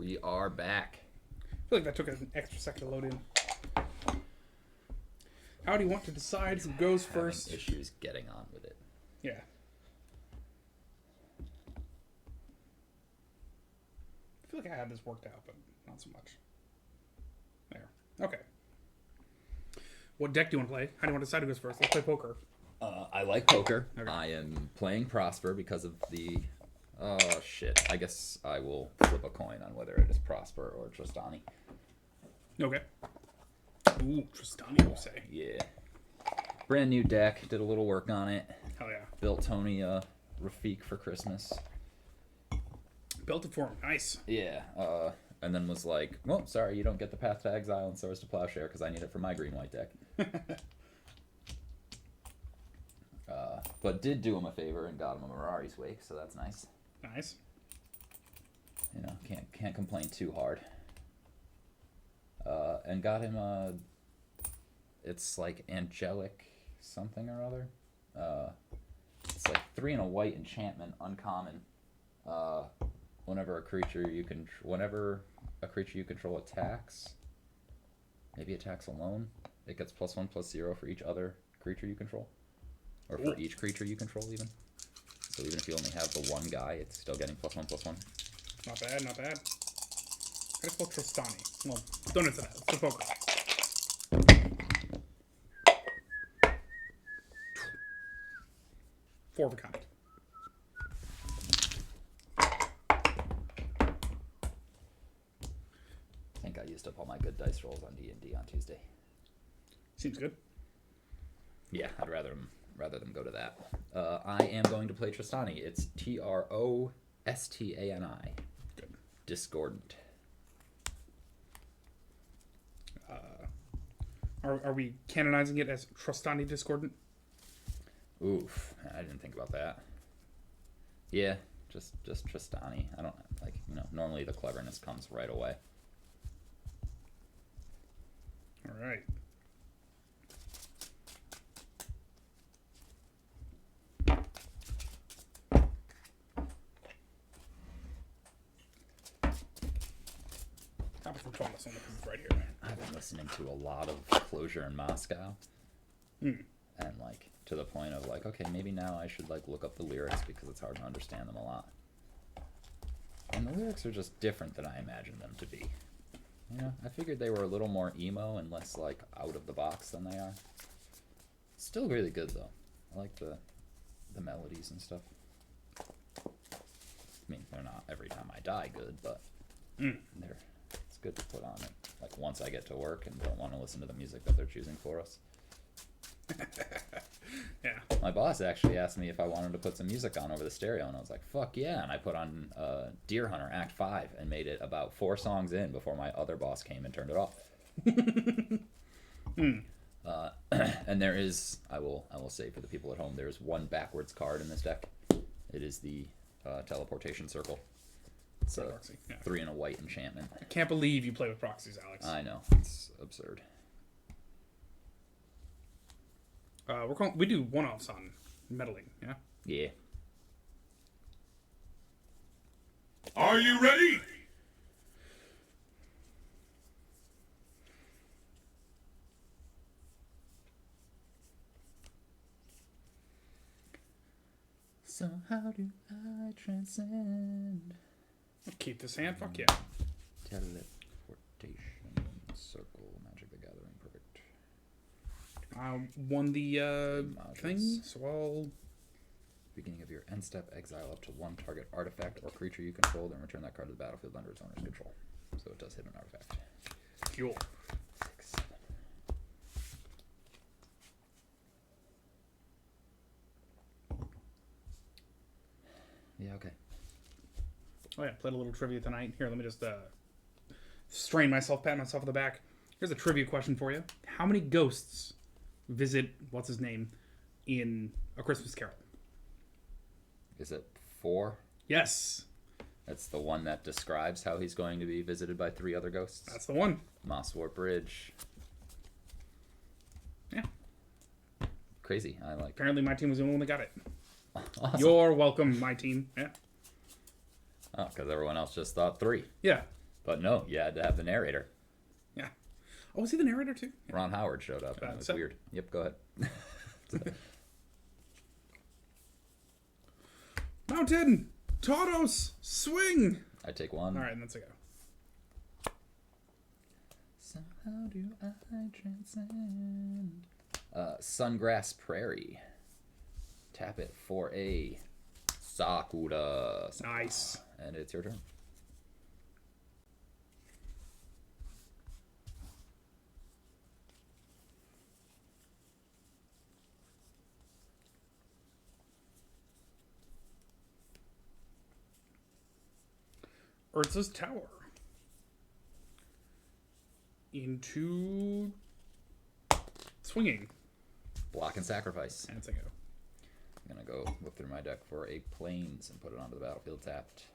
We are back. I feel like that took an extra second to load in. How do you want to decide who goes first? Issues getting on with it. Yeah. I feel like I had this worked out, but not so much. There. Okay. What deck do you want to play? How do you want to decide who goes first? Let's play poker. I like poker. Okay. I am playing Prosper because of the... Oh, shit. I guess I will flip a coin on whether it is Prosper or Tristani. Okay. Ooh, Tristani, you say. Yeah. Brand new deck. Did a little work on it. Hell yeah. Built Tony Rafik for Christmas. Built it for him. Nice. Yeah. And then was like, well, sorry, you don't get the Path to Exile and Swords to Plowshare because I need it for my green-white deck. But did do him a favor and got him a Mirari's Wake, so that's nice. Nice. You know, can't complain too hard. And got him it's like Angelic something or other. It's like 3 and a white enchantment, uncommon. Whenever a creature you control attacks, maybe attacks alone, it gets +1/+0 for each other creature you control, or for each creature you control even. So even if you only have the one guy, it's still getting +1/+1. Not bad, not bad. How do you spell Tristani? Well, don't answer that. It's the poker. Four of a kind. I think I used up all my good dice rolls on D&D on Tuesday. Seems good. Yeah, I'd rather them go to that. I am going to play Tristani. It's Trostani. Good. Discordant. Are we canonizing it as Tristani Discordant? Oof, I didn't think about that. Yeah, just Tristani. I don't like, normally the cleverness comes right away. All right. I'll put this on because it's right here. I've been listening to a lot of Closure in Moscow. And to the point of okay, maybe now I should look up the lyrics because it's hard to understand them a lot. And the lyrics are just different than I imagined them to be. I figured they were a little more emo and less out of the box than they are. Still really good though. I like the melodies and stuff. I mean, they're not every time I die good, but it's good to put on it. Once I get to work and don't want to listen to the music that they're choosing for us. Yeah. My boss actually asked me if I wanted to put some music on over the stereo, and I was like, fuck yeah. And I put on Deer Hunter Act 5 and made it about 4 songs in before my other boss came and turned it off. And there is, I will say for the people at home, there is one backwards card in this deck. It is the Teleportation Circle. It's a Proxy. Yeah. 3 and a white enchantment. I can't believe you play with proxies, Alex. I know, it's absurd. We do one-offs on Meddling, yeah? Yeah. Are you ready? So how do I transcend? Keep this hand? Fuck yeah. Teleportation Circle, Magic the Gathering, perfect. I won the thing, so I'll... Beginning of your end step, exile up to 1 target artifact or creature you control, then return that card to the battlefield under its owner's control. So it does hit an artifact. Cool. 6, 7. Yeah, okay. Oh yeah, played a little trivia tonight. Here, let me just strain myself, pat myself on the back. Here's a trivia question for you. How many ghosts visit, what's his name, in A Christmas Carol? Is it 4? Yes. That's the one that describes how he's going to be visited by 3 other ghosts. That's the one. Mosswort Bridge. Yeah. Crazy. I like. Apparently my team was the only one that got it. Awesome. You're welcome, my team. Yeah. Oh, because everyone else just thought 3. Yeah. But no, you had to have the narrator. Yeah. Oh, was he the narrator too? Yeah. Ron Howard showed up. And it was So- weird. Yep, go ahead. Mountain! Tauros! Swing! I take one. Alright, and that's a go. So how do I transcend? Sungrass Prairie. Tap it for a Sakura. Nice. And it's your turn. Urza's Tower. Into swinging. Block and sacrifice. And it's a go. I'm gonna go look through my deck for a plains and put it onto the battlefield tapped.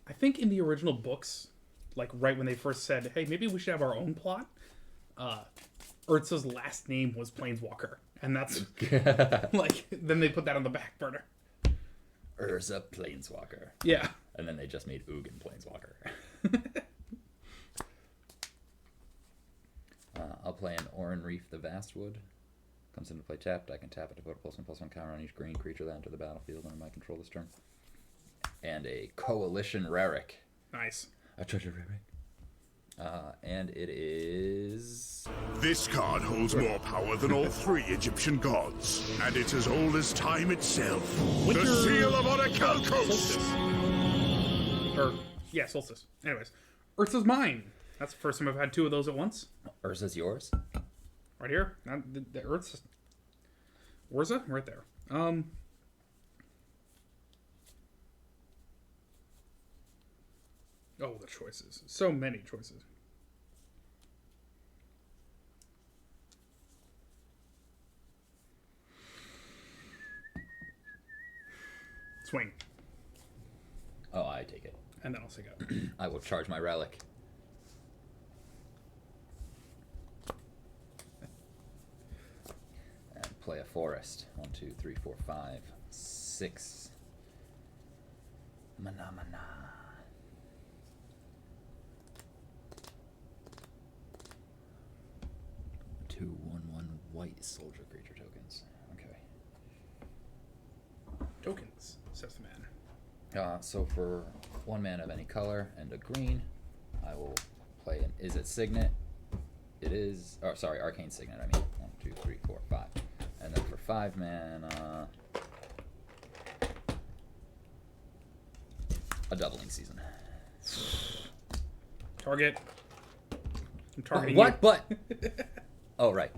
I think in the original books, like right when they first said, hey, maybe we should have our own plot, Urza's last name was Planeswalker. And that's like, then they put that on the back burner. Urza Planeswalker. Yeah. And then they just made Ugin Planeswalker. I'll play an Oran Reef the Vastwood. Comes into play tapped. I can tap it to put a +1/+1 counter on each green creature that enters the battlefield under my control this turn. And a Coalition Raric. Nice. A treasure Raric. And it is... This card holds more power than all 3 Egyptian gods, and it's as old as time itself. Winter- The Seal of Orichalcos! Solstice. Or, yeah, Solstice. Anyways. Urza's mine. That's the first time I've had 2 of those at once. Urza's yours? Right here. Not the Earth's... Urza? Right there. Oh, the choices. So many choices. Swing. Oh, I take it. And then I'll say go. I will charge my relic. And play a forest. 1, 2, 3, 4, 5, 6. Mana mana. 2/1/1 white soldier creature tokens. Okay. Tokens, says the man. So for 1 mana of any color and a green, I will play an Is It Signet? It is. Oh, sorry, Arcane Signet. I mean, 1, 2, 3, 4, 5. And then for 5 mana, a Doubling Season. Target. I'm targeting What? you. But. Oh, right.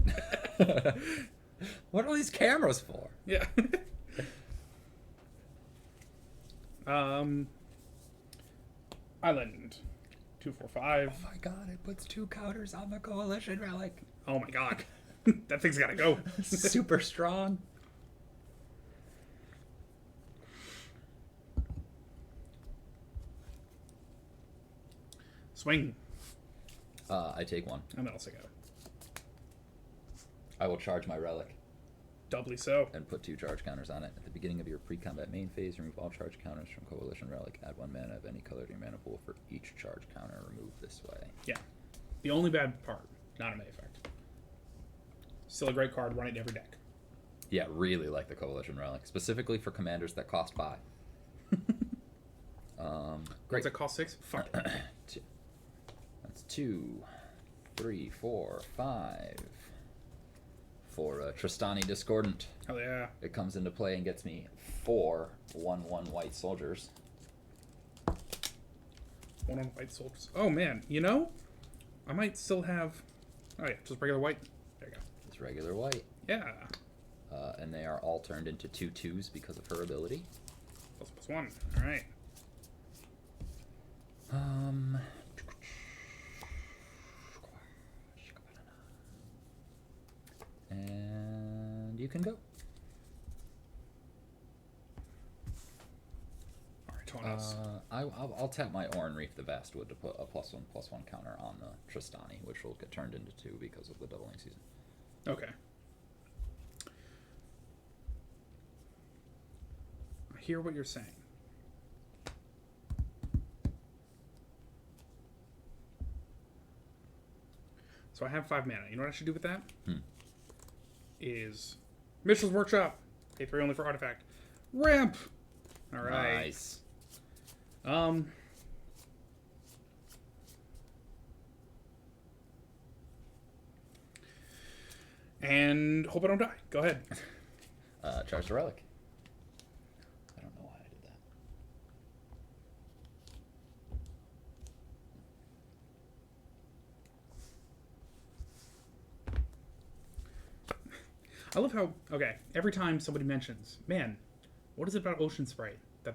What are these cameras for? Yeah. Island. 2, 4, 5. Oh my god, it puts 2 counters on the Coalition Relic. Oh my god. That thing's gotta go. Super strong. Swing. I take 1. And then I'll say go. I will charge my relic Doubly so. and put 2 charge counters on it. At the beginning of your pre-combat main phase, remove all charge counters from Coalition Relic. Add 1 mana of any color to your mana pool for each charge counter removed this way. Yeah. The only bad part, not a May effect. Still a great card, run it in every deck. Yeah, really like the Coalition Relic, specifically for commanders that cost 5. Great. Does it cost 6? Fuck it. That's 2, 3, 4, 5. For Tristani Discordant. Hell yeah. It comes into play and gets me 4 1/1 white soldiers. 1 on white soldiers. Oh man, you know, I might still have. Oh yeah, just regular white. There you go. It's regular white. Yeah. And they are all turned into 2/2s because of her ability. ++1. All right. And you can go. All right, Tonos. I I'll tap my Oran Reef the Vastwood to put a +1/+1 counter on the Tristani, which will get turned into 2 because of the doubling season. Okay. I hear what you're saying. So I have 5 mana. You know what I should do with that? Is Mitchell's Workshop. Pay 3 only for artifact. Ramp! Alright. Nice. And hope I don't die. Go ahead. Charge the Relic. I don't know why I did that. I love how, okay, every time somebody mentions, man, what is it about Ocean Sprite? That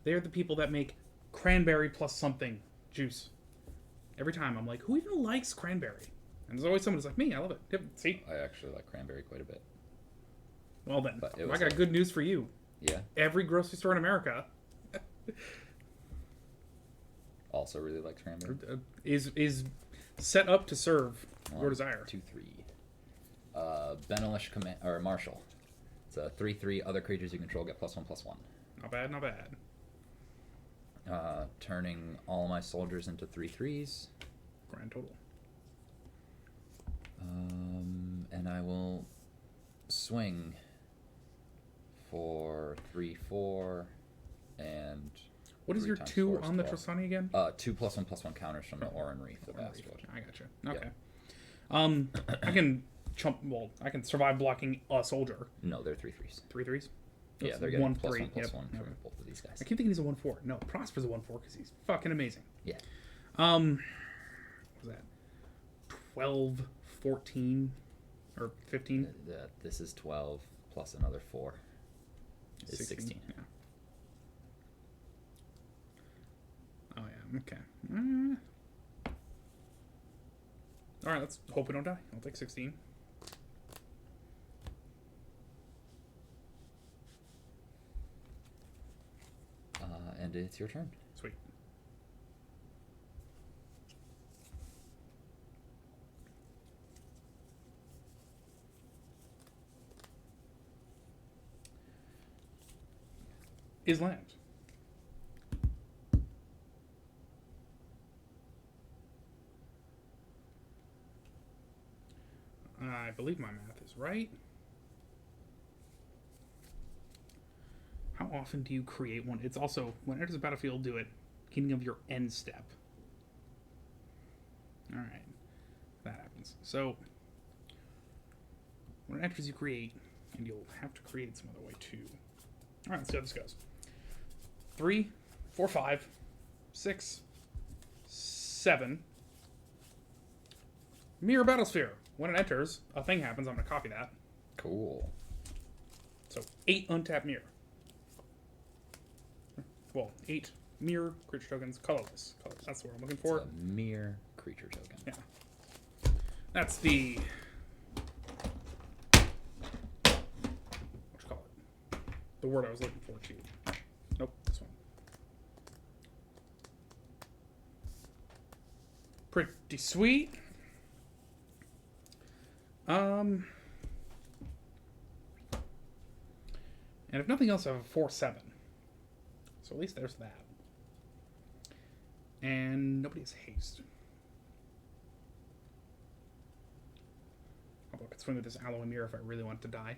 they're the people that make cranberry plus something juice. Every time I'm like, who even likes cranberry? And there's always someone who's like, me, I love it. Yep, see? I actually like cranberry quite a bit. Well then, But it I was got good news for you. Yeah. Every grocery store in America Also really likes cranberry. is set up to serve your desire. 2/3. Benelish Marshal. It's a 3/3. Other creatures you control get +1/+1. Not bad, not bad. Turning all my soldiers into 3/3s. Grand total. And I will swing for 3/4 and. What is 3 your times 2 4 is on the 12. Tristani again? 2 +1/+1 counters from the Oran Reef, the Vastwood. I gotcha. Okay. I can I can survive blocking a soldier. No, they're 3/3s. 3/3s? Yeah, they're getting +1/+1 from both of these guys. I keep thinking he's a 1/4. No, Prosper's a 1/4 because he's fucking amazing. Yeah. What was that? 12, 14, or 15? This is 12 plus another 4 is 16. Yeah. Oh yeah. Okay. All right. Let's hope we don't die. I'll take 16. And it's your turn. Sweet. Is land. I believe my math is right. How often do you create one? It's also, when it enters the battlefield, do it beginning of your end step. Alright. That happens. So, when it enters, you create, and you'll have to create some other way too. Alright, let's see how this goes. 3, 4, 5, 6, 7. Mirror Battlesphere. When it enters, a thing happens. I'm going to copy that. Cool. So, 8 untapped mirror. Well, 8 mirror creature tokens, colorless. That's the word I'm looking for. It's a mere creature token. Yeah. That's the... what you call it? The word I was looking for, cheat. Nope, this one. Pretty sweet. And if nothing else, I have a 4/7. So at least there's that. And nobody has haste. Although I could swing with this Aloe Mirror if I really want to die.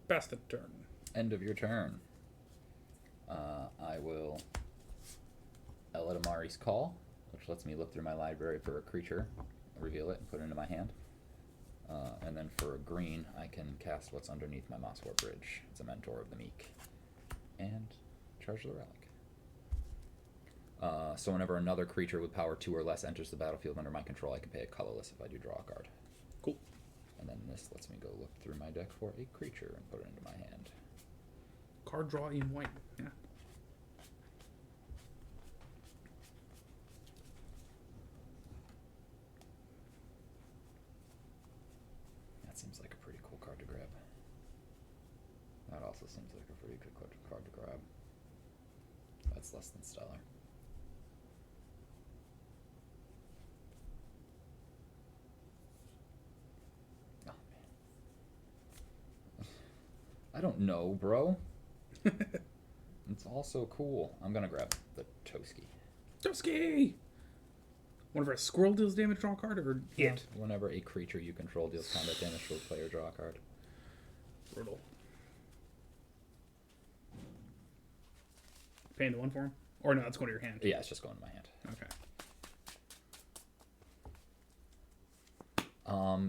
Best of turn. End of your turn. I will Eladamari's Call, which lets me look through my library for a creature, reveal it, and put it into my hand. And then for a green, I can cast what's underneath my Mosswar Bridge. It's a Mentor of the Meek. And charge the Relic. So whenever another creature with power 2 or less enters the battlefield under my control, I can pay a colorless if I do draw a card. Cool. And then this lets me go look through my deck for a creature and put it into my hand. Card draw in white. Yeah. That seems like a pretty cool card to grab. it's less than stellar. Oh man. I don't know, bro. It's all so cool. I'm gonna grab the Toski. Toski! Whenever a squirrel deals damage, draw a card, or it? Whenever a creature you control deals combat damage to a player, draw a card. Brutal. Paying the 1 for him? Or no, that's going to your hand. Yeah, it's just going to my hand. Okay.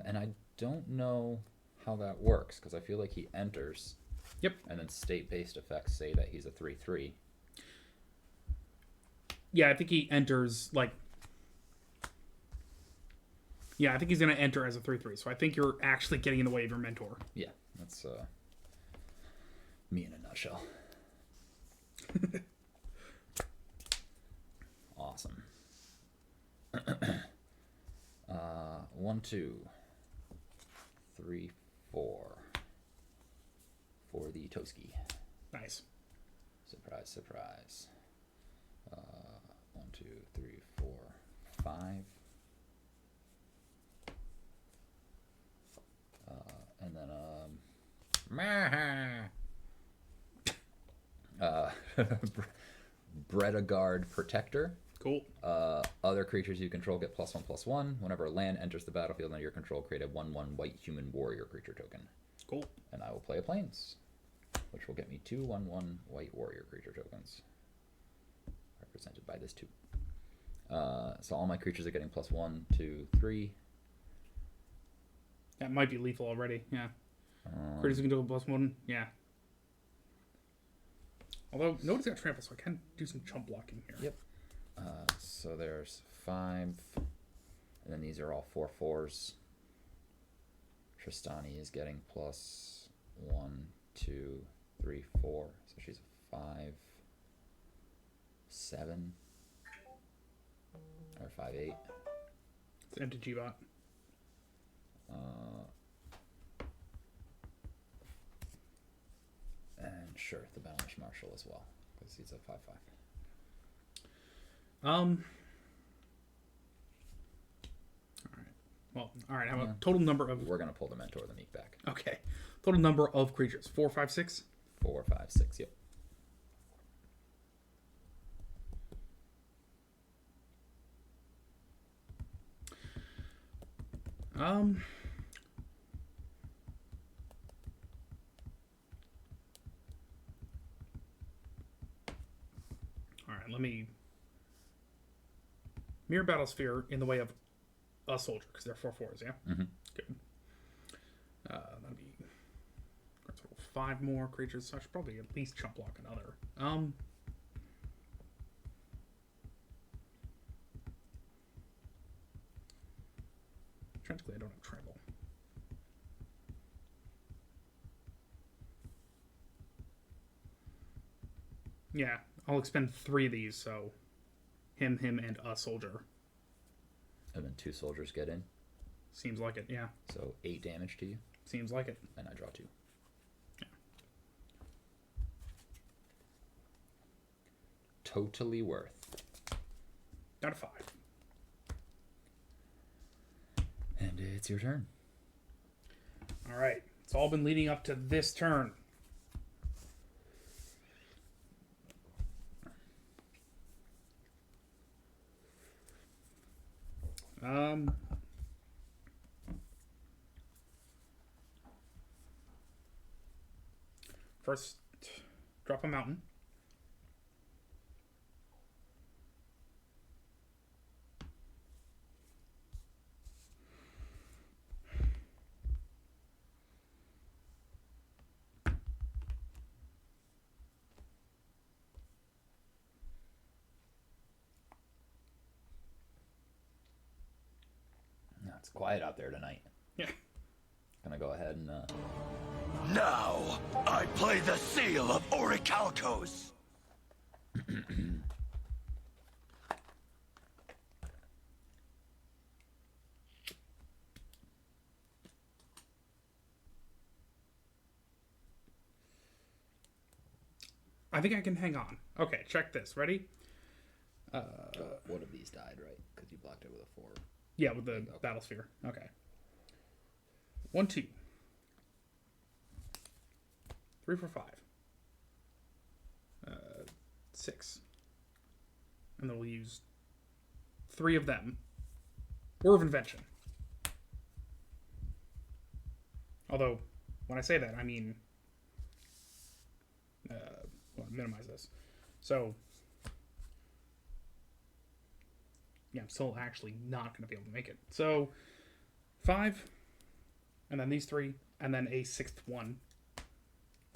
And I don't know how that works, because I feel like he enters. Yep. And then state-based effects say that he's a 3/3. Yeah, I think he enters, like... Yeah, I think he's going to enter as a 3/3, so I think you're actually getting in the way of your mentor. Yeah, that's me in a nutshell. Awesome. 1, 2, 3, 4 for the Toski. Nice. Surprise, surprise. 1, 2, 3, 4, 5. And then Bredagard Protector. Cool. Other creatures you control get +1/+1. Whenever a land enters the battlefield under your control, create a 1/1 white human warrior creature token. Cool. And I will play a Plains, which will get me 2 1/1 white warrior creature tokens, represented by this 2. So all my creatures are getting +1, 2, 3. That might be lethal already, yeah. Creatures can do a +1, yeah. Although, notice I got trample, so I can do some chump blocking here. Yep. So there's 5, and then these are all 4/4s. Tristani is getting +1, 2, 3, 4. So she's a 5, 7, or 5, 8. It's empty G-Bot. And sure, the Banished Marshal as well, because he's a 5/5. Alright, how about total number of... We're going to pull the Mentor of the Meek back. Okay. Total number of creatures. 4, 5, 6? 4, 5, 6, yep. Alright, let me... Mirror Battlesphere in the way of a soldier, because they're 4/4s, yeah? Mm-hmm. Good. That'd be... 5 more creatures, so I should probably at least chump block another. Technically, I don't have trample. Yeah, I'll expend 3 of these, so him, and a soldier. And then 2 soldiers get in. Seems like it, yeah. So 8 damage to you. Seems like it. And I draw 2. Yeah. Totally worth. Got a 5. And it's your turn. Alright, it's all been leading up to this turn. First, drop a mountain. No, it's quiet out there tonight. Yeah. Gonna go ahead and Now, I play the seal of Orichalcos. I think I can hang on. Okay, check this. Ready? One of these died, right? Because you blocked it with a 4. Yeah, with the battle sphere. Okay. 1, 2. 3 for 5. 6. And then we'll use 3 of them. War of Invention. Although, when I say that, I mean... minimize this. So... yeah, I'm still actually not going to be able to make it. So, 5, and then these 3, and then a 6th one.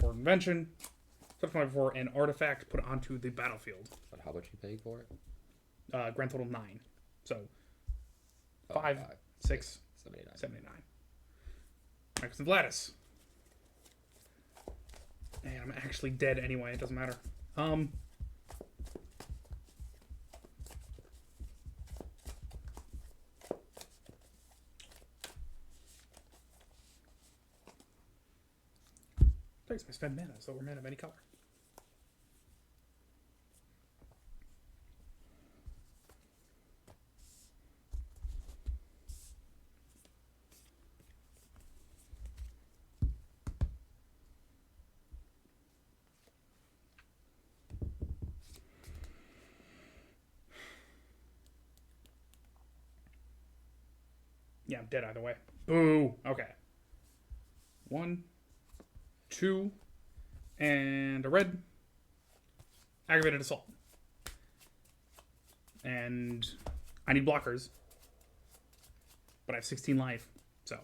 For invention, specify for an artifact put onto the battlefield. But how much you paid for it? Grand total 9. So, 5, 6, 79. Marcus and Vladis. Man, I'm actually dead anyway. It doesn't matter. Thanks, I spend mana, so we're mana of any color. Yeah, I'm dead either way. Boo! Okay. 1, 2, and a red. Aggravated assault. And I need blockers. But I have 16 life, so.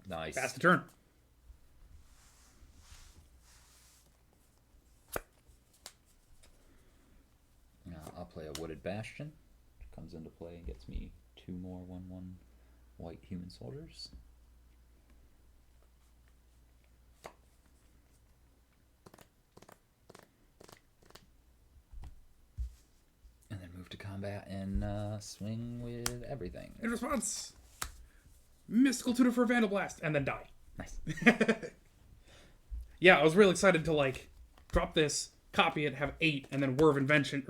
Nice. Pass the turn. I'll play a Wooded Bastion. Comes into play and gets me 2 more 1/1 white human soldiers. And then move to combat and swing with everything. In response, Mystical Tutor for Vandal Blast, and then die. Nice. Yeah, I was really excited to, like, drop this, copy it, have 8, and then War of Invention,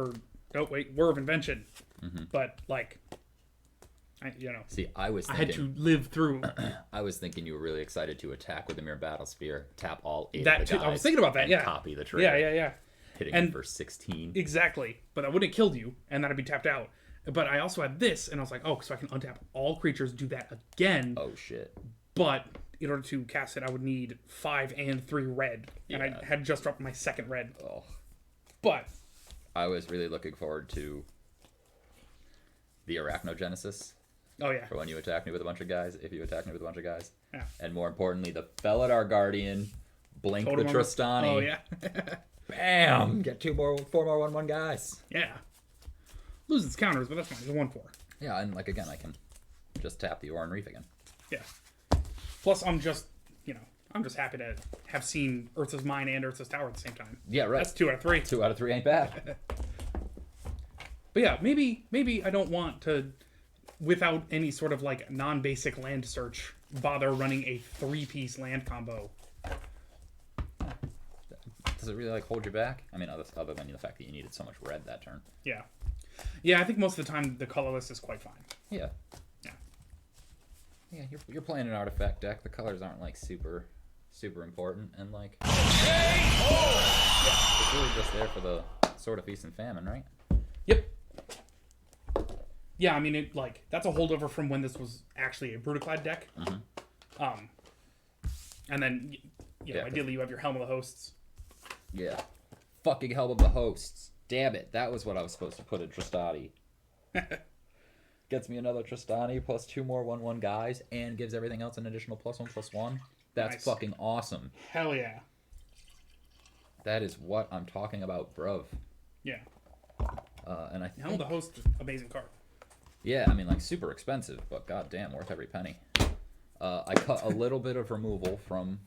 War of Invention. Mm-hmm. But, like, See, I was I thinking, had to live through. I was thinking you were really excited to attack with the Mirror Battle Sphere, tap all 8 That of the too, guys, I was thinking about that, and yeah. copy the trigger. Yeah. Hitting And- him for 16. Exactly. But that wouldn't have killed you, and that'd be tapped out. But I also had this, and I was like, oh, so I can untap all creatures, do that again. Oh, shit. But in order to cast it, I would need 5 and 3 red. And Yeah. I had just dropped my second red. Oh. But I was really looking forward to the Arachnogenesis oh yeah. for when you attack me with a bunch of guys, if you attack me with a bunch of guys. Yeah. And more importantly, the Felidar Guardian, blink Totem the armor. Tristani. Oh yeah. Bam! Get 4 more 1/1 guys. Yeah. Loses counters, but that's fine. It's a 1/4. Yeah, and like again, I can just tap the Oran Reef again. Yeah. Plus, I'm just happy to have seen Urza's Mine and Urza's Tower at the same time. Yeah, right. That's 2 out of 3. 2 out of 3 ain't bad. But yeah, maybe I don't want to, without any sort of like non-basic land search, bother running a 3-piece land combo. Does it really like hold you back? I mean, other than the fact that you needed so much red that turn. Yeah. Yeah, I think most of the time the colorless is quite fine. Yeah. Yeah. Yeah, you're playing an artifact deck. The colors aren't like super important, and like it's really just there for the Sword of Feast and Famine, right? Yep. Yeah, I mean that's a holdover from when this was actually a Brutaclad deck. Mm-hmm. And then Yeah, ideally you have your Helm of the Hosts. Yeah. Fucking Helm of the Hosts. Damn it, that was what I was supposed to put in Tristani. Gets me another Tristani plus 2 more 1/1 guys, and gives everything else an additional +1/+1. That's Nice. fucking awesome. Hell yeah. That is what I'm talking about, bruv. Yeah. And I Helm of think, the Host is amazing card. yeah, I mean, like, super expensive, but goddamn, worth every penny. I cut a little bit of removal from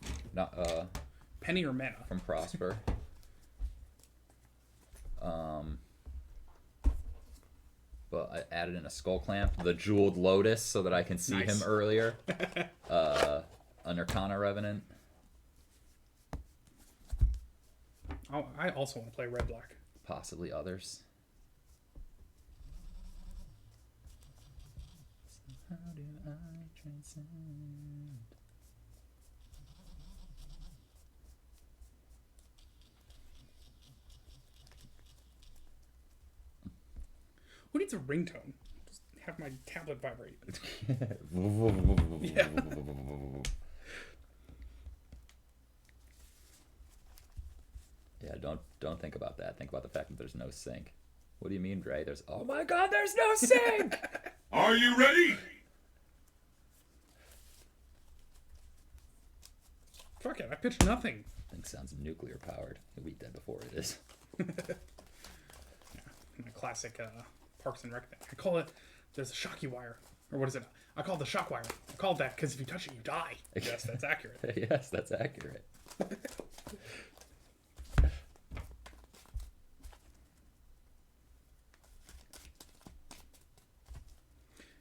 Penny or mana? from Prosper. But I added in a Skull Clamp, the Jeweled Lotus, so that I can see Nice. him earlier. A Nirkana Revenant. I also want to play red-black. Possibly others. So how do I transcend? Who needs a ringtone? Just have my tablet vibrate. Yeah, don't think about that. Think about the fact that there's no sync. What do you mean, Dre? Oh my god, there's no sync! Are you ready? Fuck it, I pitched nothing. Thing sounds nuclear powered. He'll be dead before it is. My classic Parks and Rec thing. I call it, there's a shocky wire. Or what is it? I call it the shock wire. I call it that because if you touch it, you die. Yes, that's accurate. Yes, that's accurate.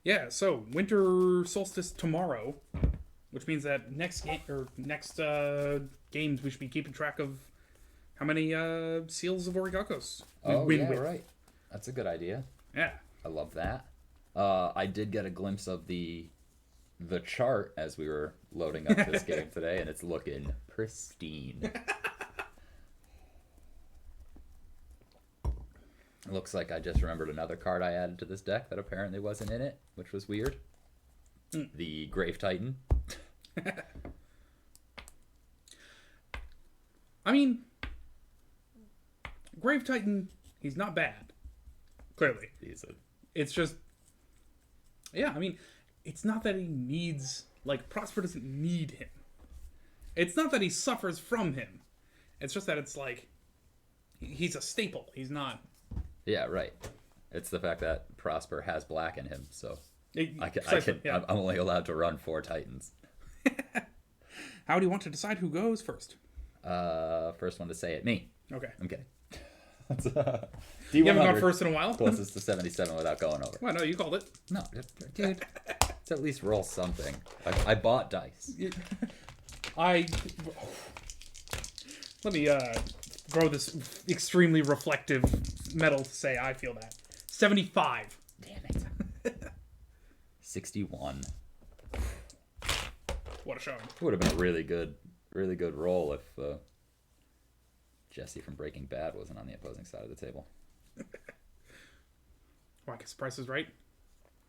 Yeah, so winter solstice tomorrow, which means that next game or next games we should be keeping track of how many seals of Orichalcos we Oh, win yeah, with. right. That's a good idea. Yeah. I love that. I did get a glimpse of the chart as we were loading up this game today, and it's looking pristine. It looks like I just remembered another card I added to this deck that apparently wasn't in it, which was weird. The Grave Titan. I mean, Grave Titan, he's not bad. Clearly. It's just, yeah, I mean, it's not that he needs, like, Prosper doesn't need him. It's not that he suffers from him. It's just that it's like, he's a staple. He's not. Yeah, right. It's the fact that Prosper has black in him, so Yeah. I'm only allowed to run 4 Titans. How do you want to decide who goes first? First one to say it, me. Okay. Okay. That's, You haven't gone D100 first in a while? closest to 77 without going over. Well, no, you called it. No, dude. Let's at least roll something. I bought dice. Let me grow this extremely reflective metal to say I feel that. 75. Damn it. 61. What a showing. Would have been a really good roll if Jesse from Breaking Bad wasn't on the opposing side of the table. Well, I guess Price is Right.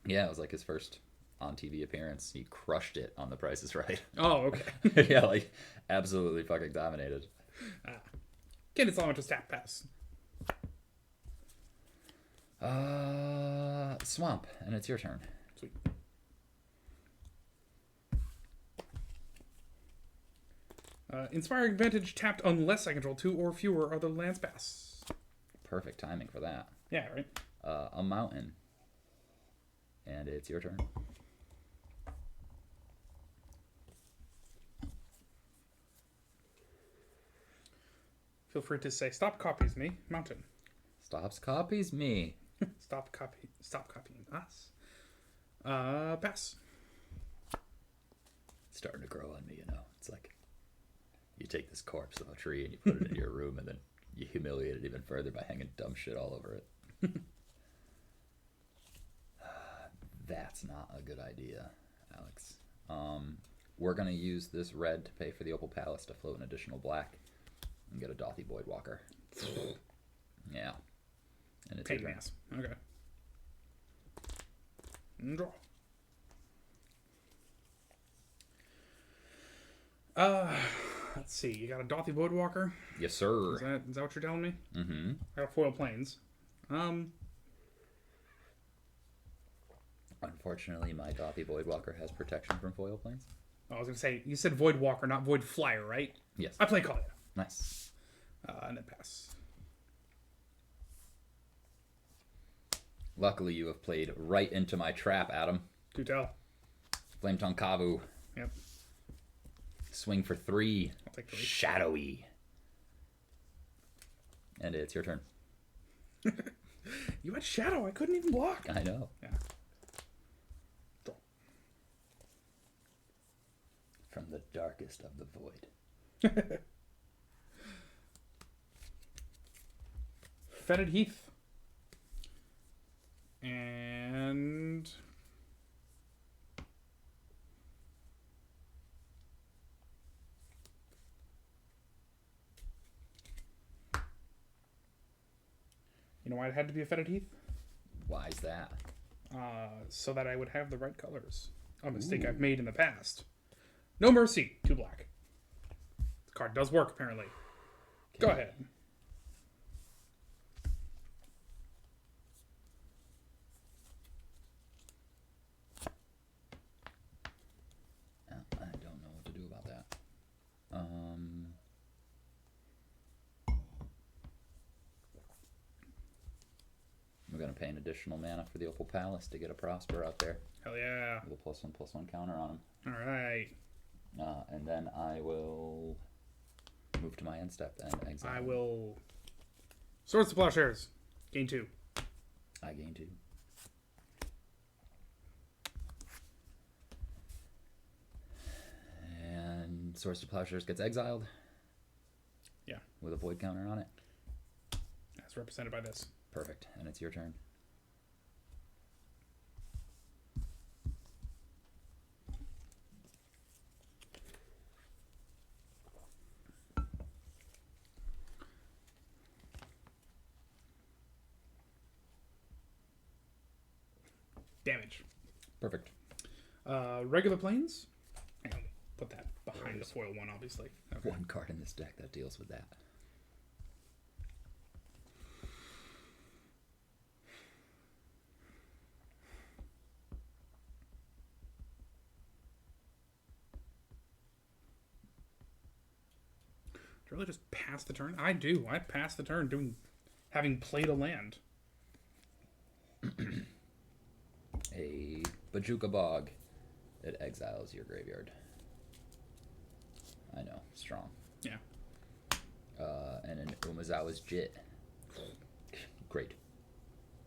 Yeah, it was like his first on TV appearance. He crushed it on The Price is Right. Oh, okay. Yeah, like absolutely fucking dominated. Again, it's all into stat pass. Swamp, and it's your turn. Sweet. Inspiring Advantage tapped unless I control 2 or fewer other lands pass. Perfect timing for that. Yeah, right? A mountain, and it's your turn. Feel free to say, stop copies me, mountain. Stops copies me. Stop copying us. Pass. It's starting to grow on me, you know. It's like you take this corpse of a tree and you put it in your room, and then you humiliate it even further by hanging dumb shit all over it. That's not a good idea, Alex. We're gonna use this red to pay for the Opal Palace to float an additional black and get a Dothy Voidwalker. Yeah. And it's Pain in the ass. Okay. And draw. Let's see. You got a Dothy Voidwalker? Yes, sir. Is that what you're telling me? Mm-hmm. I got foil planes. Unfortunately, my Dothy Voidwalker has protection from foil planes. I was gonna say you said Voidwalker, not Void Flyer, right? Yes. I play Kalia. Nice. And then pass. Luckily, you have played right into my trap, Adam. Do tell. Flame Tongue Kavu. Yep. Swing for 3. I'll take 3. Shadowy. And it's your turn. You had Shadow. I couldn't even block. I know. Yeah. Draw. From the darkest of the void. Fetid Heath. And... You know why it had to be a Fetid Heath? Why is that? So that I would have the right colors. A mistake I've made in the past. No Mercy, 2 black. The card does work, apparently. Go ahead. I don't know what to do about that. We're gonna pay an additional mana for the Opal Palace to get a Prosper out there Hell yeah. with a +1/+1 counter on him. Alright. And then I will move to my end step and exile. I will... Swords to Plowshares. Gain 2. I gain 2. And Swords to Plowshares gets exiled. Yeah. With a void counter on it. That's represented by this. Perfect. And it's your turn. Damage. Perfect. Regular planes. Hang on, put that behind the foil one, obviously. Okay. One card in this deck that deals with that. Do I really just pass the turn? I do. I pass the turn having played a land. A Bajuka Bog. It exiles your graveyard. I know, strong. Yeah. And an Umazawa's Jit. Great.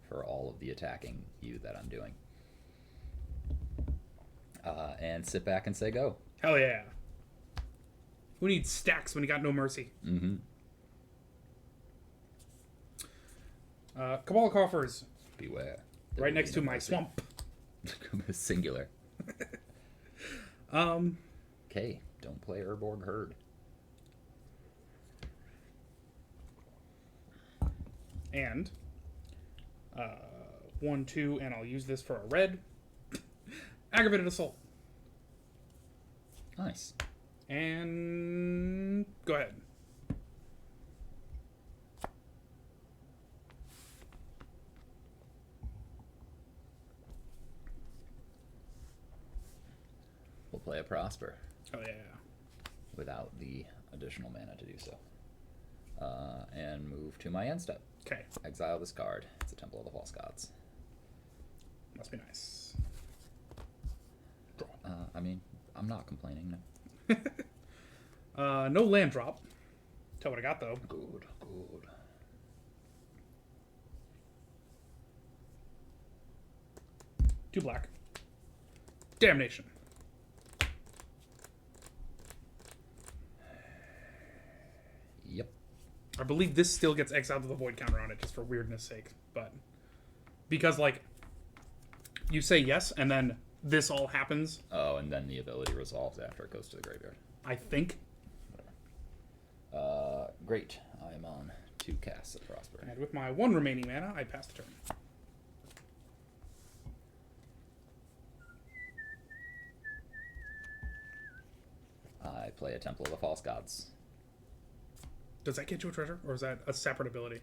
For all of the attacking you that I'm doing. And sit back and say go. Hell yeah. Who needs stacks when you got no mercy? Mm-hmm. Cabal Coffers. Beware. Right next to my swamp. Singular. Okay, don't play Urborg Herd. And 1, 2, and I'll use this for a red. Aggravated Assault. Nice. And go ahead. We'll play a Prosper. Oh yeah. Without the additional mana to do so. And move to my end step. Okay. Exile this card. It's a Temple of the False Gods. Must be nice. Draw. I mean, I'm not complaining. No. No land drop. Tell what I got though. Good, good. Two black. Damnation. Yep. I believe this still gets exiled with a void counter on it just for weirdness sake. But because like you say yes and then this all happens. Oh, and then the ability resolves after it goes to the graveyard. I think. Great. I am on 2 casts of Prosper. And with my 1 remaining mana, I pass the turn. I play a Temple of the False Gods. Does that get you a treasure, or is that a separate ability?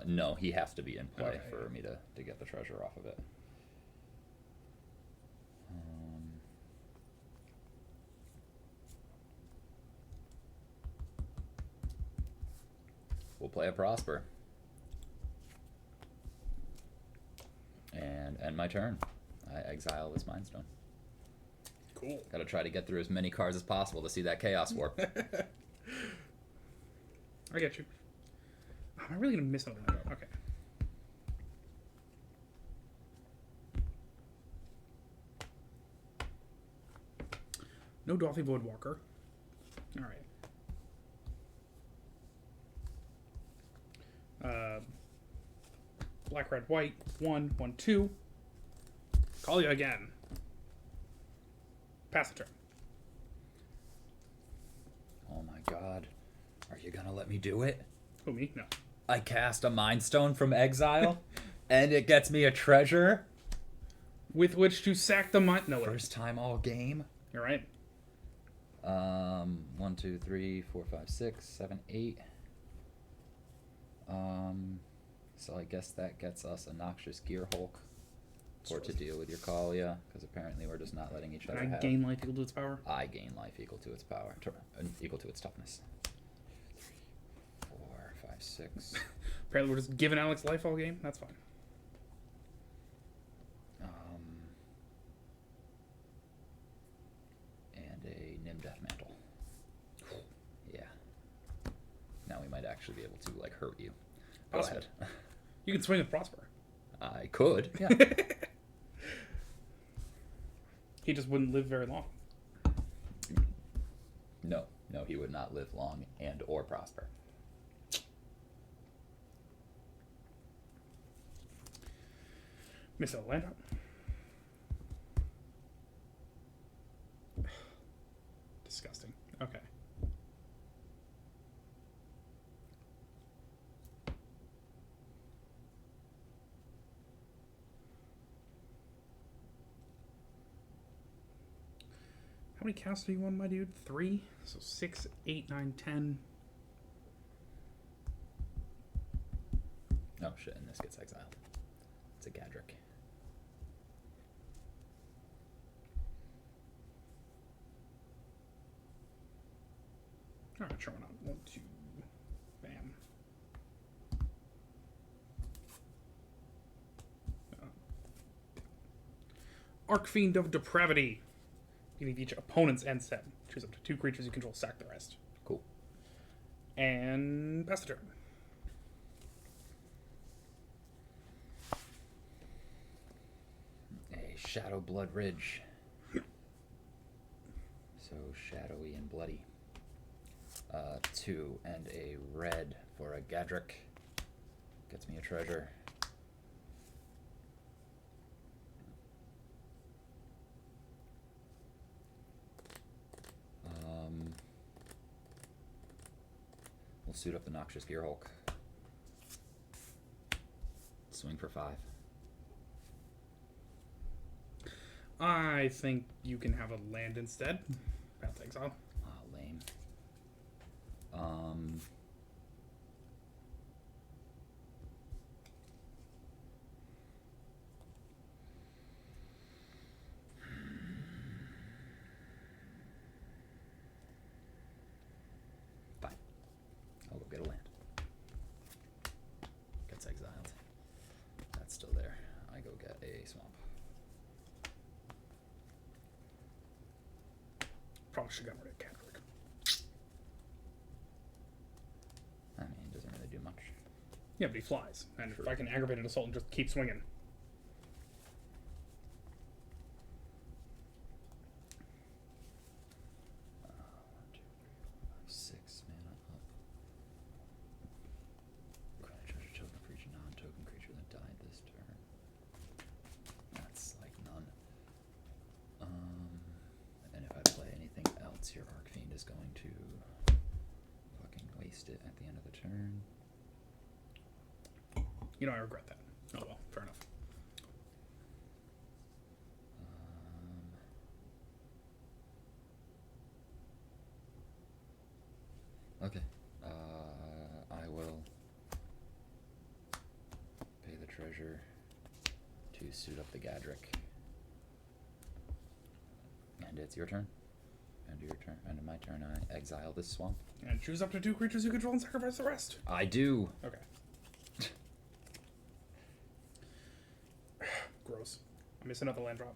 No, he has to be in play Okay, for me to get the treasure off of it. We'll play a Prosper. And end my turn. I exile this Mind Stone. Cool. Gotta try to get through as many cards as possible to see that Chaos Warp. I get you. Am I really gonna miss another land drop? Okay. No Dolphy Voidwalker. Alright. Black, red, white. 1, 1, 2. Call you again. Pass the turn. Oh my god. Are you gonna let me do it? Who, me? No. I cast a Mind Stone from exile, and it gets me a treasure. With which to sack the mind. No, wait. First time all game. You're right. 1, 2, 3, 4, 5, 6, 7, 8. So I guess that gets us a Noxious Gear Hulk. Or to deal with your Kalia, because apparently we're just not letting each other I have. gain life equal to its power. I gain life equal to its power, equal to its toughness. 3, 4, 5, 6. Apparently we're just giving Alex life all game. That's fine. And a Nim Death Mantle. Yeah. Now we might actually be able to like hurt you. Go Possible. ahead. You can swing with Prosper. I could. Yeah. He just wouldn't live very long. No, he would not live long and or prosper. Miss a land drop. Disgusting. Okay. How many casts do you want, my dude? 3? So 6, 8, 9, 10. Oh shit, and this gets exiled. It's a Gadrick. Alright, sure, why not? 1, 2. Bam. Archfiend of Depravity. Beginning of each opponent's end step. Choose up to 2 creatures you control, sack the rest. Cool. And pass the turn. A Shadow Blood Ridge. So shadowy and bloody. 2 and a red for a Gadrick. Gets me a treasure. We'll suit up the Noxious Gear Hulk. Swing for 5. I think you can have a land instead. Path to exile. Ah, lame. Fine. I'll go get a land. Gets exiled. That's still there. I go get a swamp. Probably should have gotten rid of Cadric. I mean, it doesn't really do much. Yeah, but he flies. And Sure. if I can aggravate an assault and just keep swinging. Six mana up. Grant a treasure token for each non-token creature that died this turn. That's like none. And if I play anything else, your Archfiend is going to fucking waste it at the end of the turn. You know, I regret that. Oh well, fair enough. Okay. I will pay the treasure to suit up the Gadrick. And it's your turn. End of your turn. End of my turn. I exile this swamp. And choose up to 2 creatures you control and sacrifice the rest. I do. Okay. Gross. I miss another land drop.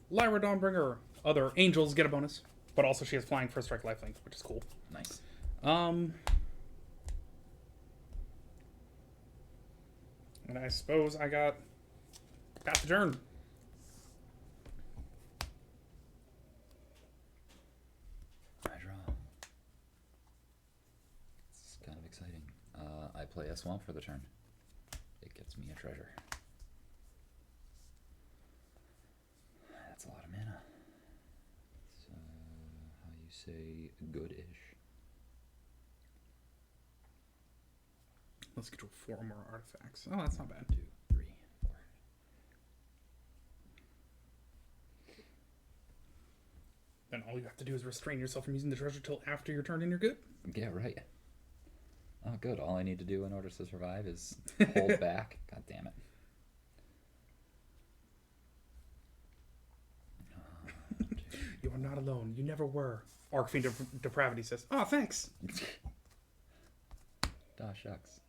Lyra Dawnbringer. Other angels get a bonus, but also she has flying, first strike, lifelink, which is cool. Nice. And I suppose I got pass the turn. I draw. It's kind of exciting. I play a swamp for the turn. It gets me a treasure. That's a lot of mana. So, how you say good-ish? Let's control 4 more artifacts. Oh, that's not bad. 2, 3, 4. Then all you have to do is restrain yourself from using the treasure till after your turn and you're good. Yeah, right. Oh, good. All I need to do in order to survive is hold back. God damn it. You are not alone. You never were. Arcfiend of Depravity says, oh, thanks. Duh, shucks.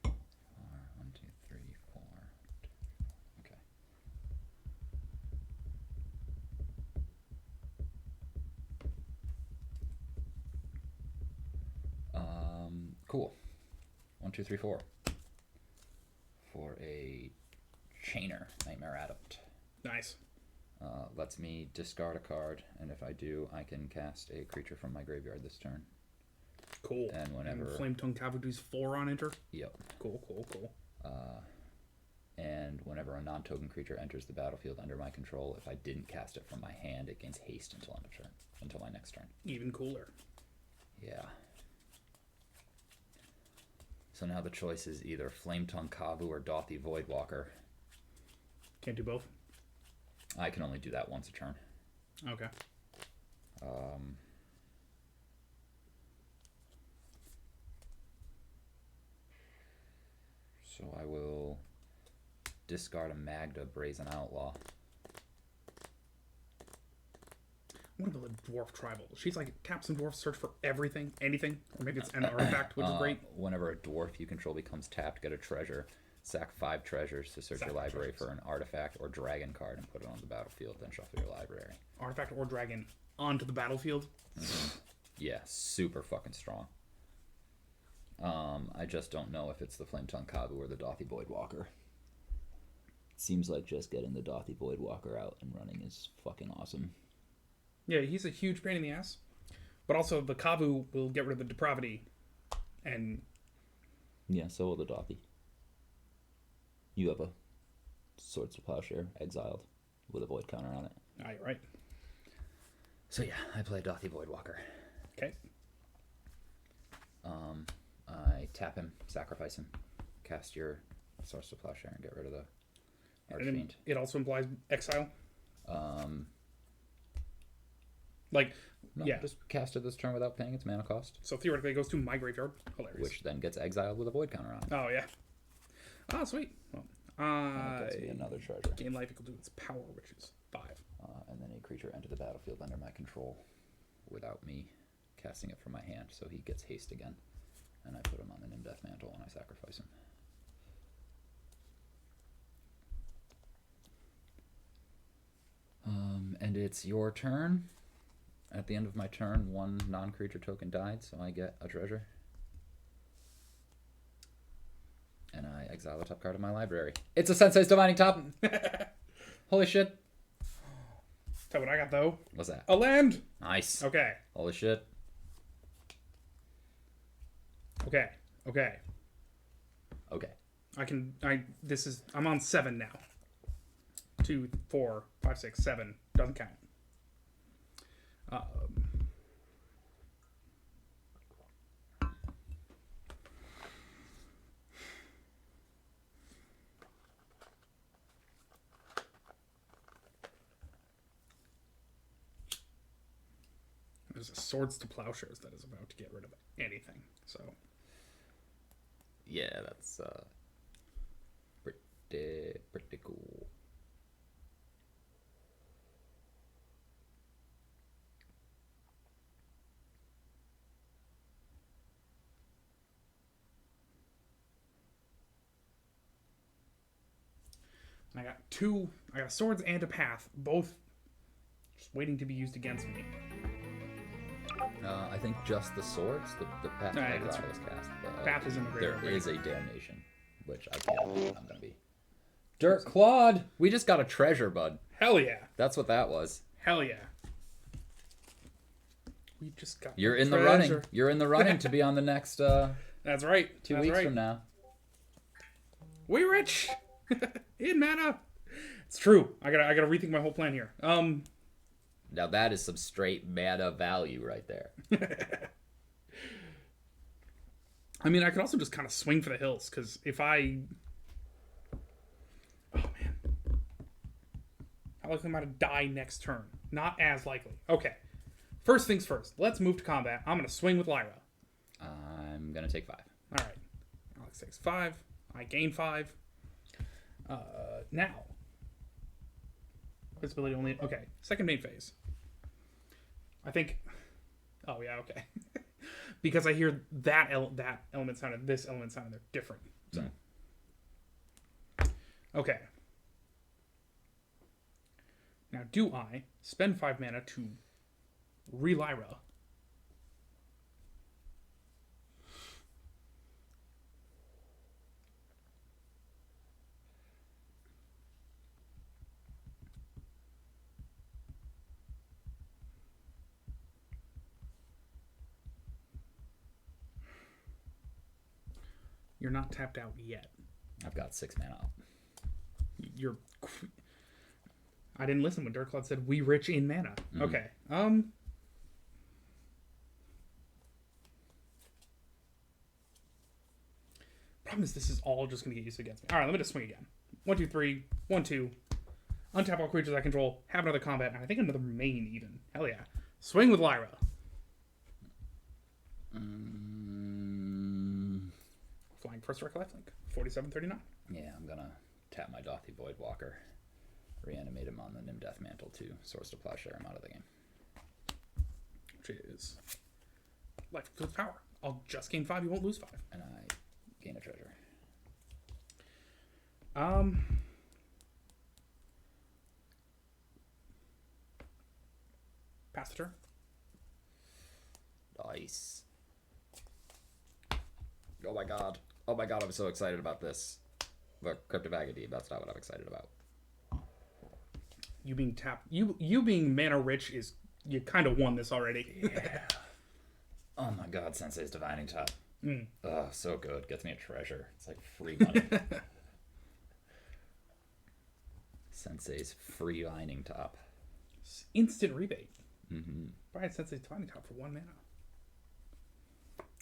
4, 1, 2, 3, 4. Okay. Cool. 1, 2, 3, 4. For a Chainer, Nightmare Adept. Nice. Lets me discard a card, and if I do, I can cast a creature from my graveyard this turn. Cool. And whenever... Flame Tongue Cavity's 4 on enter? Yep. Cool. And whenever a non-token creature enters the battlefield under my control, if I didn't cast it from my hand, it gains haste until end of turn, until my next turn. Even cooler. Yeah. So now the choice is either Flame Tongue Kavu or Dothy Voidwalker. Can't do both? I can only do that once a turn. Okay. So I will discard a Magda Brazen Outlaw. I want to build a dwarf tribal. She's like, tap some dwarfs, search for everything, anything. Or maybe it's an artifact, which is great. Whenever a dwarf you control becomes tapped, get a treasure. Sack 5 treasures to search your library for an artifact or dragon card and put it on the battlefield, then shuffle your library. Artifact or dragon onto the battlefield? Yeah, super fucking strong. I just don't know if it's the Flame Tongue Kavu or the Dothy Voidwalker. Seems like just getting the Dothy Voidwalker out and running is fucking awesome. Yeah, he's a huge pain in the ass. But also, the Kavu will get rid of the depravity. And... Yeah, so will the Dothy. You have a Swords to Plowshare exiled with a void counter on it. Ah, you're right. So yeah, I play Dothy Voidwalker. Okay. I tap him, sacrifice him, cast your Swords to Plowshare and get rid of the Archfiend. It also implies exile? No, yeah. just cast it this turn without paying its mana cost. So theoretically it goes to my graveyard. Hilarious. Which then gets exiled with a void counter on it. Oh, yeah. Oh, sweet. Well, And it gets me another treasure. gain life equal to its power, which is 5. And then a creature enter the battlefield under my control without me casting it from my hand. So he gets haste again. And I put him on the Nimdeath Mantle and I sacrifice him. And it's your turn. At the end of my turn, 1 non-creature token died, so I get a treasure. And I exile the top card of my library. It's a Sensei's Divining Top! Holy shit. Tell what I got, though. What's that? A land! Nice. Okay. Holy shit. Okay. I'm on 7 now. 2, 4, 5, 6, 7. Doesn't count. There's a Swords to Plowshares that is about to get rid of anything. So Yeah, that's pretty cool. I got swords and a path, both just waiting to be used against me. I think just the swords, the path to Alright, exile that's was cast. But Path is in the there graveyard. is a damnation which I can't imagine I'm gonna be. Dirt Quad! We just got a treasure, bud. Hell yeah. That's what that was. Hell yeah. We just got You're in the treasure. running. You're in the running to be on the next That's right. 2 That's weeks right. from now. We rich in mana. It's true. I gotta rethink my whole plan here. Now that is some straight mana value right there. I mean, I could also just kind of swing for the hills, because if I... Oh, man. How likely am I to die next turn? Not as likely. Okay. First things first. Let's move to combat. I'm going to swing with Lyra. I'm gonna take 5. All right. Alex takes 5. I gain 5. Now. Visibility only... Okay. Second main phase. I think... Oh, yeah, okay. Because I hear that element sound and this element sound, they're different. So, okay. Now, do I spend 5 mana to re-Lyra? You're not tapped out yet. I've got 6 mana up. You're... I didn't listen when Dirk Cloud said, we rich in mana. Mm-hmm. Okay. Problem is, this is all just going to get used against me. All right, let me just swing again. 1, 2, 3. 1, 2. Untap all creatures I control. Have another combat. And I think another main, even. Hell yeah. Swing with Lyra. Flying first strike, lifelink. 47-39. Yeah, I'm gonna tap my Dothy Voidwalker. Reanimate him on the Nim Death Mantle to Source to Plowshare him out of the game. Which is life with power. I'll just gain 5. You won't lose 5. And I gain a treasure. Pass the turn. Nice. Oh my god. Oh my god, I'm so excited about this. But Cryptic Agony, that's not what I'm excited about. You being tapped, you being mana rich is, you kind of won this already. Yeah. Oh my god, Sensei's Divining Top. Oh, so good. Gets me a treasure. It's like free money. Sensei's free Divining Top. Instant rebate. Mm-hmm. Buy Sensei's Divining Top for 1 mana.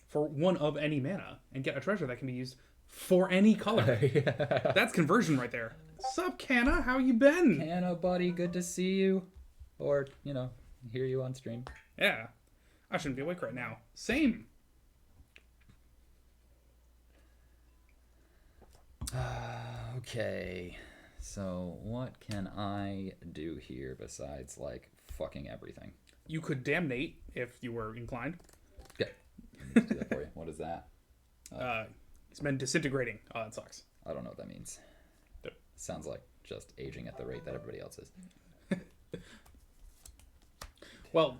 For 1 of any mana, and get a treasure that can be used for any color. Yeah. That's conversion right there. Sup, Canna? How you been? Anna, buddy, good to see you. Or, hear you on stream. Yeah. I shouldn't be awake right now. Same. Okay. So, what can I do here besides, fucking everything? You could damnate if you were inclined. Okay. Let me do that for you. What is that? It's been disintegrating. Oh, that sucks. I don't know what that means. Sounds like just aging at the rate that everybody else is. Well,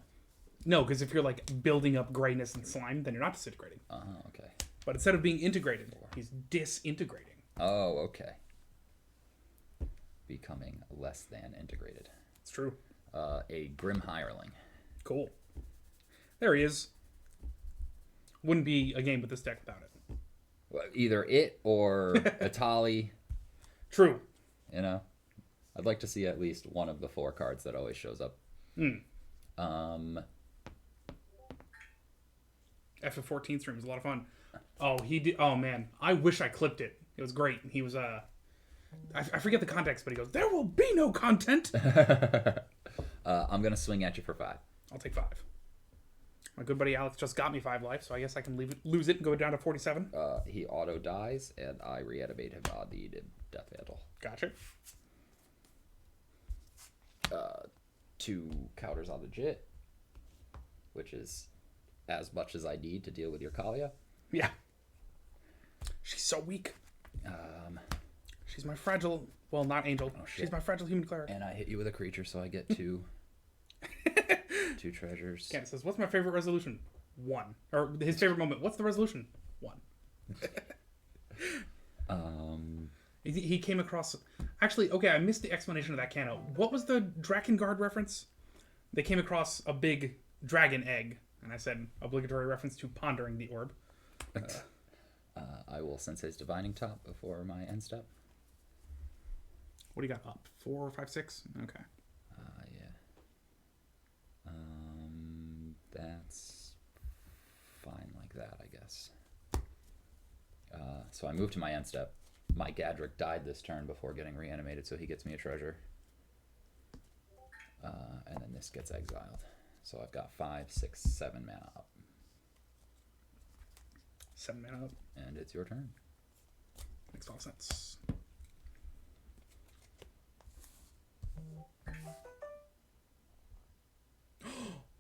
no, because if you're building up grayness and slime, then you're not disintegrating. Okay. But instead of being integrated, he's disintegrating. Oh, okay. Becoming less than integrated. It's true. A Grim Hireling. Cool. There he is. Wouldn't be a game with this deck without it. Well, either it or Atali. True. I'd like to see at least one of the 4 cards that always shows up. FF14 stream was a lot of fun. Oh, he did. Oh man, I wish I clipped it. It was great. He was I forget the context, but he goes, "There will be no content." I'm gonna swing at you for 5. I'll take 5. My good buddy Alex just got me 5 life, so I guess I can lose it and go down to 47. He auto dies, and I reanimate him on the Death Mantle. Gotcha. 2 counters on the Jit, which is as much as I need to deal with your Kalia. Yeah. She's so weak. She's my fragile... Well, not angel. Oh, she's my fragile human cleric. And I hit you with a creature, so I get 2... 2 treasures. Ken says, what's my favorite resolution? 1. Or his favorite moment. What's the resolution? 1. He came across. Actually, okay, I missed the explanation of that cano. What was the Drakengard reference? They came across a big dragon egg, and I said obligatory reference to pondering the orb. I will Sensei's Divining Top before my end step. What do you got up? 4, 5, 6? Okay. Yeah. That's fine like that, I guess. So I move to my end step. My Gadrick died this turn before getting reanimated, so he gets me a treasure. And then this gets exiled. So I've got 5, 6, 7 mana up. 7 mana up. And it's your turn. Makes all sense.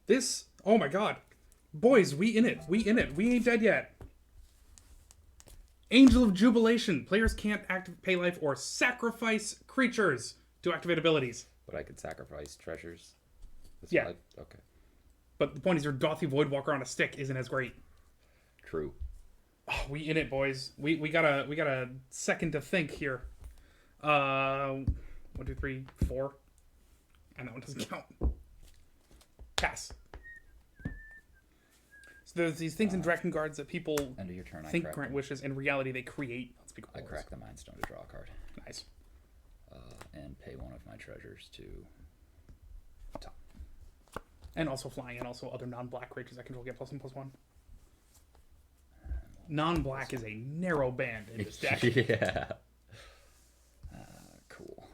This, oh my god. Boys, we in it. We in it. We ain't dead yet. Angel of Jubilation. Players can't pay life or sacrifice creatures to activate abilities. But I could sacrifice treasures. Yeah. Okay. But the point is your Dothy Voidwalker on a stick isn't as great. True. Oh, we in it, boys. We got a second to think here. 1, 2, 3, 4. And that one doesn't count. Pass. So there's these things in Drakengard that people End of your turn. think grant wishes. In reality, they create unspeakable I horrors. crack the Mind Stone to draw a card. Nice. And pay one of my treasures to top. And also flying, and also other non-black creatures that control get +1/+1. Non-black is a narrow band in this deck. Yeah. Cool.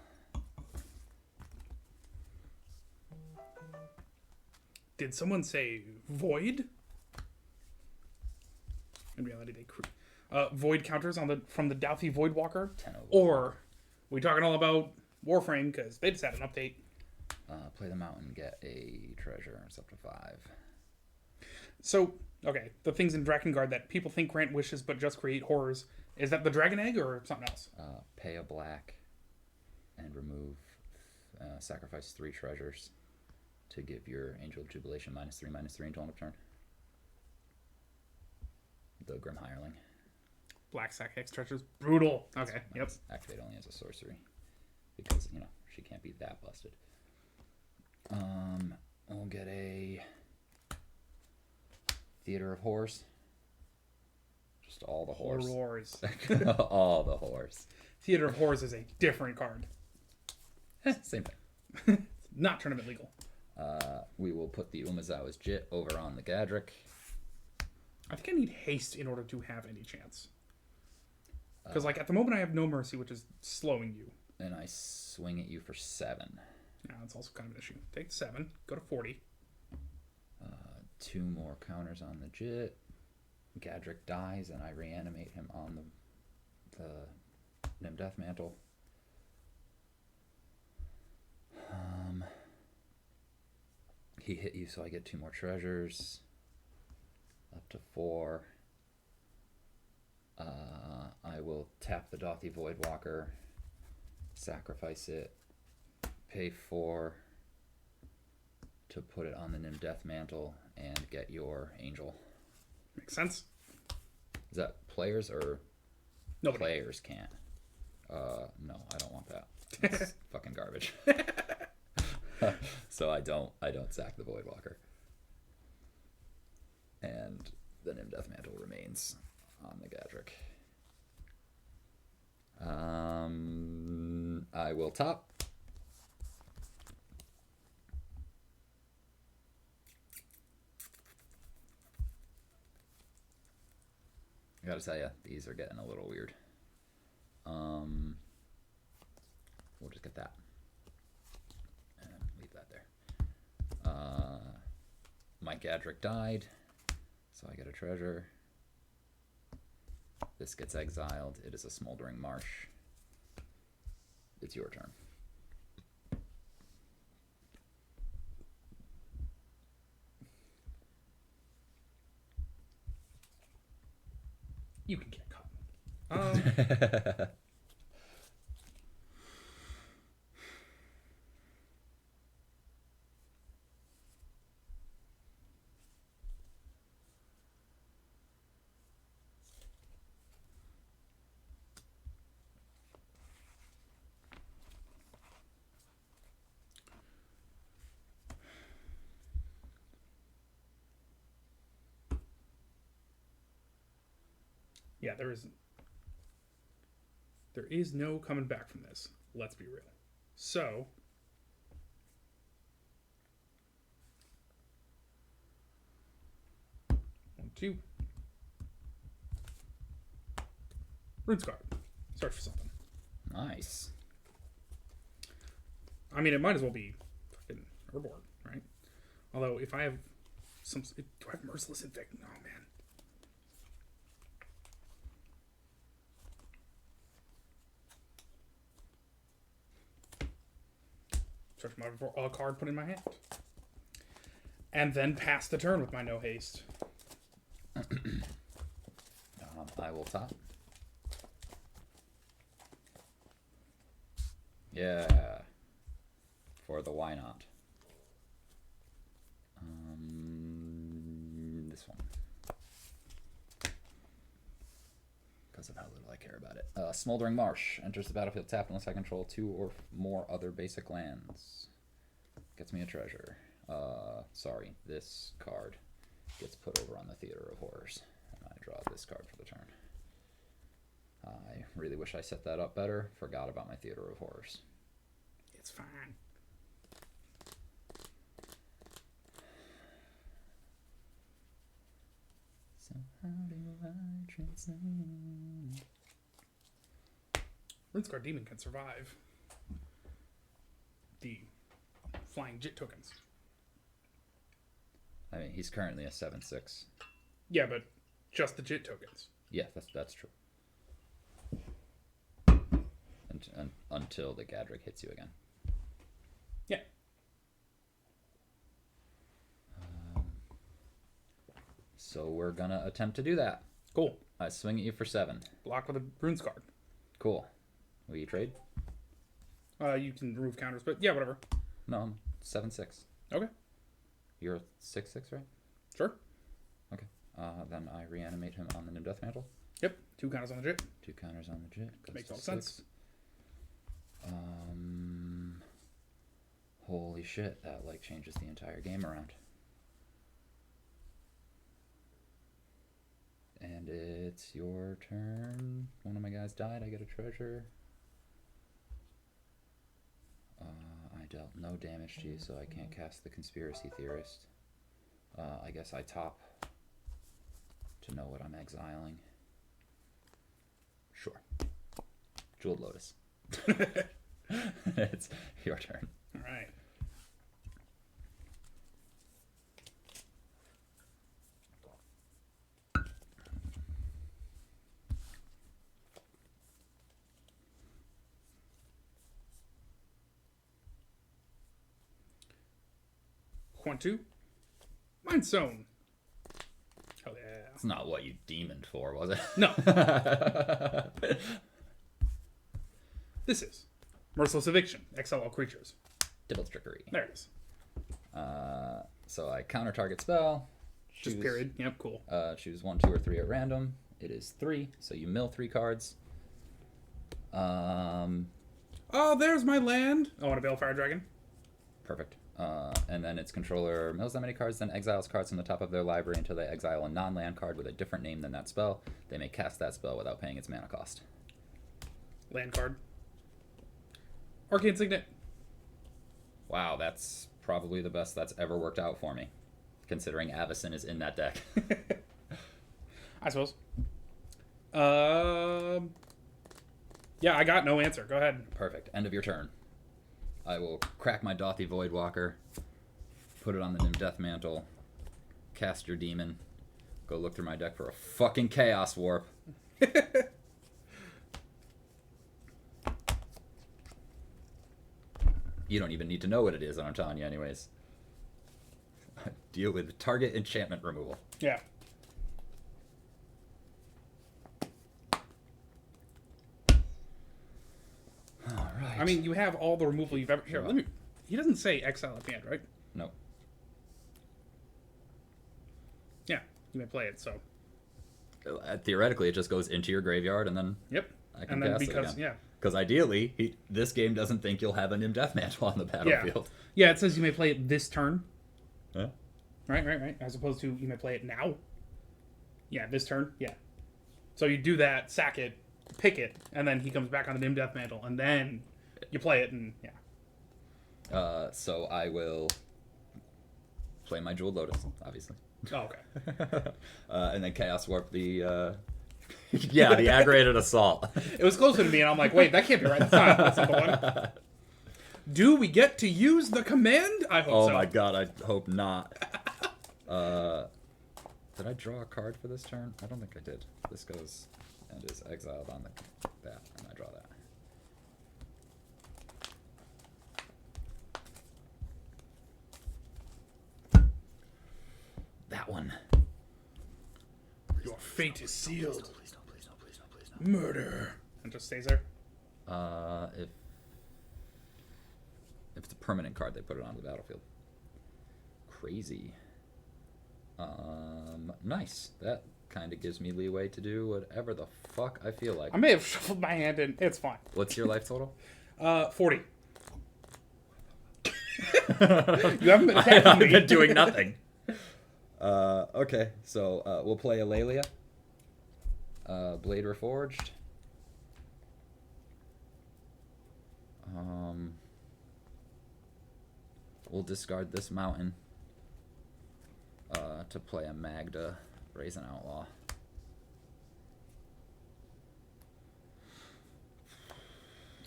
Did someone say void? In reality, they void counters on from the Douthy Voidwalker, 10 over. or we talking all about Warframe because they just had an update. Play the mountain, get a treasure. It's up to 5. So, okay, the things in Drakengard that people think grant wishes but just create horrors, is that the dragon egg or something else? Pay a black and remove, sacrifice 3 treasures to give your Angel of Jubilation -3/-3 until end of turn. The Grim Hireling. Black sack Hex treasures. Brutal. Okay, yep. Activate only as a sorcery. Because, she can't be that busted. We'll get a Theater of Horrors. Just all the horrors. Horrors. All the horrors. Theater of Horrors is a different card. Same thing. Not tournament legal. We will put the Umazawa's Jit over on the Gadrick. I think I need haste in order to have any chance. Because, at the moment I have no mercy, which is slowing you. And I swing at you for 7. Yeah, that's also kind of an issue. Take 7, go to 40. 2 more counters on the Jit. Gadrick dies, and I reanimate him on the Nim Death Mantle. He hit you, so I get 2 more treasures. Up to 4. I will tap the Dothy Voidwalker, sacrifice it, pay 4 to put it on the Nim Death Mantle, and get your Angel. Makes sense? Is that players or Nobody. players can't? No, I don't want that. It's fucking garbage. So I don't sack the Voidwalker. And the Nim Death Mantle remains on the Gadrick. I will top. I gotta tell you, these are getting a little weird. We'll just get that. And leave that there. My Gadrick died, so I get a treasure. This gets exiled. It is a Smoldering Marsh. It's your turn. You can get caught. Yeah, there is no coming back from this. Let's be real. So, one, two. Roots card. Search for something. Nice. I mean, it might as well be fucking Herboard, right? Although, if I have some... Do I have Merciless Evict? Oh, man. Search my card, put in my hand. And then pass the turn with my no haste. I will top. Yeah. For the why not. This one. Because of how little I care about it. Smoldering Marsh. Enters the battlefield tapped unless I control 2 or more other basic lands. Gets me a treasure. Sorry, this card gets put over on the Theater of Horrors. And I draw this card for the turn. I really wish I set that up better. Forgot about my Theater of Horrors. It's fine. So how do I transcend? Rinskar Demon can survive the flying Jit tokens. I mean, he's currently a 7/6. Yeah, but just the Jit tokens. Yeah, that's true. Until the Gadrick hits you again. Yeah. So we're gonna attempt to do that. Cool. I swing at you for 7. Block with a Runes card. Cool. Will you trade? You can remove counters, but yeah, whatever. No, I'm 7/6. Okay. You're 6/6, right? Sure. Okay. Then I reanimate him on the Nim Death Mantle. Yep. 2 counters on the Jit. 2 counters on the Jit. Makes all sense. Holy shit, that like changes the entire game around. And it's your turn. One of my guys died. I get a treasure. I dealt no damage to you, so I can't cast the Conspiracy Theorist. I guess I top to know what I'm exiling. Sure. Jeweled Lotus. It's your turn. All right. One, two. Mind Zone. Hell yeah. It's not what you demoned for, was it? No. This is Merciless Eviction. Exile all creatures. Devil's Trickery. There it is. So I counter target spell. Just period. Yep, cool. Choose 1, 2, or 3 at random. It is 3, so you mill 3 cards. Oh, there's my land. Oh, and a Balefire Dragon. Perfect. And then its controller mills that many cards, then exiles cards from the top of their library until they exile a non-land card with a different name than that spell. They may cast that spell without paying its mana cost. Land card. Arcane Signet. Wow, that's probably the best that's ever worked out for me, considering Avacyn is in that deck. I suppose. Yeah, I got no answer. Go ahead. Perfect. End of your turn. I will crack my Dothy Voidwalker, put it on the Nim Death Mantle, cast your demon, go look through my deck for a fucking Chaos Warp. You don't even need to know what it is, and I'm telling you anyways. Deal with target enchantment removal. Yeah. All right. I mean, you have all the removal you've ever... Here, let me... He doesn't say exile at the end, right? No. Yeah, you may play it, so... Theoretically, it just goes into your graveyard, and then Yep. I can And then cast because, it again. yeah. Because ideally, this game doesn't think you'll have a Nim Death Mantle on the battlefield. Yeah, it says you may play it this turn. Yeah. Right. As opposed to you may play it now. Yeah, this turn. Yeah. So you do that, sack it, pick it, and then he comes back on the Nim Death Mantle, and then you play it, and yeah. So I will play my Jeweled Lotus, obviously. Oh, okay. And then Chaos Warp the... yeah, the Aggravated Assault. It was closer to me, and I'm like, wait, that can't be right. That's not the one. Do we get to use the command? I hope so. Oh my god, I hope not. Did I draw a card for this turn? I don't think I did. This goes and is exiled on that, and I draw that. That one. Your fate is sealed. Please no, please no, please no, please no. Murder. And just stays there. If it's a permanent card, they put it onto the battlefield. Crazy. Nice. That kind of gives me leeway to do whatever the fuck I feel like. I may have shuffled my hand in. It's fine. What's your life total? 40. You haven't been attacking I've me. been doing nothing. Okay, so we'll play Alelia. Blade Reforged. We'll discard this mountain to play a Magda Brazen Outlaw.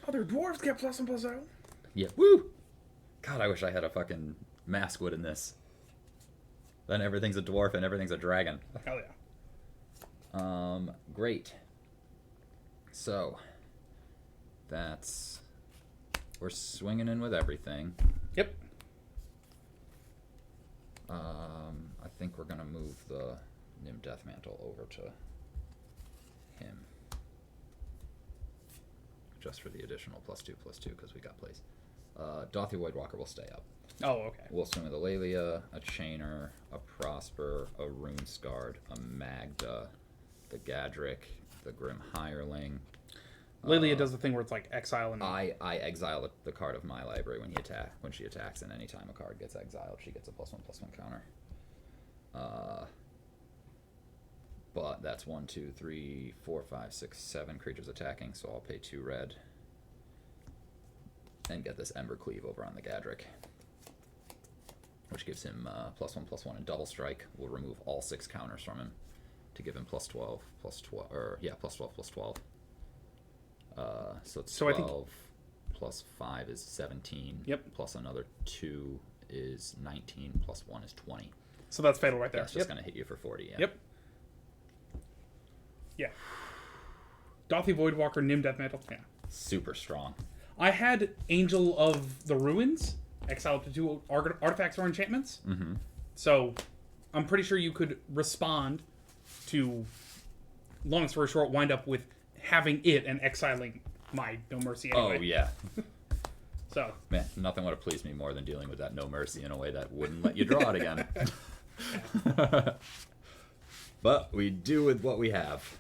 Other dwarves get +1/+0. Yeah, woo! God, I wish I had a fucking Maskwood in this. Then everything's a dwarf and everything's a dragon. Hell yeah. Great. So, we're swinging in with everything. Yep. I think we're gonna move the Nim Death Mantle over to him. Just for the additional +2/+2 because we got plays. Dothy Voidwalker will stay up. Oh, okay. We'll swing with a Lelia, a Chainer, a Prosper, a Rune Scarred, a Magda, the Gadric, the Grim Hireling. Lilia does the thing where it's like exile and... I exile the card of my library when she attacks, and anytime a card gets exiled, she gets a +1/+1 counter. But that's 1, 2, 3, 4, 5, 6, 7 creatures attacking, so I'll pay 2 red and get this Ember Cleave over on the Gadric, which gives him +1/+1 and double strike. We'll remove all 6 counters from him to give him +12, +12, or yeah, +12, +12. So it's 12 I think... plus 5 is 17. Yep. Plus another 2 is 19. Plus 1 is 20. So that's fatal right there. That's just going to hit you for 40. Yeah. Yep. Yeah. Dothy Voidwalker, Nim Death Mantle. Yeah. Super strong. I had Angel of the Ruins, exile up to 2 artifacts or enchantments. Mm-hmm. So I'm pretty sure you could respond to, long story short, wind up with having it and exiling my No Mercy anyway. Oh, yeah. So. Man, nothing would have pleased me more than dealing with that No Mercy in a way that wouldn't let you draw it again. But we do with what we have.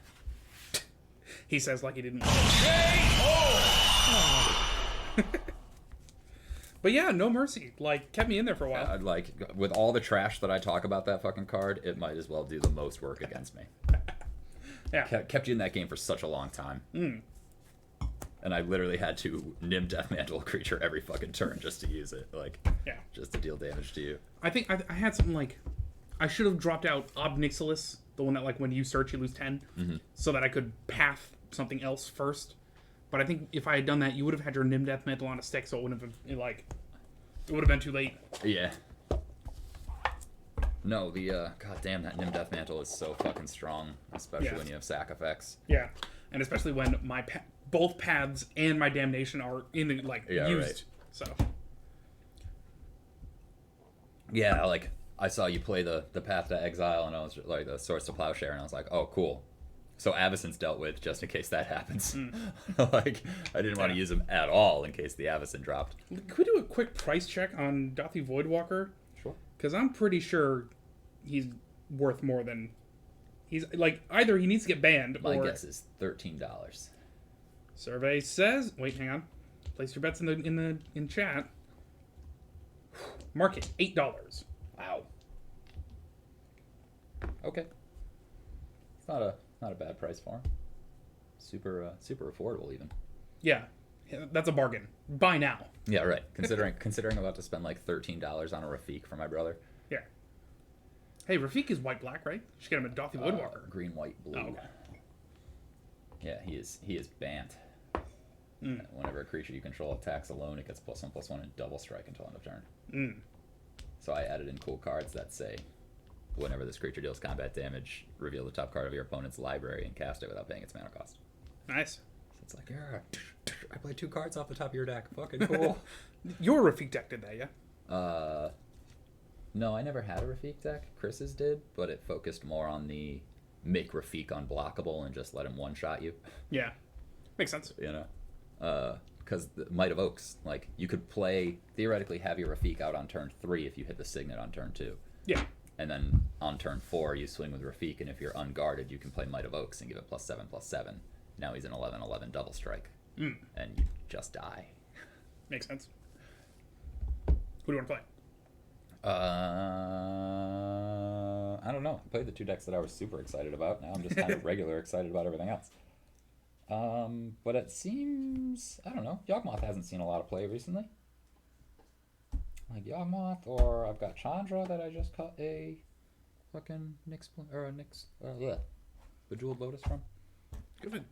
He says like he didn't. But yeah, No Mercy. Like, kept me in there for a while. Like, with all the trash that I talk about that fucking card, it might as well do the most work against me. Yeah. Kept you in that game for such a long time. Mm. And I literally had to Nim Death Mantle a creature every fucking turn just to use it. Like, yeah. Just to deal damage to you. I think I had something like, I should have dropped out Ob Nixilis, the one that like when you search you lose 10, so that I could path something else first. But I think if I had done that, you would have had your Nim Death Mantle on a stick, so it wouldn't have been like, it would have been too late. Yeah. No, the god damn, that Nim Death Mantle is so fucking strong, especially when you have sack effects. Yeah, and especially when my both paths and my damnation are in the used. Right. So. Yeah, like I saw you play the Path to Exile, and I was like the Swords to Plowshare, and I was like, oh, cool. So Avacyn's dealt with just in case that happens. Like, I didn't want to use him at all in case the Avacyn dropped. Could we do a quick price check on Dothy Voidwalker? Sure. Because I'm pretty sure he's worth more than... He's, like, either he needs to get banned My or... guess is $13. Survey says... Wait, hang on. Place your bets in chat. Market, $8. Wow. Okay. It's not Not a bad price for him. Super affordable even. Yeah, that's a bargain. Buy now. Yeah, right. Considering I'm about to spend like $13 on a Rafik for my brother. Yeah. Hey, Rafik is white black, right? You should get him a Dothy Woodwalker. Green, white, blue. Oh, okay. Yeah, he is Bant. Whenever a creature you control attacks alone, it gets +1/+1 and double strike until end of turn. So I added in cool cards that say, whenever this creature deals combat damage, reveal the top card of your opponent's library and cast it without paying its mana cost. Nice. So it's like, yeah, I played 2 cards off the top of your deck. Fucking cool. Your Rafik deck did that, yeah? No, I never had a Rafik deck. Chris's did, but it focused more on the make Rafik unblockable and just let him one-shot you. Yeah. Makes sense. You know? Because the Might of Oaks, like, you could theoretically have your Rafik out on turn 3 if you hit the Signet on turn 2. Yeah. And then on turn 4, you swing with Rafik, and if you're unguarded, you can play Might of Oaks and give it +7/+7. Now he's an 11/11 double strike. And you just die. Makes sense. Who do you want to play? I don't know. I played the 2 decks that I was super excited about. Now I'm just kind of regular excited about everything else. But it seems, I don't know, Yawgmoth hasn't seen a lot of play recently. Like Yawgmoth, or I've got Chandra that I just cut a fucking Bejeweled Lotus from. Talking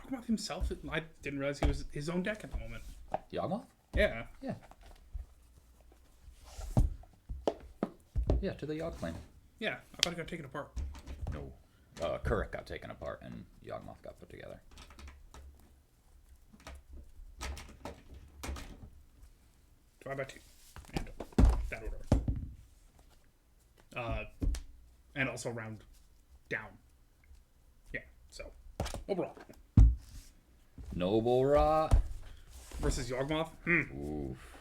about himself, I didn't realize he was his own deck at the moment. Yawgmoth? Yeah. Yeah. Yeah, to the Yawg clan. Yeah, I thought he got taken apart. No. Kuruk got taken apart and Yawgmoth got put together. Divide by 2. And that order. And also round down. Yeah, so overall. Noble Rot. Versus Yawgmoth? Oof.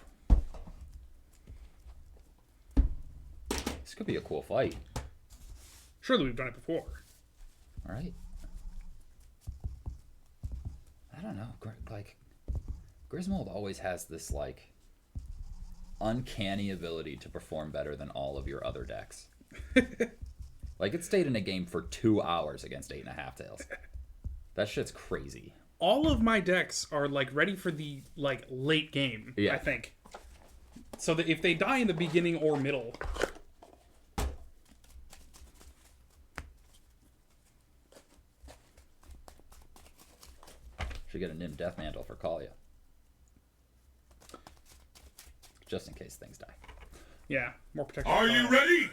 This could be a cool fight. Surely we've done it before. All right. I don't know. Like, Griswold always has this, like, uncanny ability to perform better than all of your other decks. Like, it stayed in a game for 2 hours against 8.5 Tails. That shit's crazy. All of my decks are, like, ready for the, like, late game, Yeah. I think. So that if they die in the beginning or middle... Should get a Nim Death Mantle for Kalia. Just in case things die. Yeah, more protection. Are you ready?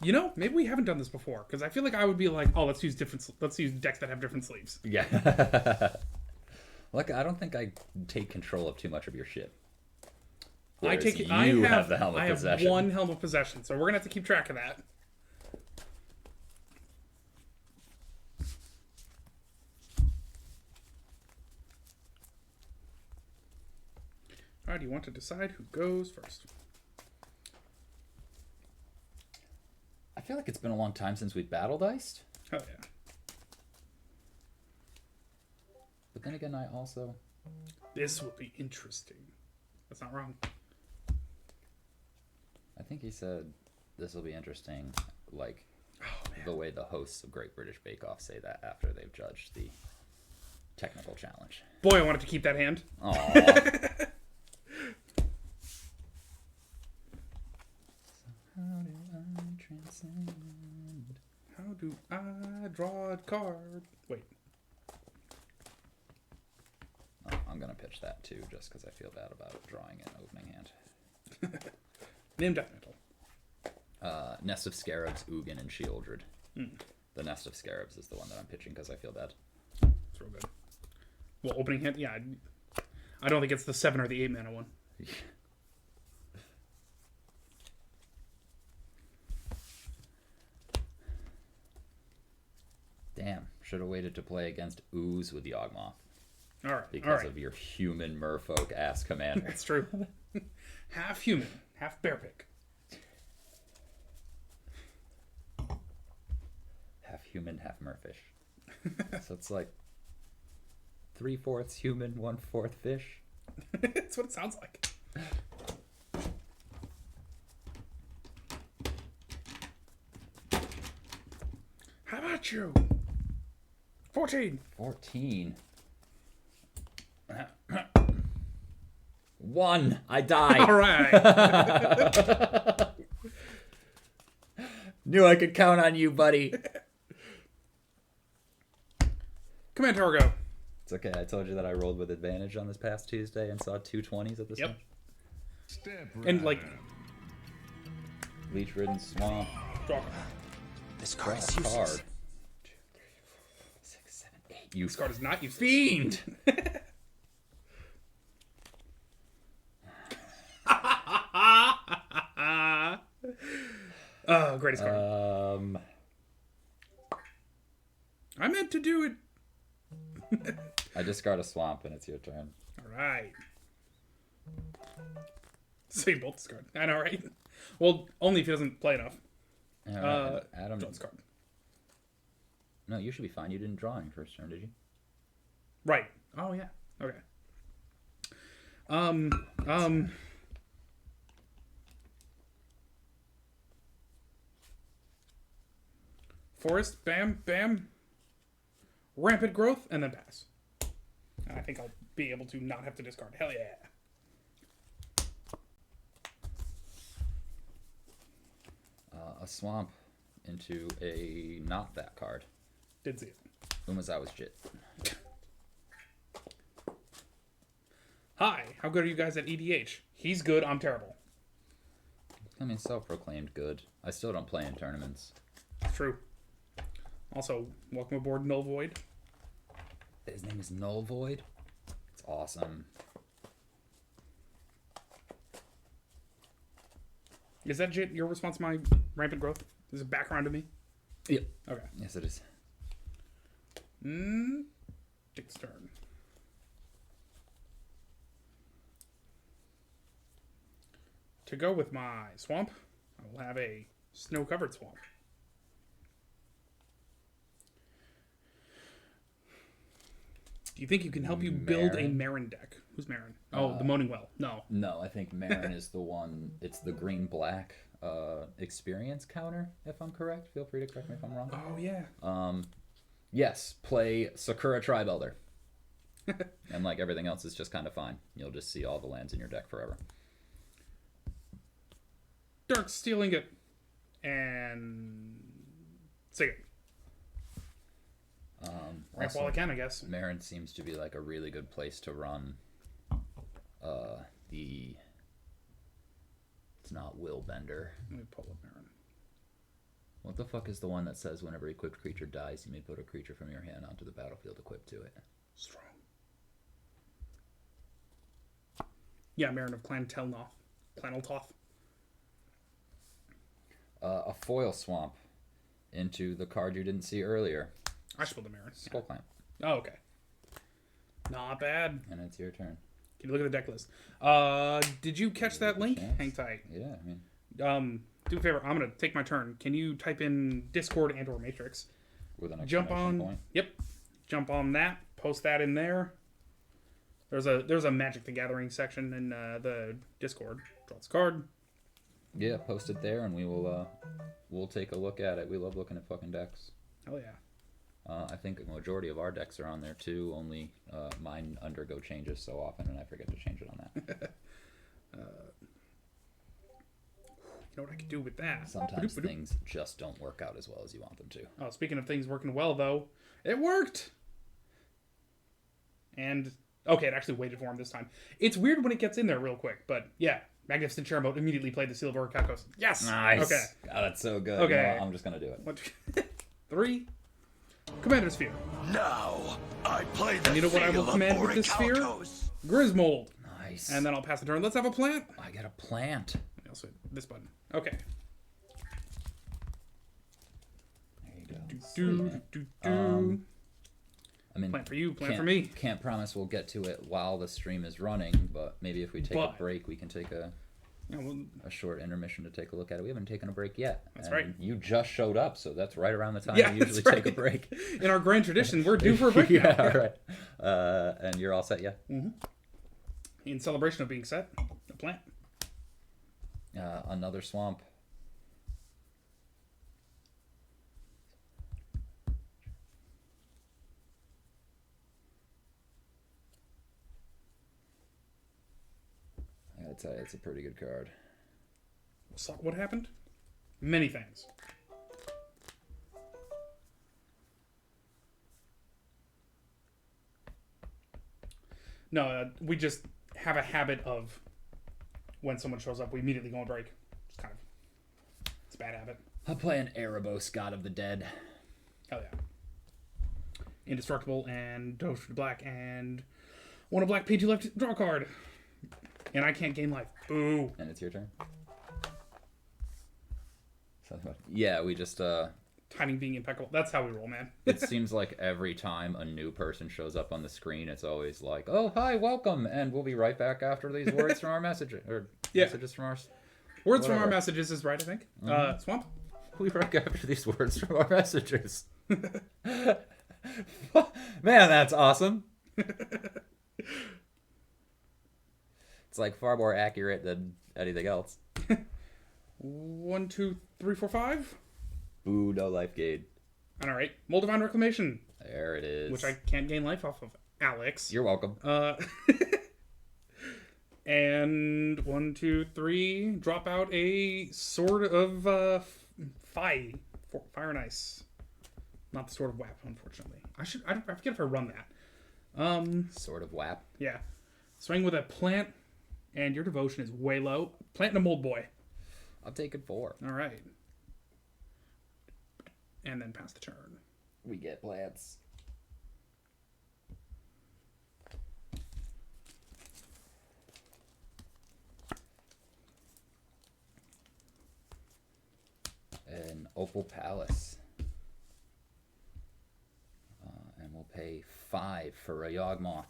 You know, maybe we haven't done this before, because I feel like I would be like, oh, let's use decks that have different sleeves. Yeah. Look, I don't think I take control of too much of your shit. I Whereas have the Helm of I have Possession. one Helm of Possession, so we're going to have to keep track of that. Alright, do you want to decide who goes first? I feel like it's been a long time since we've battle diced. Oh, yeah. But then again, I also... This will be interesting. That's not wrong. I think he said this will be interesting, like Oh, man. the way the hosts of Great British Bake Off say that after they've judged the technical challenge. Boy, I wanted to keep that hand. Aww. How do I draw a card? Wait. Oh, I'm gonna pitch that too, just because I feel bad about drawing an opening hand. Name Death Mantle. Nest of Scarabs, Ugin, and Shieldred. The Nest of Scarabs is the one that I'm pitching because I feel bad. It's real good. Well, opening hand? Yeah. I don't think it's the 7 or the 8 mana one. Damn, should have waited to play against Ooze with Yawgmoth Alright. because of your human merfolk ass commander. That's true. Half human, half bear pick. Half human, half merfish. So it's like 3/4 human, 1/4 fish. That's what it sounds like. How about you? 14. 14. 1. I die. All right. Knew I could count on you, buddy. Command tower, go. It's okay. I told you that I rolled with advantage on this past Tuesday and saw 2 20s at the Yep. Step And, like, Leech-ridden swamp. draw. This card is Card. 2, 3, 4, useless. 6, 7, 8. You This card is not you fiend. Oh, greatest card. I meant to do it. I discard a swamp and it's your turn. All right. So you both discard. I know, right? Well, only if he doesn't play enough. All right, Adam. Draw this card. No, you should be fine. You didn't draw any first turn, did you? Right. Oh yeah. Okay. Forest, bam, bam. Rampant growth, and then pass. I think I'll be able to not have to discard. Hell yeah. A swamp into a not that card. Did see it. Umazawa's Jit. Hi, how good are you guys at EDH? He's good, I'm terrible. I mean, self-proclaimed good. I still don't play in tournaments. True. Also, welcome aboard Null Void. His name is Null Void. It's awesome. Is that Jit your response to my rampant growth? Is it background to me? Yep. Okay. Yes, it is. Dick's turn. To go with my swamp, I will have a snow-covered swamp. Do you think you can help you build a Marin deck? Who's Marin? Oh, the Moaning Well. No. No, I think Marin is the one. It's the green-black experience counter, if I'm correct. Feel free to correct me if I'm wrong. Oh, yeah. Yes, play Sakura Tribe Elder. And like everything else is just kind of fine. You'll just see all the lands in your deck forever. Dark Steel Ingot. And... Sigurd. Ramp while I can, I guess. Marin seems to be like a really good place to run the... It's not Willbender. Let me pull up Marin. What the fuck is the one that says whenever equipped creature dies, you may put a creature from your hand onto the battlefield equipped to it? Strong. Yeah, Marin of Clan Telnoth. Planeltoth. A foil swamp into the card you didn't see earlier. I should pull the Marin. Skull Clamp. Oh, okay. Not bad. And it's your turn. Can you look at the deck list? Did you catch that link? Chance. Hang tight. Yeah, I mean... Do a favor. I'm gonna take my turn. Can you type in Discord and/or Matrix? With an Jump exclamation on. point. Yep. Jump on that. Post that in there. There's a Magic the Gathering section in the Discord. Draw this card. Yeah, post it there, and we'll take a look at it. We love looking at fucking decks. Hell yeah. I think a majority of our decks are on there too. Only mine undergo changes so often, and I forget to change it on that. You know what I could do with that? Sometimes things just don't work out as well as you want them to. Oh, speaking of things working well, though, it worked. And okay, it actually waited for him this time. It's weird when it gets in there real quick, but yeah, Magnificent Chairboat immediately played the Seal of Orichalcos. Yes. Nice. Okay. God, that's so good. Okay. You know what? I'm just gonna do it. 1, 2, 3. Commander Sphere. Now, I play the You know what I will seal command of with this sphere? Orichalcos. Grismold. Nice. And then I'll pass the turn. Let's have a plant. I get a plant. Also, this button. Okay. There you go. I mean, Plant for you, plant can't- for me. Can't promise we'll get to it while the stream is running, but maybe if we take a But- break, we can take a Yeah, well, short intermission to take a look at it. We haven't taken a break yet. That's and right. You just showed up, so that's right around the time Yeah, we usually that's take a right. break. in our grand tradition, we're due for a break Yeah, now. right. And you're all set, yeah? In celebration of being set, a plant. Another swamp. I'd say it's a pretty good card. So what happened? Many things. No, we just have a habit of when someone shows up, we immediately go on break. It's kind of, it's a bad habit. I'll play an Erebos, God of the Dead. Hell yeah. Indestructible and Doge to black and one of black P2 left, draw a card. And I can't gain life. Ooh. And it's your turn. Yeah, we just Timing being impeccable. That's how we roll, man. it seems like every time a new person shows up on the screen, it's always like, "Oh, hi, welcome," and we'll be right back after these words from our message or messages from our Words from our whatever. messages is right, I think. Swamp. We'll be right back after these words from our messages. Man, that's awesome. It's like far more accurate than anything else. 1, 2, 3, 4, 5. Ooh, no life gain. All right. Mold Divine Reclamation, There it is. which I can't gain life off of. Alex. You're welcome. And 1, 2, 3. Drop out a Sword of Fire and Ice. Not the Sword of WAP, unfortunately. I forget if I run that. Sort of whap. Yeah. Swing with a plant, and your devotion is way low. Plant and a mold boy. I'm taking 4. All right. And then pass the turn. We get plants. An Opal Palace. And we'll pay 5 for a Yawgmoth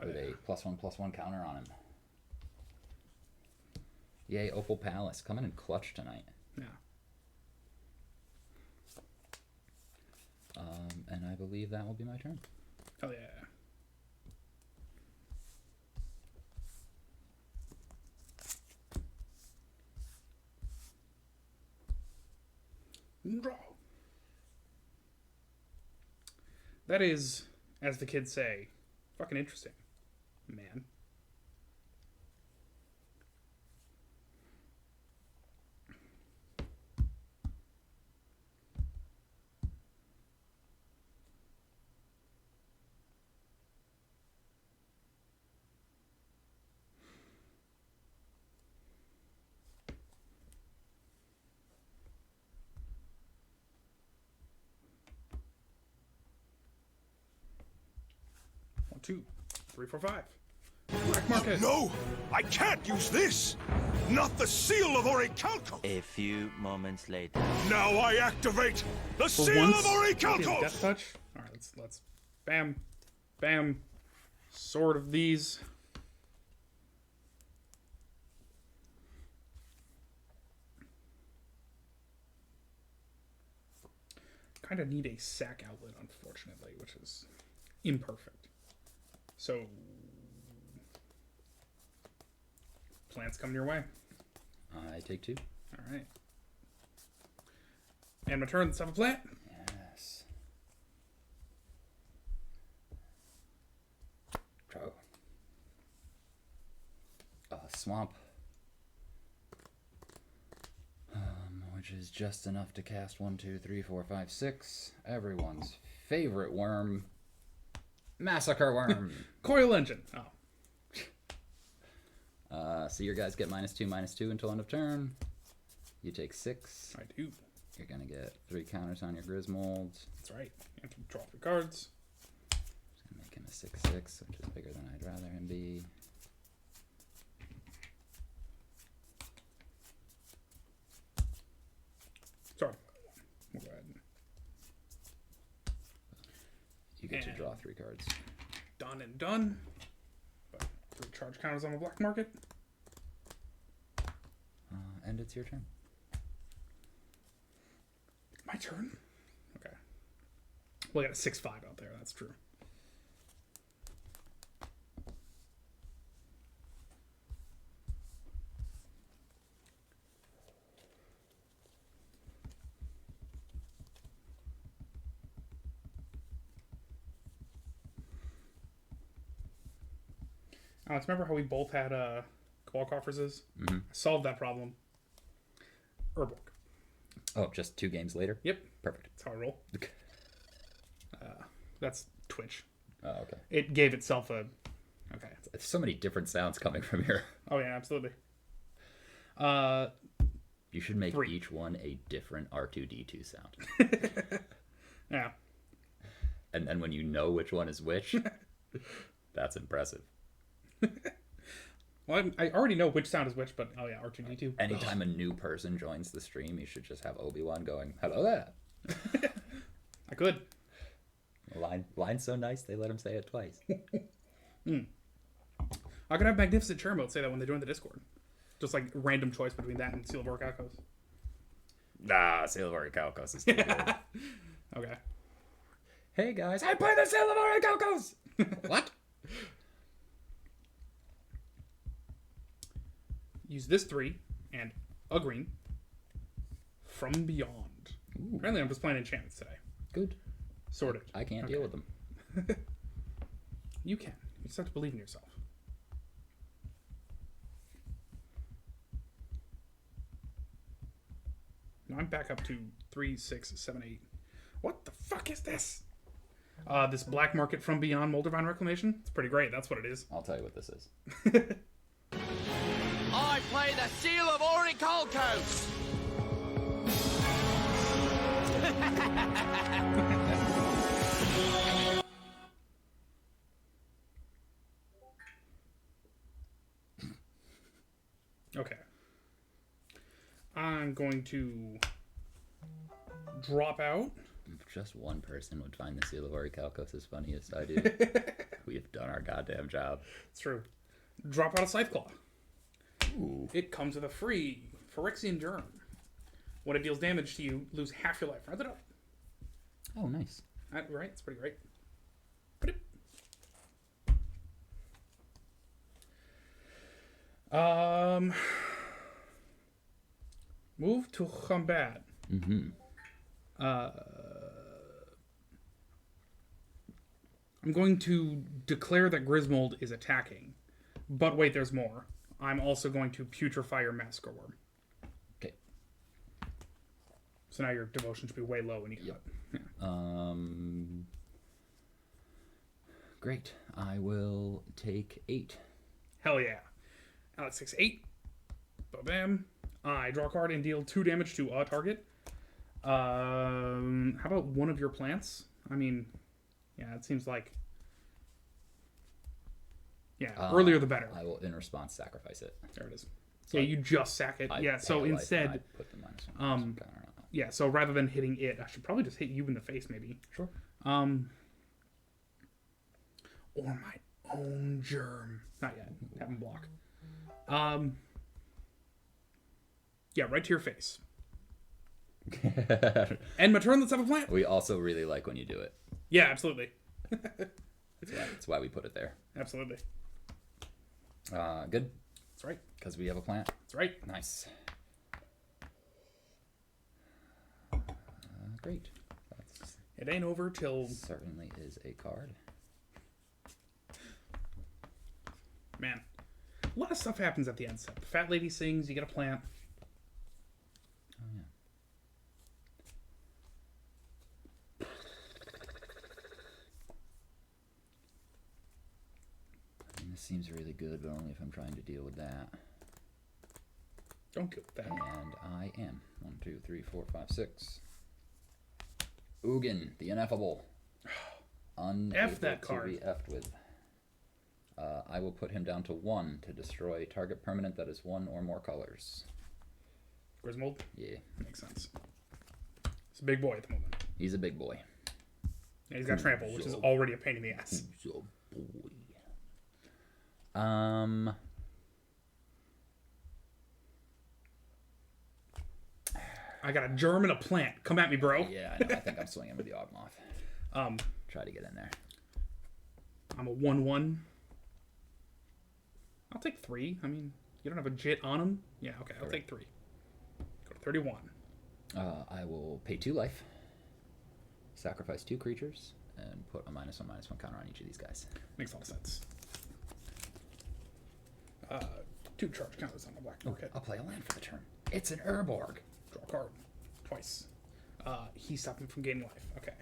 with a +1/+1 counter on him. Yay, Opal Palace. Coming in clutch tonight. Yeah. And I believe that will be my turn. Hell yeah. Draw. That is, as the kids say, fucking interesting, man. One, 2, 3, 4, 5. Black market. No! I can't use this! Not the seal of Orichalcos! A few moments later. Now I activate the For seal once, of okay, Death Orichalcos! touch. All right, let's bam, bam, sword of these. Kind of need a sack outlet, unfortunately, which is imperfect. So, plants coming your way. I take 2. All right. And my turn. Let's have a plant. Yes. Draw. Swamp. Which is just enough to cast 1, 2, 3, 4, 5, 6. Everyone's favorite worm. Massacre Worm. Coil engine. Oh. So your guys get -2/-2 until end of turn. You take 6. I do. You're gonna get 3 counters on your Griswold. That's right. You have to draw 3 cards. Just gonna make him a 6/6, which is bigger than I'd rather him be. Sorry. We'll go ahead. You get to And- draw 3 cards. Done and done. But 3 charge counters on the black market. And it's your turn. My turn? Okay. Well, I got a 6/5 out there. That's true. Alex, remember how we both had wall coffers is. Mm-hmm. I solved that problem. Urborg. Oh, just 2 games later? Yep. Perfect. That's how I roll. That's Twitch. Oh, okay. It gave itself a... Okay. There's so many different sounds coming from here. Oh, yeah, absolutely. You should make 3. each one a different R2-D2 sound. Yeah. And then when you know which one is which, that's impressive. Well, I already know which sound is which, but oh yeah, R2D2. Anytime a new person joins the stream, you should just have Obi-Wan going, "Hello there." I could. Line's so nice, they let him say it twice. I could have Magnificent Chairmote say that when they join the Discord. Just like random choice between that and Seal of Orcalcos. Nah, Silver Calcos is too good. Okay. Hey guys, I play the Silver Calcos! What? Use this 3 and a green from Beyond. Ooh. Apparently I'm just playing enchantments today. Good. Sorted. I can't deal with them. You can. You just have to believe in yourself. Now I'm back up to 3, 6, 7, 8. What the fuck is this? This Black Market from Beyond Moldavine Reclamation. It's pretty great. That's what it is. I'll tell you what this is. I play the Seal of Orichalcos! Okay. I'm going to drop out. If just one person would find the Seal of Orichalcos as funny as I do, we have done our goddamn job. It's true. Drop out a Scytheclaw. Ooh. It comes with a free Phyrexian Germ. When it deals damage to you, lose half your life. Round it up. Oh, nice. Right? It's pretty great. Pretty. Move to combat. Mm-hmm. I'm going to declare that Griswold is attacking. But wait, there's more. I'm also going to putrefy your Massacre Worm. Okay. So now your devotion should be way low when you get it. Yeah. Great. I will take 8. Hell yeah. Alex takes 8. Ba-bam. I draw a card and deal 2 damage to a target. How about one of your plants? I mean, yeah, it seems like... Yeah, earlier the better. I will, in response, sacrifice it. There it is. So yeah, you just sack it. Yeah, so instead... I put the -1 counter on it. Yeah, so rather than hitting it, I should probably just hit you in the face, maybe. Sure. Or my own germ. Not yet. Have him block. Yeah, right to your face. End my turn, let's have a plant. We also really like when you do it. Yeah, absolutely. That's why we put it there. Absolutely. Good. That's right. Because we have a plant. That's right. Nice. Great. That's It ain't over till... certainly is a card. Man. A lot of stuff happens at the end step. Fat lady sings, you get a plant. Oh, yeah. I mean, this seems really good, but only if I'm trying to deal with that. Don't deal with that. And I am. 1, 2, 3, 4, 5, 6. Ugin, the ineffable. F that card. To be effed with. I will put him down to 1 to destroy target permanent that is 1 or more colors. Griswold? Yeah. Makes sense. He's a big boy at the moment. He's a big boy. And he's got trample, which is already a pain in the ass. He's a boy. I got a germ and a plant. Come at me, bro. Yeah, I know. I think I'm swinging with the Ogmoth. Try to get in there. I'm a 1/1. I'll take 3. I mean, you don't have a jit on him? Yeah, okay, I'll take 3. Go to 31. I will pay 2 life, sacrifice 2 creatures, and put a -1/-1 counter on each of these guys. Makes a lot of sense. 2 charge counters on the black market. I'll play a land for the turn. It's an Urborg. Draw a card. Twice. He stopped me from gaining life. Okay.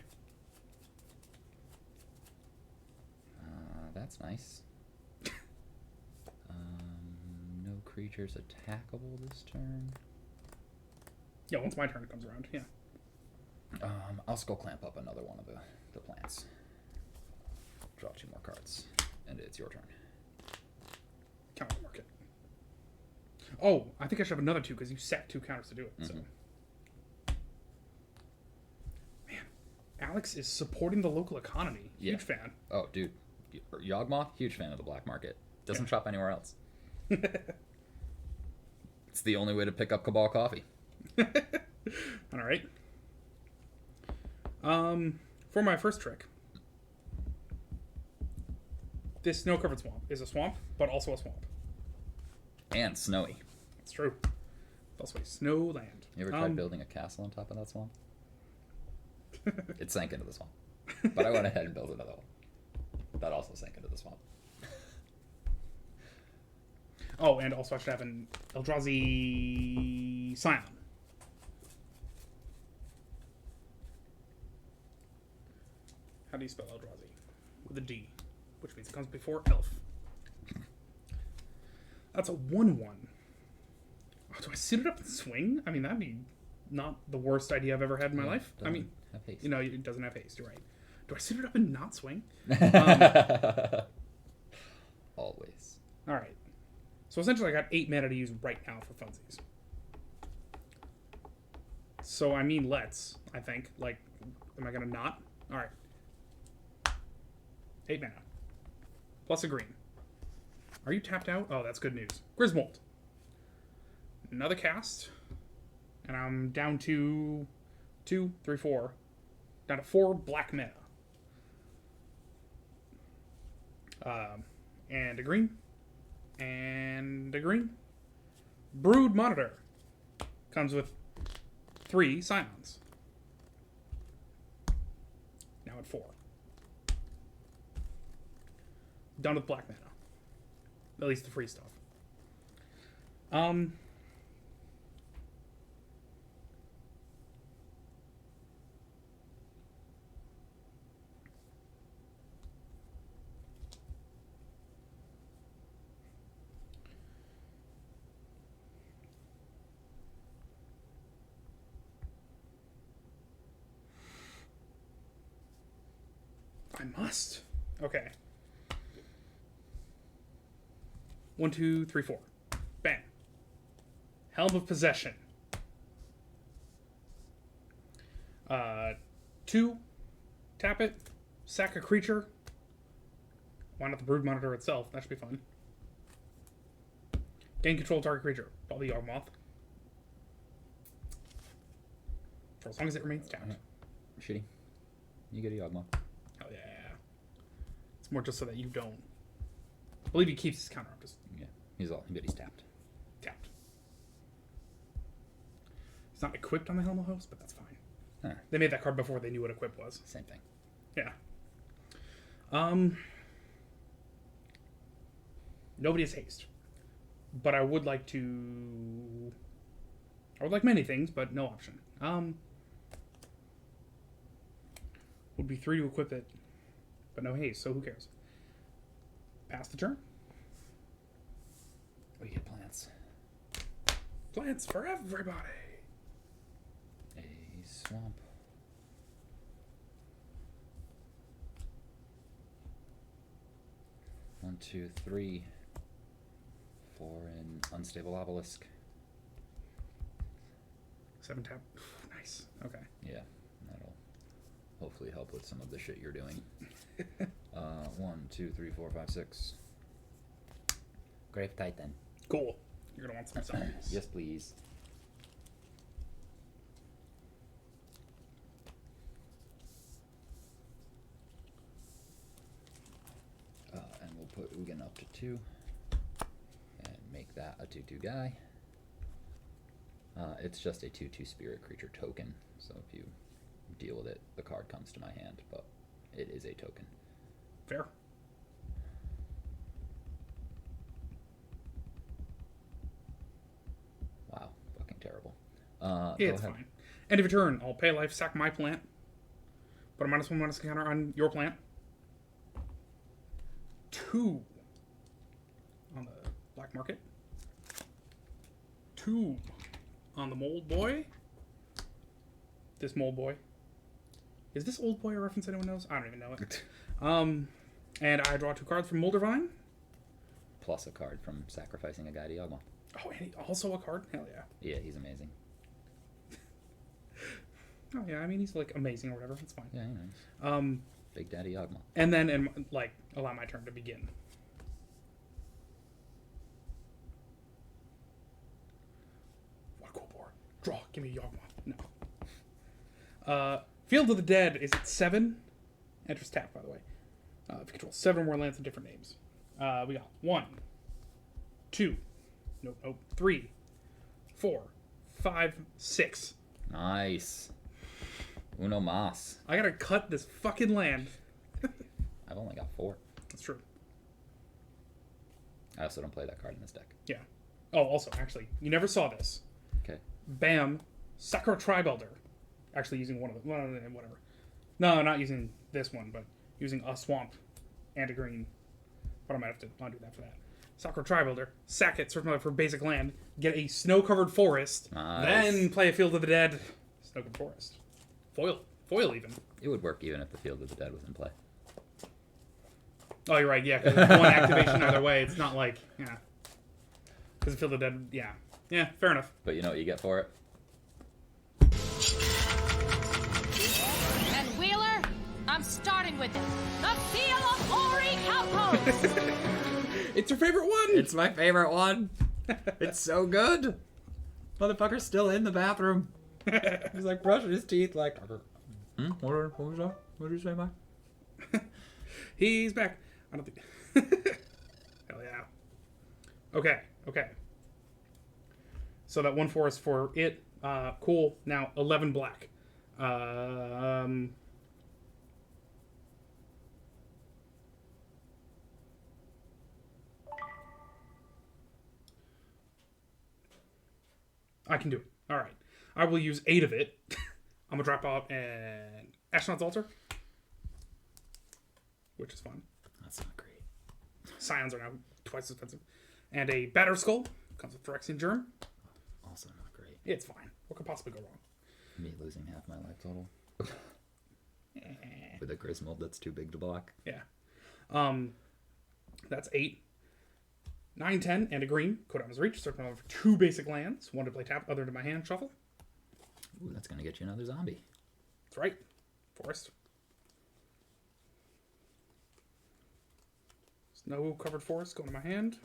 That's nice. No creatures attackable this turn. Yeah, once my turn comes around, yeah. I'll Skull Clamp up another one of the plants. Draw 2 more cards, and it's your turn. Counter market. Oh, I think I should have another 2 because you set 2 counters to do it. So, man, Alex is supporting the local economy. Yeah. Huge fan. Oh, dude, Yawgmoth, huge fan of the black market. Doesn't shop anywhere else. It's the only way to pick up Cabal coffee. All right. For my first trick, this snow-covered swamp is a swamp, but also a swamp. And snowy. It's true. It's also a snow land. You ever tried building a castle on top of that swamp? It sank into the swamp. But I went ahead and built another one. That also sank into the swamp. Oh, and also I should have an Eldrazi Scion. How do you spell Eldrazi? With a D, which means it comes before elf. That's a 1/1. Oh, do I suit it up and swing? I mean, that'd be not the worst idea I've ever had in my life. I mean, have haste. you know, it doesn't have haste. You're right. Do I suit it up and not swing? Always. All right. So essentially, I got 8 mana to use right now for funsies. So I mean, let's. I think. Like, am I gonna not? All right. 8 mana. Plus a green. Are you tapped out? Oh, that's good news. Griswold. Another cast. And I'm down to 2, 3, 4. Down to 4 black mana. And a green. And a green. Brood Monitor. Comes with 3 Scions. Now at 4. Done with black mana. At least the free stuff. I must. Okay. 1, 2, 3, 4. Bam. Helm of Possession. 2. Tap it. Sack a creature. Why not the Brood Monitor itself? That should be fun. Gain control of target creature. Probably Yawgmoth. For as long as it remains tapped. Shitty. You get a Yawgmoth. Hell yeah. It's more just so that you don't. I believe he keeps his counter up. Just Yeah. He's tapped. tapped. It's not equipped on the Helm of Host, but that's fine. Huh. They made that card before they knew what equip was. Same thing. Yeah. Nobody has haste. But I would like to... I would like many things, but no option. Would be 3 to equip it, but no haste, so who cares? Pass the turn. We get plants. Plants for everybody. A swamp. One, 2, 3. 4 in Unstable Obelisk. 7 tap. Nice. Okay. Yeah, that'll hopefully help with some of the shit you're doing. 1, 2, 3, 4, 5, 6. Grave Titan. Cool. You're gonna want some zombies. Yes, please. And we'll put Ugin up to 2. And make that a 2/2 guy. It's just a 2/2 spirit creature token, so if you deal with it, the card comes to my hand, but it is a token. Fair. It's ahead. fine. End of your turn. I'll pay life, sack my plant. Put a -1/- counter on your plant. 2 on the black market. 2 on the mold boy. This mold boy. Is this old boy a reference anyone knows? I don't even know it. And I draw 2 cards from Moldervine. Plus a card from sacrificing a guy to Yawgmoth. Oh, and also a card? Hell yeah. Yeah, he's amazing. Oh yeah, I mean he's like amazing or whatever. It's fine. Yeah, you know. Big Daddy Yawgmoth. And then allow my turn to begin. What a cool board. Draw. Give me a Yawgmoth. No. Field of the Dead is at 7. Enters tap, by the way. If you control 7 or more lands with different names. We got 1, 2, nope, 3, 4, 5, 6. Nice. Uno mas. I gotta cut this fucking land. I've only got 4. That's true. I also don't play that card in this deck. Yeah. Oh, also, actually, you never saw this. Okay. Bam. Sakura Tribelder. Actually using one of the... whatever. No, not using this one, but using a swamp and a green. But I might have to undo that for that. Sakura Tribelder. Sack it, search my life for basic land. Get a snow-covered forest. Nice. Then play a Field of the Dead. Snow-covered forest. Foil even. It would work even if the Field of the Dead was in play. Oh, you're right, yeah. Because it's one activation either way. It's not like... Yeah. Because the Field of the Dead... Yeah. Yeah, fair enough. But you know what you get for it? And Wheeler, I'm starting with the Seal of Ori Outpost. It's your favorite one! It's my favorite one. It's so good. Motherfucker's still in the bathroom. He's like brushing his teeth like... What was that? What did you say, Mike? He's back. I don't think... Hell yeah. Okay. So that 1 forest for it. Cool. Now 11 black. I can do it. All right. I will use 8 of it. I'm going to drop out an Astronaut's Altar, which is fun. That's not great. Scions are now twice as expensive. And a Batter Skull. Comes with Phyrexian Germ. Also not great. It's fine. What could possibly go wrong? Me losing half my life total. With a Griswold that's too big to block. Yeah. That's 8. 9, 10, and a green. Go down his reach. Search my life for 2 basic lands. 1 to play tap, other to my hand. Shuffle. Ooh, that's gonna get you another zombie. That's right. Forest. Snow-covered forest. Go to my hand.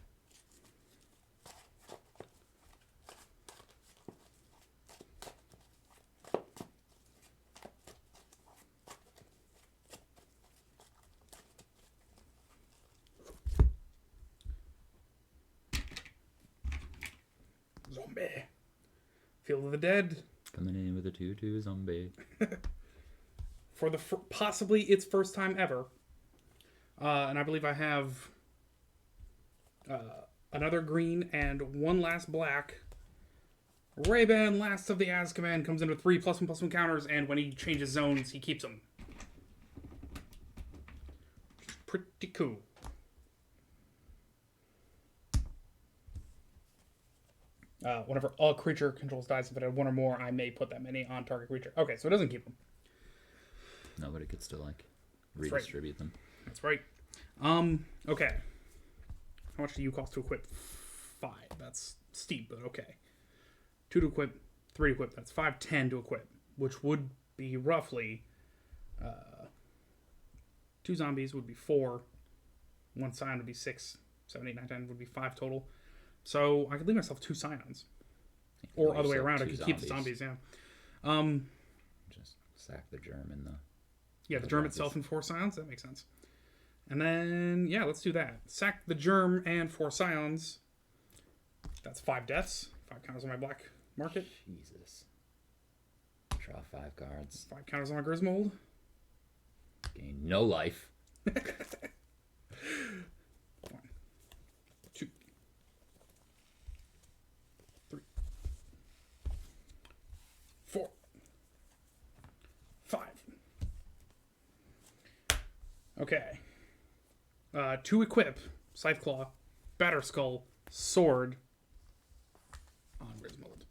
Zombie. Field of the Dead. Coming in with a 2/2 zombie. For the possibly its first time ever. And I believe I have another green and 1 last black. Ray-Ban, Last of the Azkaban, comes in with 3 +1/+1 counters, and when he changes zones, he keeps them. Pretty cool. Whenever a creature controls dice, if it had 1 or more, I may put that many on target creature. Okay, so it doesn't keep them. No, but it gets to like right. redistribute them. That's right. Okay. How much do you cost to equip? 5. That's steep, but okay. 2 to equip, 3 to equip. That's 5, 10 to equip, which would be roughly 2 zombies would be 4. 1 scion would be 6. 7, 8, 9, 10 would be 5 total. So I could leave myself 2 scions. Or other way around, I could keep the zombies, yeah. Just sack the germ in the... Yeah, the germ itself and 4 scions. That makes sense. And then, yeah, let's do that. Sack the germ and 4 scions. That's 5 deaths. 5 counters on my black market. Jesus. Draw 5 cards. 5 counters on my Griswold. Gain no life. 1, 2, 3, Okay. To equip, Scythe Claw, Batter Skull, Sword. On where's Mullet?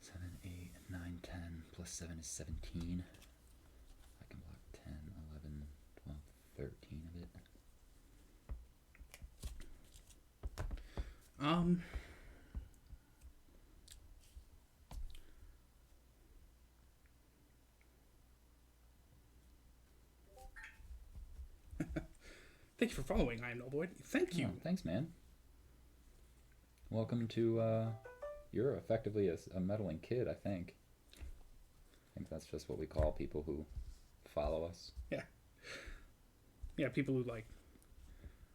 Seven, 8, 9, 10. Plus 7 is 17. I can block 10, 11, 12, 13 of it. Thank you for following, I am Novoid. Thank you. Oh, thanks, man. Welcome to, you're effectively a meddling kid, I think. I think that's just what we call people who follow us. Yeah. Yeah, people who like...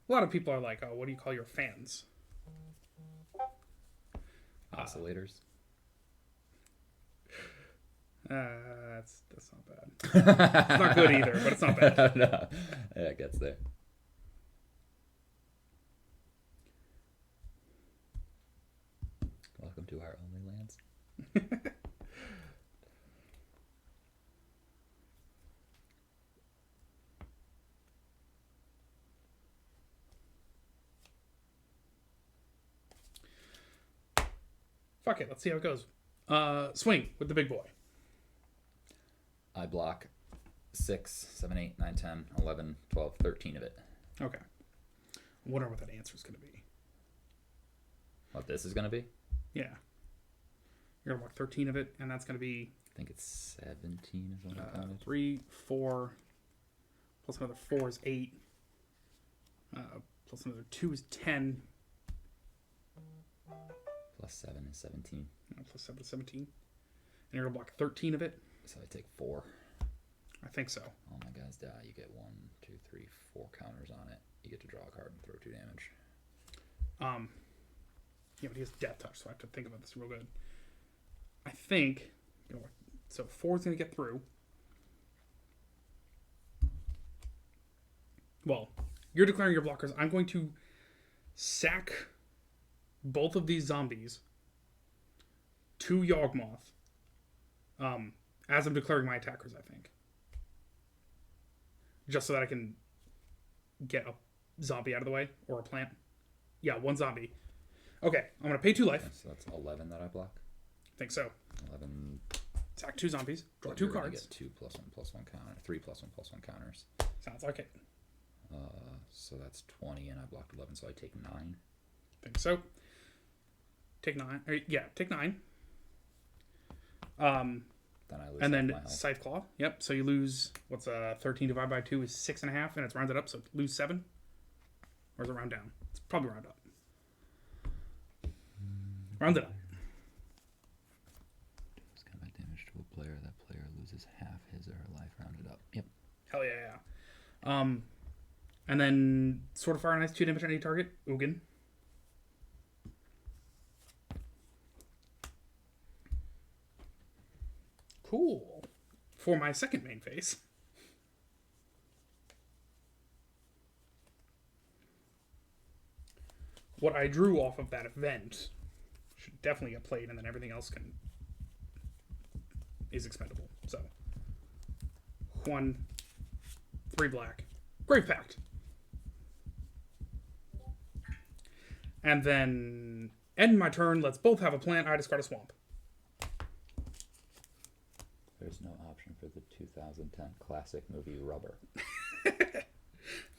A lot of people are like, oh, what do you call your fans? Oscillators. That's not bad. It's not good either, but it's not bad. No. Yeah, it gets there. Welcome to our only lands. Fuck it, let's see how it goes. Swing with the big boy. I block 6, 7, 8, 9, 10, 11, 12, 13 of it. Okay. I wonder what that answer is going to be. What this is going to be? Yeah. You're going to block 13 of it, and that's going to be... I think it's 17 is what I counted. 3, 4, plus another 4 is 8. Plus another 2 is 10. Plus 7 is 17. Plus 7 is 17. And you're going to block 13 of it? So I take 4. I think so. All my guys die. You get 1, 2, 3, 4 counters on it. You get to draw a card and throw 2 damage. Yeah, but he has Death Touch, so I have to think about this real good. I think... You know, so 4 is going to get through. Well, you're declaring your blockers. I'm going to sack both of these zombies to Yawgmoth. As I'm declaring my attackers, I think. Just so that I can get a zombie out of the way. Or a plant. Yeah, 1 zombie. Okay, I'm going to pay 2 life. Yeah, so that's 11 that I block. I think so. 11. Sack 2 zombies. Draw So 2 you're gonna cards. Get 2 +1/+1 counter. 3 +1/+1 counters. Sounds like it. So that's 20, and I blocked 11, so I take 9. I think so. Take 9. Yeah, take 9. Then I lose And then my health. Scythe Claw. Yep. So you lose, 13 divided by 2 is 6.5, and it's rounded up, so lose 7. Or is it round down? It's probably round up. Round it up. It's combat damage to a player. That player loses half his or her life rounded up. Yep. Hell yeah. And then Sword of Fire and Ice, 2 damage on any target. Ugin. Cool. For my second main phase. What I drew off of that event should definitely get played, and then everything else is expendable. So 1, 3 black. Grave Pact. And then end my turn. Let's both have a plant. I discard a swamp. There's no option for the 2010 classic movie Rubber.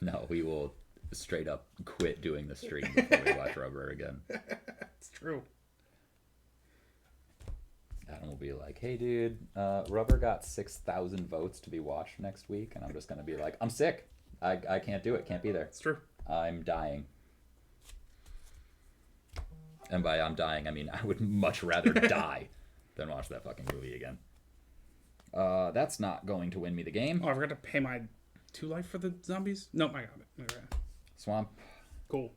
No, we will straight up quit doing the stream before we watch Rubber again. It's true. Adam will be like, hey dude, Rubber got 6,000 votes to be watched next week, and I'm just going to be like, I'm sick. I can't do it. Can't be there. It's true. I'm dying. And by I'm dying, I mean I would much rather die than watch that fucking movie again. That's not going to win me the game. Oh, I forgot to pay my 2 life for the zombies? Nope, I got it. Okay. Swamp. Cool.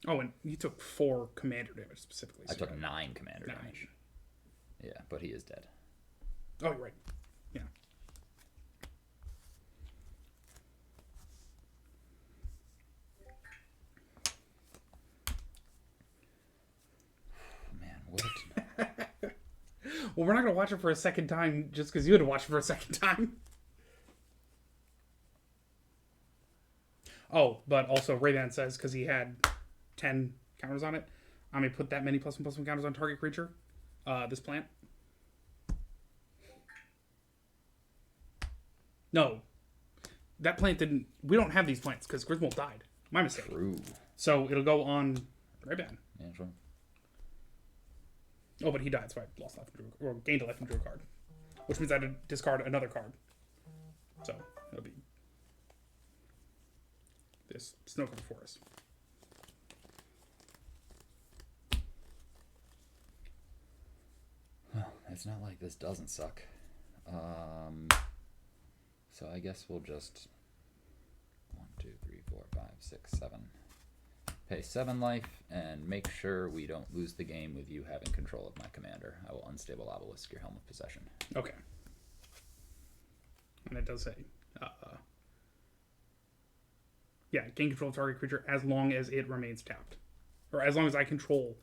Oh, and you took 4 commander damage specifically. I so took 9 commander 9. damage. Yeah, but he is dead. Oh, you're right. Yeah. Well, we're not gonna watch it for a second time just because you had to watch it for a second time. Oh, but also Rayban says because he had 10 counters on it, I'm gonna put that many +1/+1 counters on target creature. This plant. No, that plant didn't. We don't have these plants because Griswold died. My mistake. True. So it'll go on Rayban. Yeah, sure. Oh, but he died, so I lost life and drew, or gained a life and drew a card, which means I had to discard another card. So it'll be this Snow-Covered Forest. Well, it's not like this doesn't suck. So I guess we'll just 1, 2, 3, 4, 5, 6, 7. Pay 7 life and make sure we don't lose the game with you having control of my commander. I will unstable obelisk your Helm of Possession. Okay. And it does say, yeah, gain control of target creature as long as it remains tapped, or as long as I control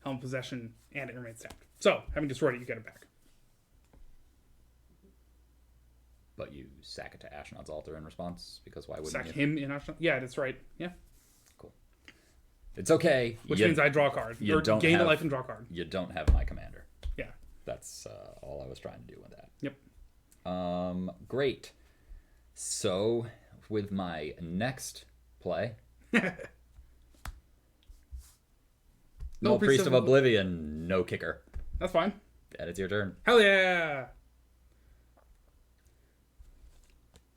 Helm of Possession and it remains tapped. So having destroyed it, you get it back. But you sack it to Ashnod's Altar in response, because why wouldn't Sack you? him in Ashnod. Yeah, that's right. Yeah. Cool. It's okay. Which means I draw a card. Or gain a life and draw a card. You don't have my commander. Yeah. That's all I was trying to do with that. Yep. Great. So, with my next play... no Priest of Oblivion, no kicker. That's fine. And it's your turn. Hell yeah!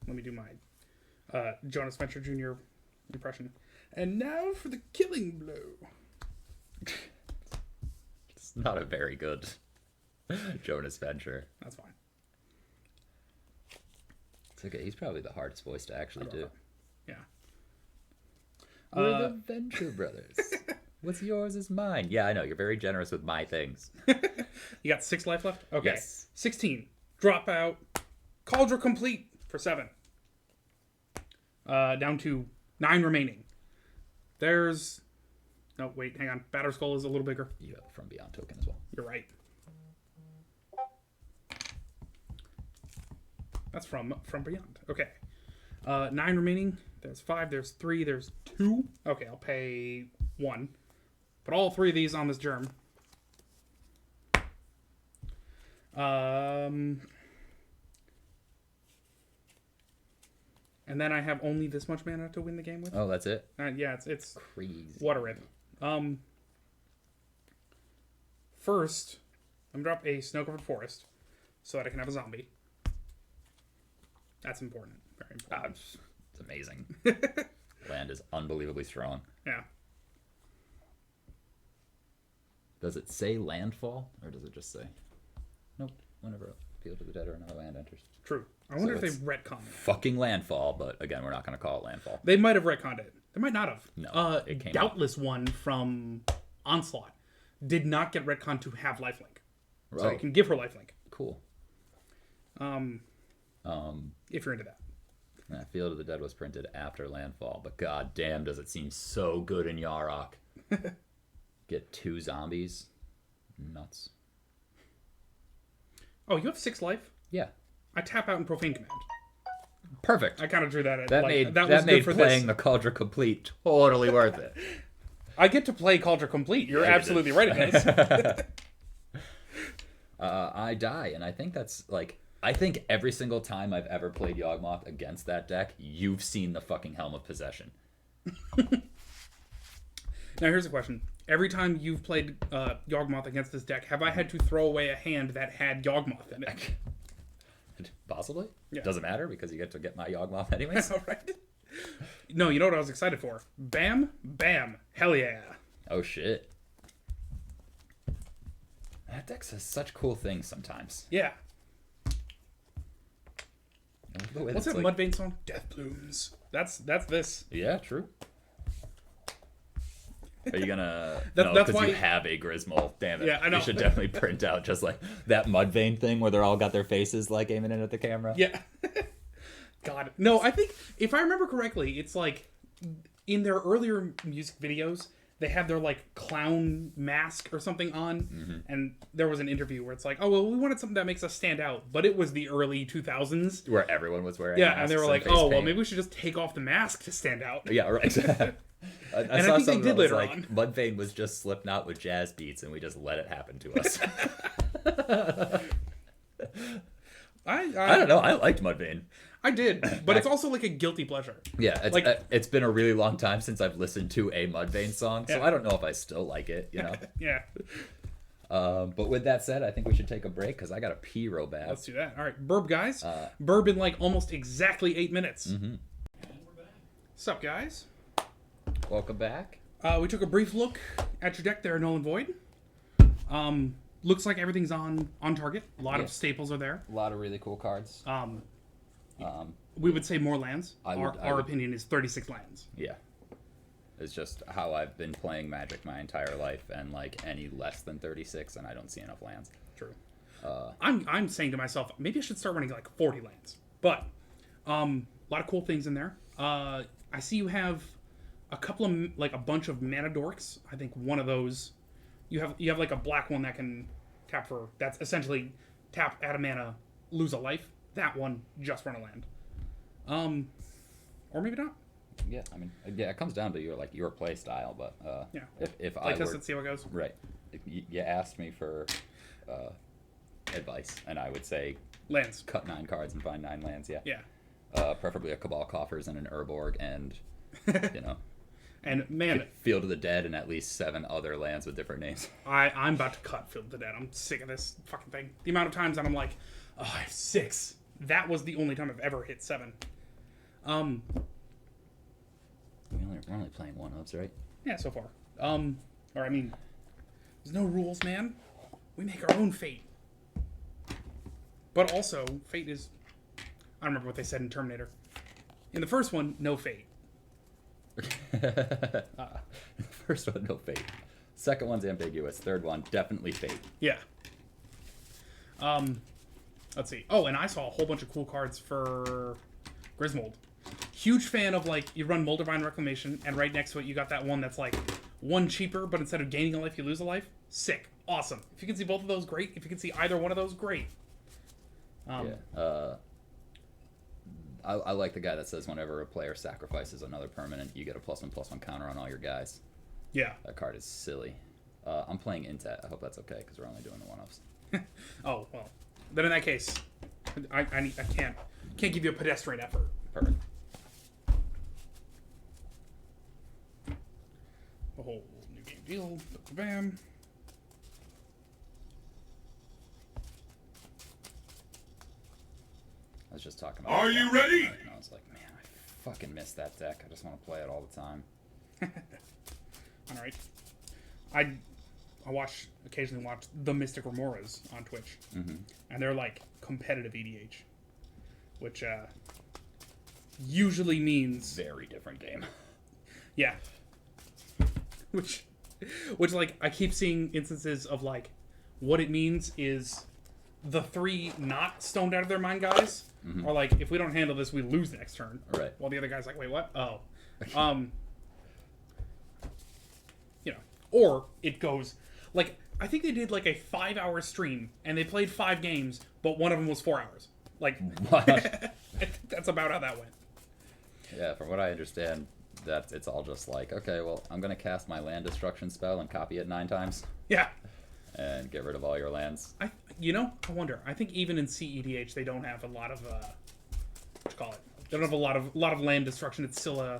Let me do my Jonas Venture Jr. impression. And now for the killing blow. It's not a very good Jonas Venture. That's fine. It's okay. He's probably the hardest voice to actually do. Yeah. We're the Venture Brothers. What's yours is mine. Yeah, I know. You're very generous with my things. You got 6 life left? Okay. Yes. 16. Drop out. Cauldron complete for 7. Down to 9 remaining. There's... No, wait, hang on. Batter Skull is a little bigger. You have a From Beyond token as well. You're right. That's from Beyond. Okay. 9 remaining. There's 5, there's 3, there's 2. Okay, I'll pay 1. Put all 3 of these on this germ. And then I have only this much mana to win the game with. Oh, that's it? Yeah, it's Crazy. what a rip. First, I'm gonna drop a Snow-Covered Forest so that I can have a zombie. That's important. Very important. It's amazing. Land is unbelievably strong. Yeah. Does it say landfall, or does it just say... Nope. Whenever Field of the Dead or another land enters. True. I wonder if it's they've retconned it. Fucking landfall, but again, we're not going to call it landfall. They might have retconned it. They might not have. No, it came Doubtless one from Onslaught did not get retconned to have lifelink. So you can give her lifelink. Cool. If you're into that. Field of the Dead was printed after landfall, but god damn does it seem so good in Yarok. Get 2 zombies. Nuts. Oh, you have 6 life? Yeah. I tap out in Profane Command. Perfect. I kind of drew that at That like, made good for playing this. the Cauldron Complete totally worth it. I get to play Cauldron Complete. You're absolutely right, it does. I die, and I think that's like... I think every single time I've ever played Yawgmoth against that deck, you've seen the fucking Helm of Possession. Now here's a question. Every time you've played Yawgmoth against this deck, have I had to throw away a hand that had Yawgmoth in it? Possibly. Yeah. Doesn't matter because you get to get my Yawgmoth anyways. All right. No, you know what I was excited for? Bam, bam, hell yeah. Oh shit. That deck says such cool things sometimes. Yeah. The way What's that's that like... Mudvayne song? Death Blooms. That's this. Yeah, true. Are you gonna... That's no, because why... you have a Griswold. Damn it. Yeah, I know. You should definitely print out just like that Mudvayne thing where they're all got their faces like aiming in at the camera. Yeah. God. No, I think, if I remember correctly, it's like, in their earlier music videos, they had their like clown mask or something on, and there was an interview where it's like, oh well, we wanted something that makes us stand out, but it was the early 2000s. Where everyone was wearing Yeah, masks and they were like, face oh well, paint. maybe we should just take off the mask to stand out. Yeah, right. I I saw think they something did that was later like, on. Mudvayne was just Slipknot with jazz beats, and we just let it happen to us. I don't know. I liked Mudvayne. I did, but it's also like a guilty pleasure. Yeah, it's, Like- it's been a really long time since I've listened to a Mudvayne song, so Yeah. I don't know if I still like it, you know? Yeah, But with that said, I think we should take a break, because I got to pee real bad. let's do that. All right, Burb guys. Burb in like almost exactly 8 minutes. What's up, guys? Welcome back. We took a brief look at your deck there, Null and Void. Looks like everything's on target. A lot of staples are there. A lot of really cool cards. We would say more lands. I would- Our opinion is 36 lands. Yeah. It's just how I've been playing Magic my entire life, and like any less than 36, and I don't see enough lands. True. I'm saying to myself, maybe I should start running like 40 lands. But a lot of cool things in there. I see you have a couple of like a bunch of mana dorks. I think one of those you have like a black one that can tap for, that's essentially tap, add a mana, lose a life. That one, just run a land. Or maybe not. Yeah, I mean, yeah, it comes down to your play style, but Yeah. if I Like this, were let's see how it goes. right, if you asked me for advice, and I would say Lands. cut 9 cards and find 9 lands. Yeah, Yeah. preferably a Cabal Coffers and an Urborg, and you know, And man, Field of the Dead and at least 7 other lands with different names. I'm about to cut Field of the Dead. I'm sick of this fucking thing. The amount of times that I'm like, oh, I have 6. That was the only time I've ever hit 7. We're only playing 1-ofs, right? Yeah, so far. Or I mean, there's no rules, man. We make our own fate. But also, fate is, I don't remember what they said in Terminator. In the first one, no fate. First one, no fate. Second one's ambiguous. Third one, definitely fate. Yeah. Let's see. Oh, and I saw a whole bunch of cool cards for Griswold. Huge fan of, like, you run Moldavine Reclamation, and right next to it you got that one that's, like, 1 cheaper, but instead of gaining a life, you lose a life. Sick. Awesome. If you can see both of those, great. If you can see either one of those, great. I like the guy that says whenever a player sacrifices another permanent, you get a +1/+1 counter on all your guys. Yeah. That card is silly. I'm playing Intet. I hope that's okay, because we're only doing the 1-offs. Oh, well. Then in that case, I can't give you a pedestrian effort. Perfect. A whole new game deal. Bam. I was just talking about. Are you ready? And I was like, man, I fucking miss that deck. I just want to play it all the time. All right. I occasionally watch the Mystic Remoras on Twitch, and they're like competitive EDH, which usually means Very different game. yeah, which like I keep seeing instances of like what it means is the 3 not stoned out of their mind guys are like, if we don't handle this, we lose next turn. Right. While the other guy's like, wait, what? Oh, you know, or it goes like, I think they did like a 5-hour stream and they played 5 games, but one of them was 4 hours. Like, What? I think that's about how that went. Yeah, from what I understand, that it's all just like, okay, well, I'm gonna cast my land destruction spell and copy it 9 times Yeah. and get rid of all your lands. I wonder. I think even in CEDH they don't have a lot of what you call it. They don't have a lot of land destruction. It's still a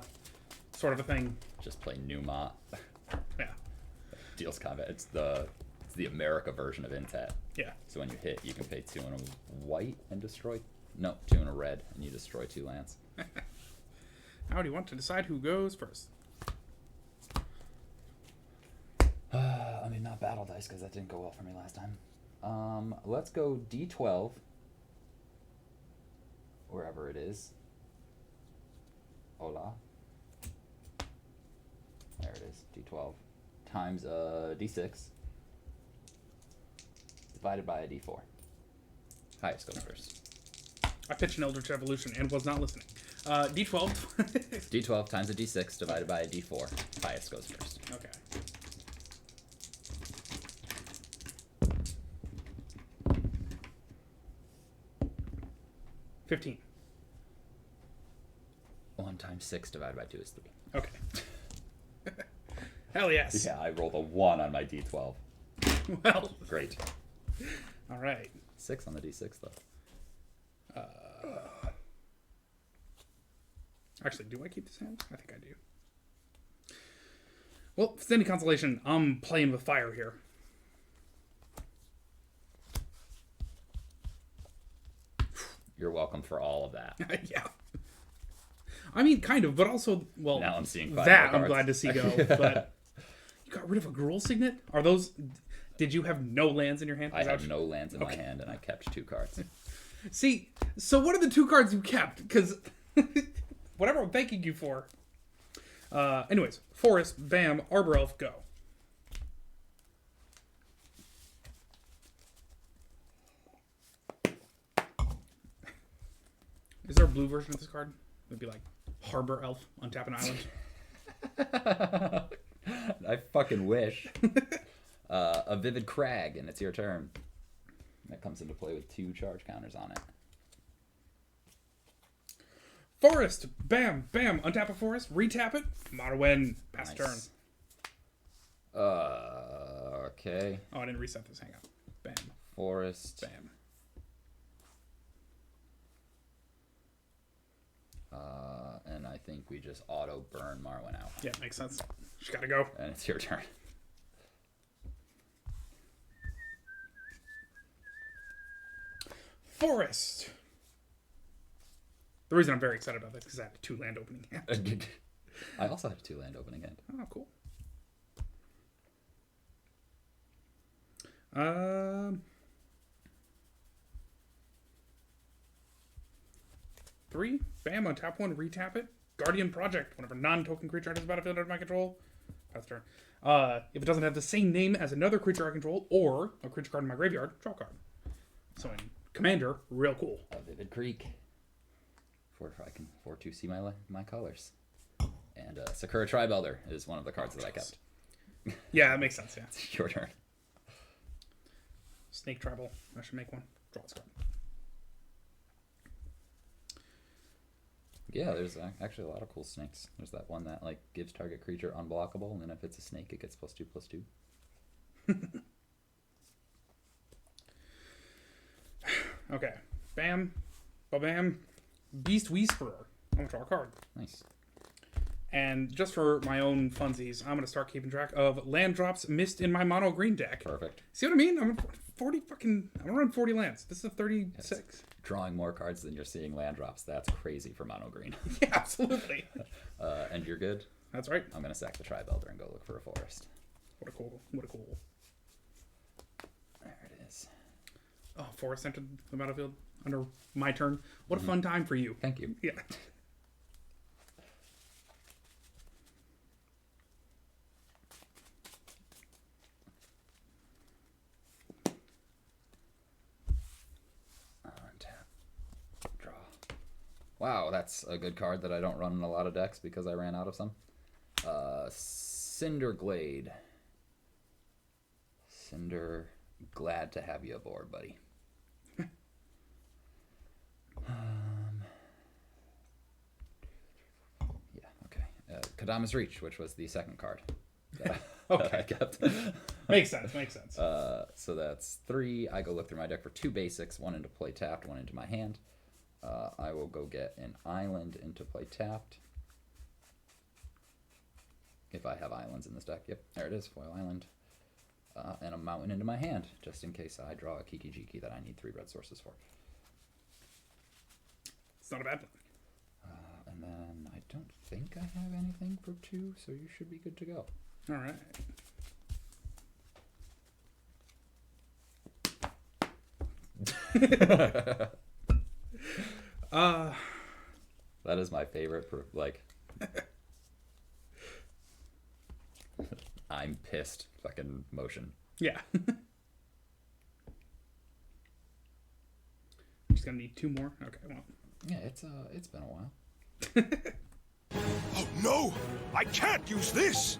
sort of a thing. Just play Newmont. Yeah. Deals combat. It's the America version of Intet. Yeah. So when you hit, you can pay 2 in a white and destroy. No, 2 in a red, and you destroy 2 lands. How do you want to decide who goes first? I mean, not battle dice, because that didn't go well for me last time. Let's go D12. Wherever it is. Hola. There it is. D12. Times D6. Divided by a D4. Highest goes first. I pitched an Eldritch Evolution and was not listening. D12. D12 times a D6 divided by a D4. Highest goes first. Okay. $15. 1 times 6 divided by 2 is 3. Okay. Hell yes. Yeah, I rolled a 1 on my D12. Well. Great. All right. 6 on the D6, though. Actually, do I keep this hand? I think I do. Well, if it's any consolation, I'm playing with fire here. You're welcome for all of that. Yeah. I mean, kind of, but also, well, Now I'm seeing 5 that more I'm cards. glad to see go. But you got rid of a Gruul Signet? Are those? Did you have no lands in your hand? I Is that had what- no lands in my Okay. hand, and I kept 2 cards. See, so what are the 2 cards you kept? Because whatever I'm thanking you for. Anyways, Forest, bam, Arbor Elf, go. Is there a blue version of this card? It'd be like Harbor Elf on Tap an Island. I fucking wish. A Vivid Crag, and it's your turn. That comes into play with 2 charge counters on it. Forest, bam, bam, untap a forest, retap it, mono win, pass turn. Nice. Okay. Oh, I didn't reset this. Hang on. Bam, Forest. bam. And I think we just auto burn Marwyn out. Yeah, makes sense. Just gotta go. And it's your turn. Forest. The reason I'm very excited about this is because I have a 2 land opening hand. I also have 2 land opening hand. Oh, cool. Um, 3, bam, on tap 1, retap it. Guardian Project. Whenever non-token creature enters the battlefield under my control, pass turn. If it doesn't have the same name as another creature I control, or a creature card in my graveyard, draw a card. So in Commander, real cool. A Vivid Creek. For if I can afford to see my colors. And Sakura Tribe Elder is one of the cards that I kept. Yeah, that makes sense, yeah. It's your turn. Snake Tribal. I should make one. Draw this card. Yeah, there's actually a lot of cool snakes. There's that one that like gives target creature unblockable, and then if it's a snake, it gets +2/+2. Okay. Bam. Ba-bam. Beast Whisperer. I'm going to draw a card. Nice. And just for my own funsies, I'm going to start keeping track of land drops missed in my mono green deck. Perfect. See what I mean? I'm 40 fucking... I'm going to run 40 lands. This is a 36. Yes. Drawing more cards than you're seeing land drops. That's crazy for mono green. Yeah, absolutely. And you're good? That's right. I'm going to sack the Tribe Elder and go look for a forest. What a cool... There it is. Oh, forest entered the battlefield under my turn. What a fun time for you. Thank you. Yeah. Untap. Draw. Wow, that's a good card that I don't run in a lot of decks because I ran out of some. Cinderglade. Cinder, glad to have you aboard, buddy. Yeah, okay. Kadama's Reach, which was the second card that I kept. Makes sense. Makes sense. So that's 3. I go look through my deck for 2 basics, 1 into play tapped, 1 into my hand. I will go get an island into play tapped. If I have islands in this deck. Yep, there it is, foil island. And a mountain into my hand, just in case I draw a Kiki Jiki that I need 3 red sources for. It's not a bad one. And then I don't think I have anything for 2, so you should be good to go. All right. That is my favorite, like... I'm pissed fucking motion. Yeah. Just gonna need 2 more. Okay, well. Yeah, it's been a while. Oh no! I can't use this!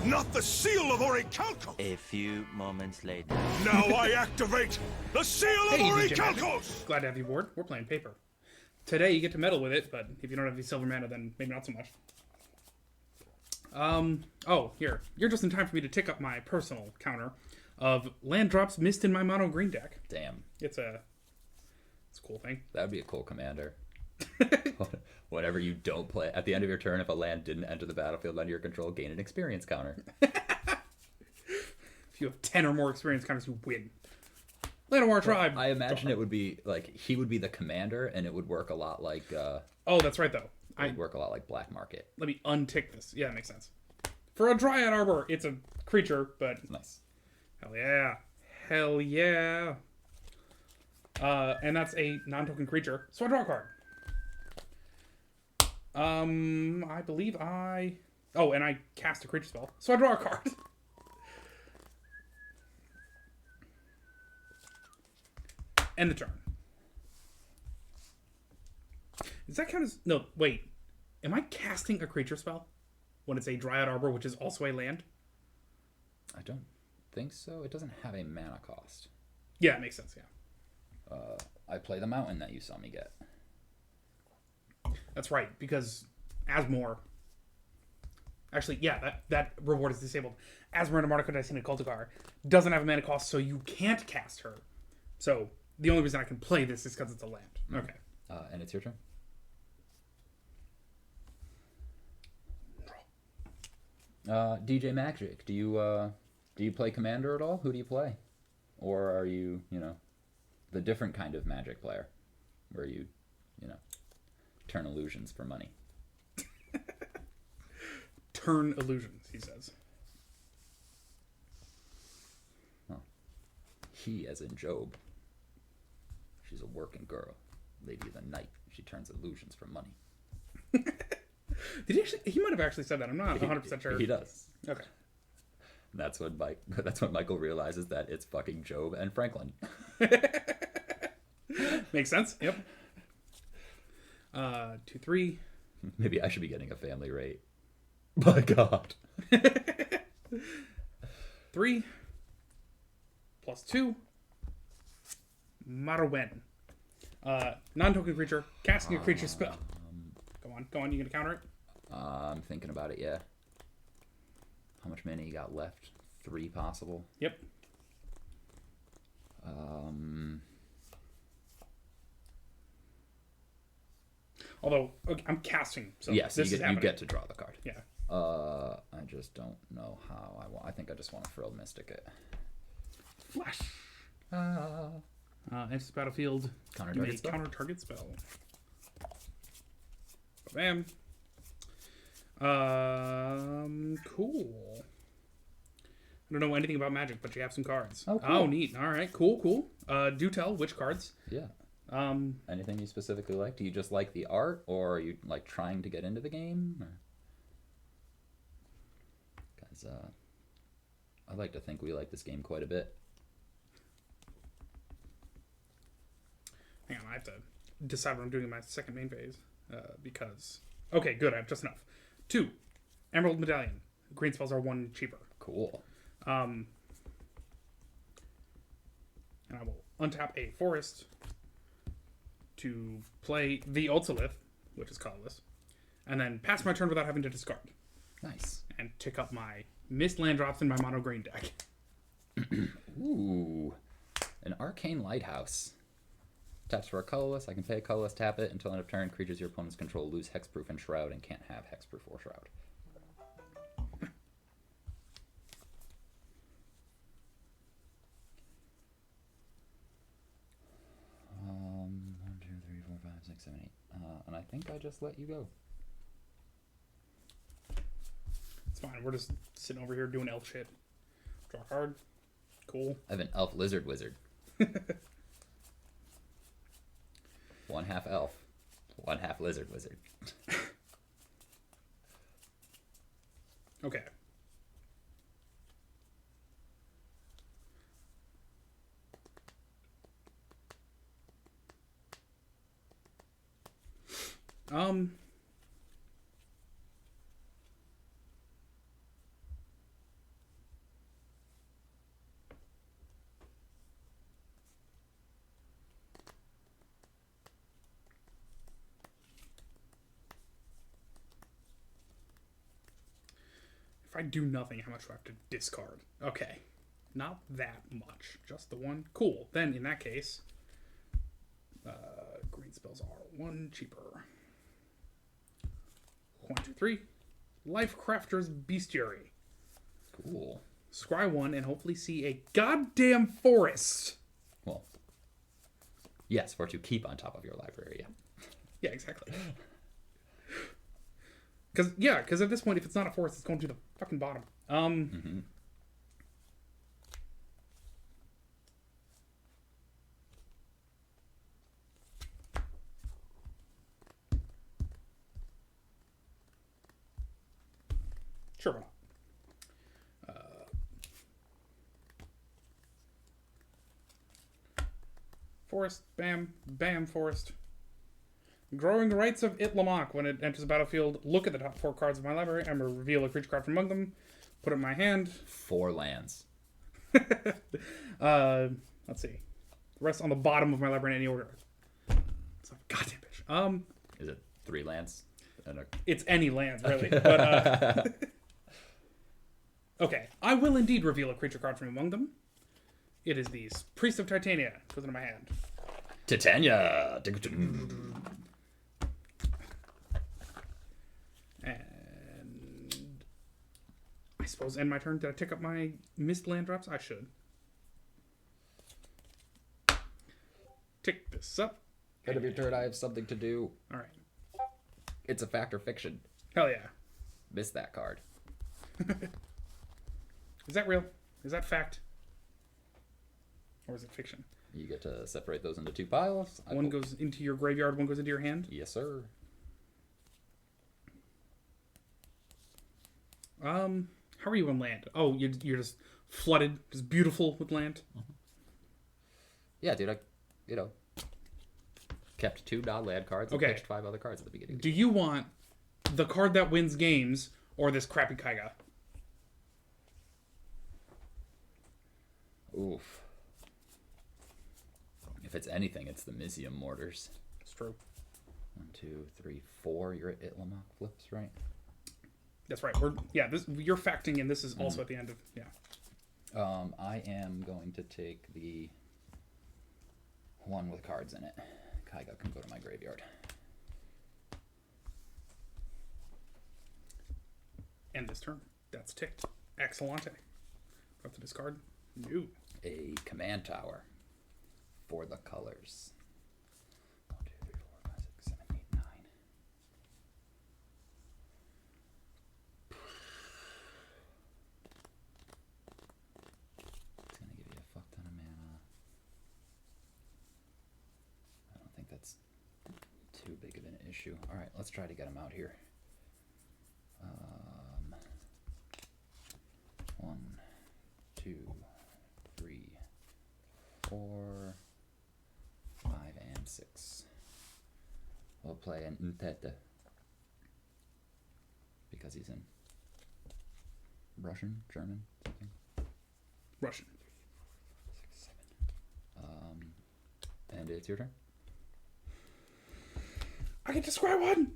Not the seal of Orichalcos! A few moments later. Now I activate the seal of Hey, DJ Magic. Orichalcos! Glad to have you aboard. We're playing paper. Today you get to meddle with it, but if you don't have any silver mana, then maybe not so much. Oh, here. You're just in time for me to tick up my personal counter of land drops missed in my mono green deck. Damn. It's a cool thing. That would be a cool commander. Whenever you don't play, at the end of your turn, if a land didn't enter the battlefield under your control, gain an experience counter. If you have 10 or more experience counters, you win. Llanowar Tribe. I imagine it would be like he would be the commander, and it would work a lot like. Oh, that's right, though. It would work a lot like Black Market. Let me untick this. Yeah, that makes sense. For a Dryad Arbor, it's a creature, but Nice. hell yeah. Hell yeah. And that's a non-token creature. So I draw a card. I believe I... Oh, and I cast a creature spell. So I draw a card. End the turn. Does that count as... No, wait. Am I casting a creature spell when it's a Dryad Arbor, which is also a land? I don't think so. It doesn't have a mana cost. Yeah, it makes sense, yeah. I play the mountain that you saw me get. That's right, because Asmore... Actually, yeah, that reward is disabled. Asmore and Martica Dicina Cultivar doesn't have a mana cost, so you can't cast her. So, the only reason I can play this is because it's a land. Okay. And it's your turn. DJ Magic, do you play Commander at all? Who do you play? Or are you, the different kind of Magic player, where you turn illusions for money? Turn illusions, he says. Huh. He, as in Job. She's a working girl, lady of the night. She turns illusions for money. Did he actually? He might have actually said that. I'm not 100% sure. He does. Okay. That's when Michael realizes that it's fucking Job and Franklin. Makes sense. Yep. 2, 3. Maybe I should be getting a family rate. My God. 3 plus 2. Marwen. Non-token creature, casting a creature spell. Go on, you gonna counter it? I'm thinking about it, yeah. How much mana you got left? 3 possible. Yep. Although, okay, I'm casting, so yes, this you get to draw the card. Yeah. I just don't know how I want. I think I just want to Frill Mystic it. Flash. Next battlefield. Counter You may target spell? counter target spell. Bam. Cool. I don't know anything about Magic, but you have some cards. Oh, cool. Oh, neat. All right, cool. Do tell which cards. Yeah. Anything you specifically like? Do you just like the art, or are you like trying to get into the game? Because I like to think we like this game quite a bit. Hang on, I have to decide what I'm doing in my second main phase. Because... Okay, good, I have just enough. 2, Emerald Medallion. Green spells are 1 cheaper. Cool. And I will untap a forest to play the Ultolith, which is colorless, and then pass my turn without having to discard. Nice. And tick up my missed land drops in my mono green deck. Ooh. An Arcane Lighthouse. Taps for a colorless. I can pay a colorless, tap it. Until end of turn, creatures your opponents control lose hexproof and shroud and can't have hexproof or shroud. 1, 2, 3, 4, 5, 6, 7, 8. And I think I just let you go. It's fine, we're just sitting over here doing elf shit. Draw a card. Cool. I have an elf lizard wizard. 1 half elf, 1 half lizard wizard. Okay. If I do nothing, how much do I have to discard? Okay. Not that much. Just the one. Cool. Then, in that case, green spells are one cheaper. 1, 2, 3. Life Crafter's Bestiary. Cool. Scry 1 and hopefully see a goddamn forest. Well, yes, for to keep on top of your library, yeah. Yeah, exactly. Because at this point, if it's not a forest, it's going to the fucking bottom. Sure, why not? Forest, bam, bam, forest. Growing Rights of Itlamok. When it enters the battlefield, look at the top 4 cards of my library and reveal a creature card from among them. Put it in my hand. 4 lands. Let's see. The rest on the bottom of my library in any order. It's like, goddamn bitch. Is it 3 lands? And It's any land, really. But, okay. I will indeed reveal a creature card from among them. It is the Priest of Titania. Put it in my hand. Titania! And I suppose end my turn. Did I tick up my missed land drops? I should. Tick this up. End of your turn, I have something to do. All right. It's a fact or fiction. Hell yeah. Miss that card. Is that real? Is that fact? Or is it fiction? You get to separate those into 2 piles. One goes into your graveyard, one goes into your hand. Yes, sir. How are you on land? Oh, you're just flooded, just beautiful with land. Yeah, dude, I kept 2 non-land cards and Okay. pitched 5 other cards at the beginning. Do you want the card that wins games or this crappy Kaiga? Oof. If it's anything, it's the Mizium Mortars. It's true. 1, 2, 3, 4. You're at Itlamok flips, right? That's right. You're factoring in. This is also at the end of I am going to take the one with cards in it. Kaiga can go to my graveyard. end this turn. That's ticked. Excellente. Do I have to discard? No. A command tower for the colors. 1, 2, 3, 4, 5, 6, 7, 8, 9. It's gonna give you a fuck ton of mana. I don't think that's too big of an issue. Alright, let's try to get him out here. 1, 2, 3, 4, 5, and 6. We'll play an Ntete because he's in Russian, German, something. Russian. 6, 7. And it's your turn. I get to square one!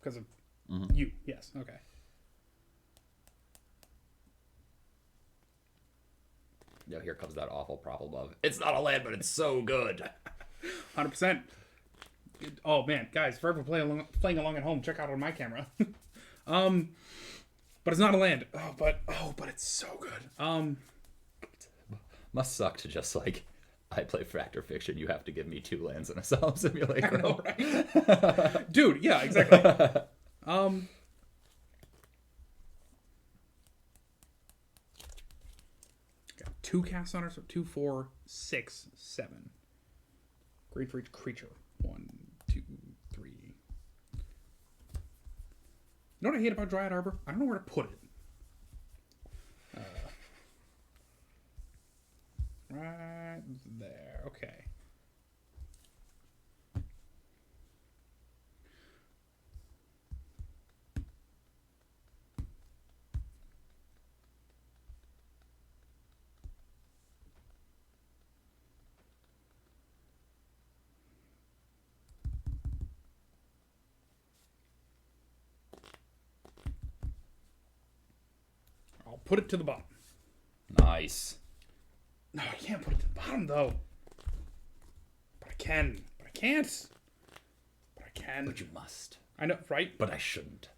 Because of you. Yes, okay. Now here comes that awful problem of, it's not a land, but it's so good. 100%. Oh, man. Guys, for everyone playing along at home, check out on my camera. But it's not a land. But it's so good. Must suck to just like, I play fact or fiction, you have to give me 2 lands in a Solemn Simulator. I know, right? Dude, yeah, exactly. Got 2 casts on her, so 2, 4, 6, 7. Great for each creature. 1, 2, 3. You know what I hate about Dryad Arbor? I don't know where to put it. Right there. Okay. Put it to the bottom. Nice. No, I can't put it to the bottom, though. But I can. But I can't. But I can. But you must. I know, right? But I shouldn't.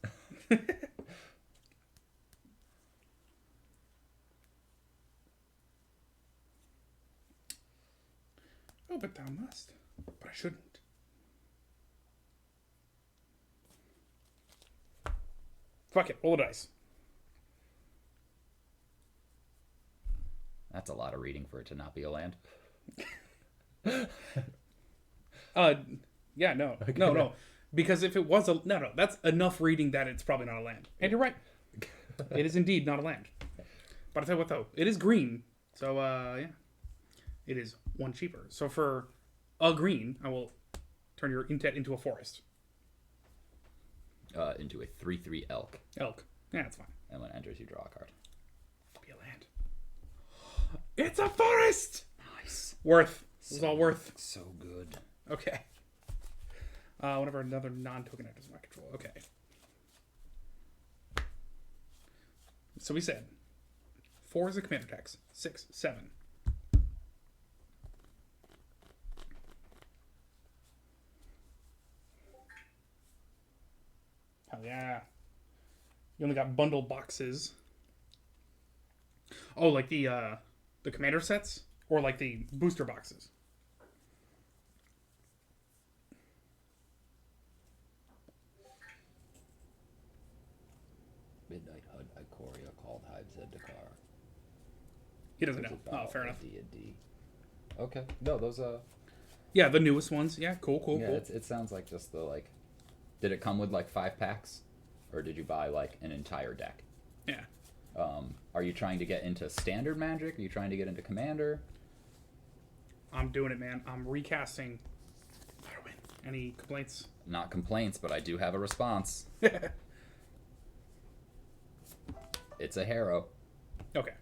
Oh, but thou must. But I shouldn't. Fuck it. Roll the dice. That's a lot of reading for it to not be a land. Yeah, no. No. Because if it was a... No, that's enough reading that it's probably not a land. And you're right. It is indeed not a land. But I'll tell you what, though. It is green. So, yeah. It is one cheaper. So for a green, I will turn your intet into a forest. Into a 3/3 elk. Elk. Yeah, that's fine. And when it enters, you draw a card. Be a land. It's a forest! Nice. Worth. It was all worth. So good. Okay. Whenever another non-token enters my control. Okay. So we said 4 is the commander tax. 6, 7. Hell yeah. You only got bundle boxes. Oh, like the commander sets? Or like the booster boxes? Midnight Hud Ikoria called Hive Zendikar. He doesn't know. Oh, fair enough. D&D. Okay. No, those Yeah, the newest ones. Yeah, cool. yeah, it sounds like just the like. Did it come with like 5 packs, or did you buy like an entire deck? Yeah. Are you trying to get into standard Magic? Are you trying to get into Commander? I'm doing it, man. I'm recasting. Firewind. Any complaints? Not complaints, but I do have a response. It's a Harrow. Okay.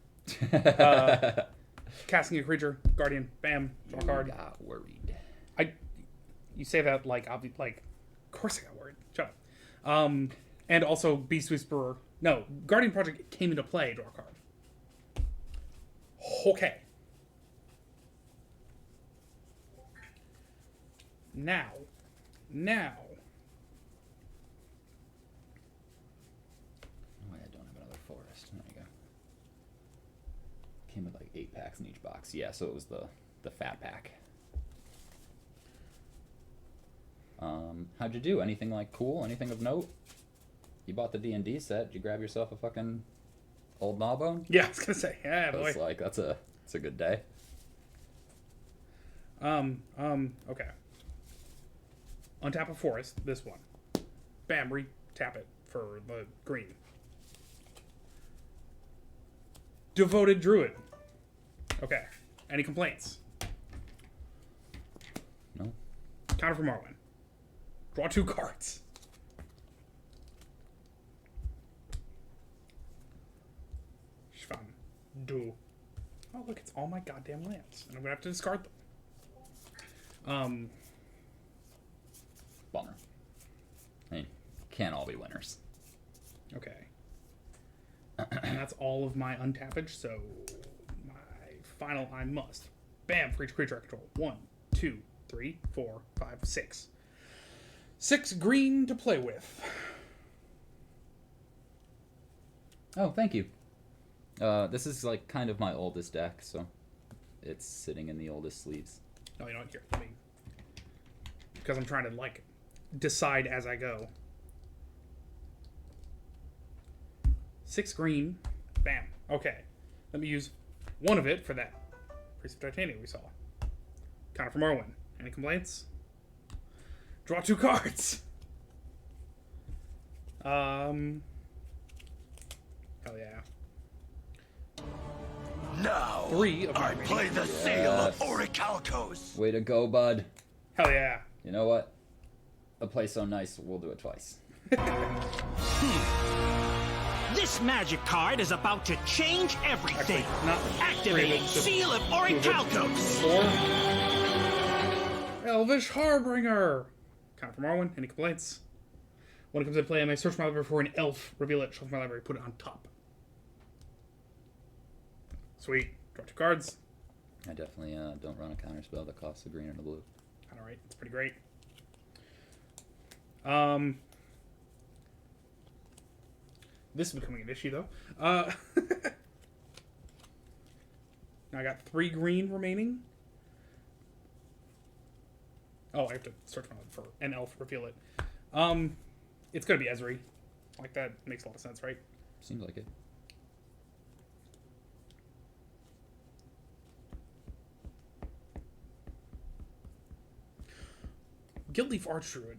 Casting a creature, guardian, bam, draw a card. Got worried. You say that like I'll be like, of course I got worried. Shut up. And also Beast Whisperer. No, Guardian Project came into play. Draw a card. Okay. Now. Oh, I don't have another forest. There you go. Came with like 8 packs in each box. Yeah, so it was the fat pack. How'd you do? Anything like cool? Anything of note? You bought the D&D set. Did you grab yourself a fucking old Gnawbone? Yeah, I was gonna say, yeah, boy. That's like that's a good day. Okay. Untap a forest, this one. Bam, re-tap it for the green. Devoted Druid. Okay. Any complaints? No. Counter for Marwyn. Draw 2 cards. Shvan. Do. Oh, look, it's all my goddamn lands. And I'm gonna have to discard them. Bummer. I mean, can't all be winners. Okay. And that's all of my untappage, so my final I must. Bam, for each creature I control. 1, 2, 3, 4, 5, 6. 6 green to play with. Oh, thank you. This is like kind of my oldest deck, so it's sitting in the oldest sleeves. Oh, you know what? Here, let me... Because I'm trying to, like, decide as I go. 6 green. Bam. Okay. Let me use one of it for that Priest of Titania we saw. Counter for Marwyn. Any complaints? Draw 2 cards. Hell yeah. Now, 3 of my I green. play the seal of Orichalcos. Way to go, bud. Hell yeah. You know what? A play so nice, we'll do it twice. This magic card is about to change everything. Actually, not Activating just Seal of Orichalcos. 4. Elvish Harbinger. Counter for Marwyn. Any complaints? When it comes into play, I may search my library for an elf, reveal it, shuffle my library, put it on top. Sweet. Draw 2 cards. I definitely don't run a counter spell that costs a green and a blue. All right, it's pretty great. This is becoming an issue, though. Now I got 3 green remaining. Oh, I have to search for an elf, reveal it. It's going to be Ezri. Like, that makes a lot of sense, right? Seems like it. Guildleaf Archdruid.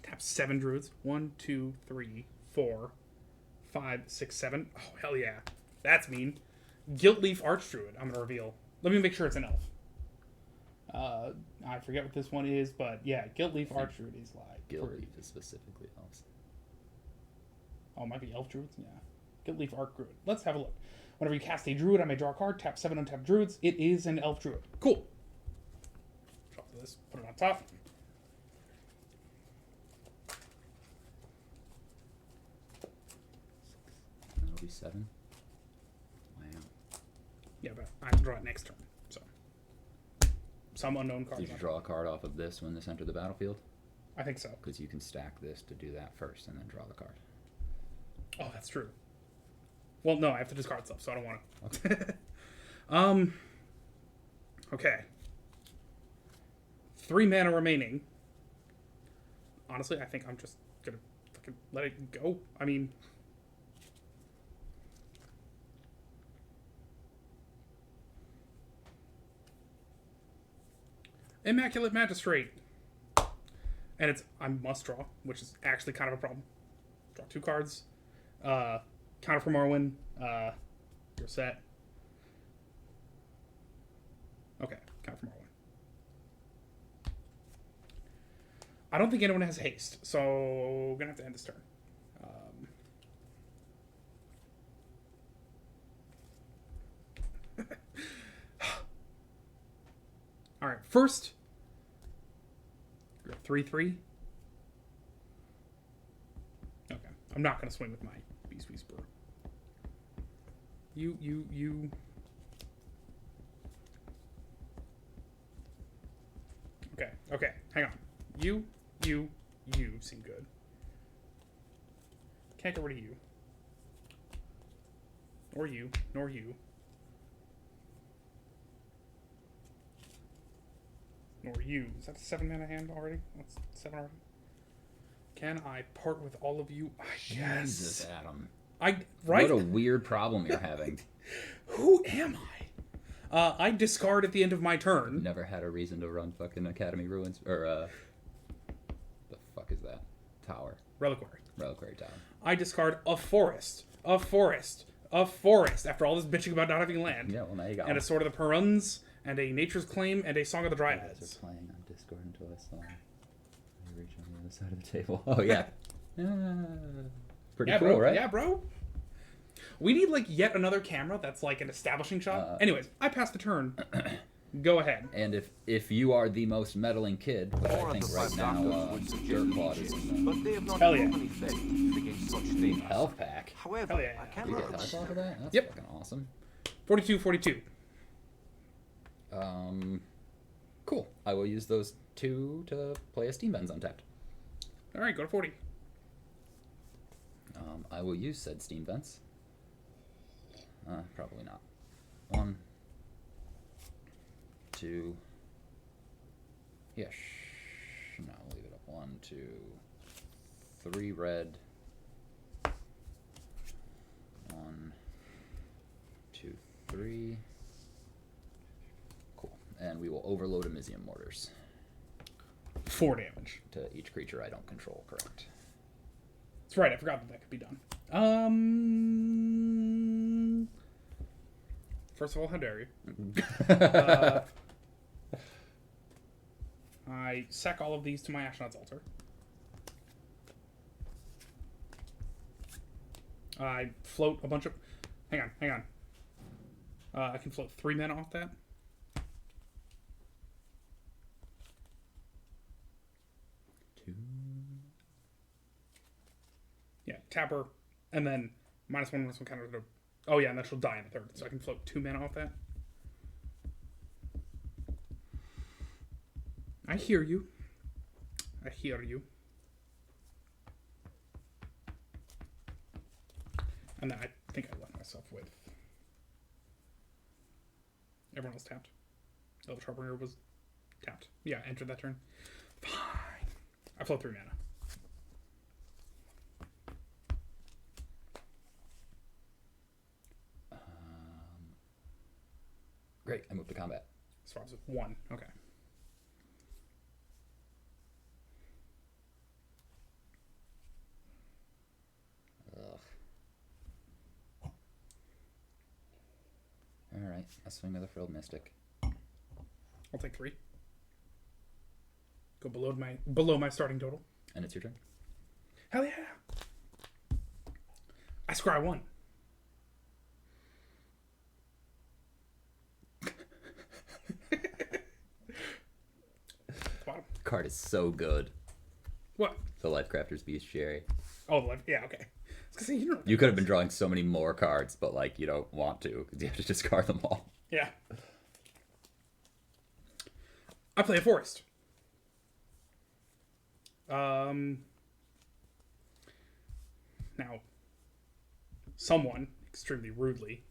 Tap 7 druids. 1, 2, 3, 4, 5, 6, 7. Oh, hell yeah. That's mean. Guildleaf Archdruid, I'm going to reveal. Let me make sure it's an elf. I forget what this one is, but yeah, Guildleaf Archdruid is like... Guildleaf is specifically elves. Oh, it might be elf druids? Yeah. Guildleaf Archdruid. Let's have a look. Whenever you cast a druid, I may draw a card. Tap 7 untapped druids. It is an elf druid. Cool. Drop this. Put it on top. That'll be 7. Wow. Yeah, but I have to draw it next turn. So some unknown cards. Did you draw a card off of this when this entered the battlefield? I think so. Because you can stack this to do that first and then draw the card. Oh, that's true. Well, no, I have to discard stuff, so I don't want to. Okay. Okay. 3 mana remaining. Honestly, I think I'm just gonna fucking let it go. I mean, Immaculate Magistrate. And I must draw, which is actually kind of a problem. Draw 2 cards. Counter for Marwyn. You're set. Okay, counter for Marwyn. I don't think anyone has haste, so we're gonna have to end this turn. All right, first, 3/3. Okay, I'm not gonna swing with my Beast Whisperer. You. Okay, hang on. You seem good. Can't get rid of you. Nor you. Nor you. Is that a 7 mana hand already? That's 7 already. Can I part with all of you? I guess. Jesus, Adam. Right? What a weird problem you're having. Who am I? I discard at the end of my turn. Never had a reason to run fucking Academy Ruins. Or, the fuck is that? Tower. Reliquary. Reliquary Tower. I discard a forest. After all this bitching about not having land. Yeah, well, now you got And one. a Sword of the Peruns, and a Nature's Claim, and a Song of the You guys Dryads. are playing on Discord until I saw you reach on the other side of the table. Oh, yeah. Pretty Yeah, cool, bro. right? Yeah, bro. We need, like, yet another camera that's, like, an establishing shot. Anyways, I passed the turn. Go ahead. And if you are the most meddling kid, which I think right now, Dirtclawed is in But they have not Hell yeah. proven effective against such things. the health pack. However, Hell yeah. I can You get recommend health off of that? That's Yep. fucking awesome. 42. Cool. I will use those 2 to play a Steam Vents untapped. All right, go to 40. I will use said Steam Vents. Probably not. 1, 2. Yeah, no, leave it up. 1, 2, 3 red. 1, 2, 3. Cool. And we will overload Elysium Mortars 4 damage. to each creature I don't control, correct? That's right, I forgot that could be done. First of all, how dare you? I sack all of these to my Ashnod's altar. I float a bunch of... Hang on. I can float 3 mana off that. Yeah, tap her, and then -1/-1 counter to Oh yeah, and that she'll die in the third, so I can float 2 mana off that. I hear you. I hear you. And then I think I left myself with... Everyone else tapped. Elvish Harbinger was tapped. Yeah, entered that turn. Fine. I float 3 mana. Great, I moved to combat. Swaps with 1. Okay. Ugh. Alright, I swing with a Frilled Mystic. I'll take 3. Go below my starting total. And it's your turn. Hell yeah! I scry 1. Bottom. Card is so good. What? The Lifecrafter's Bestiary. Oh, yeah, okay. I was gonna say, You could have been drawing so many more cards, but like you don't want to because you have to discard them all. Yeah. I play a forest. Now, someone extremely rudely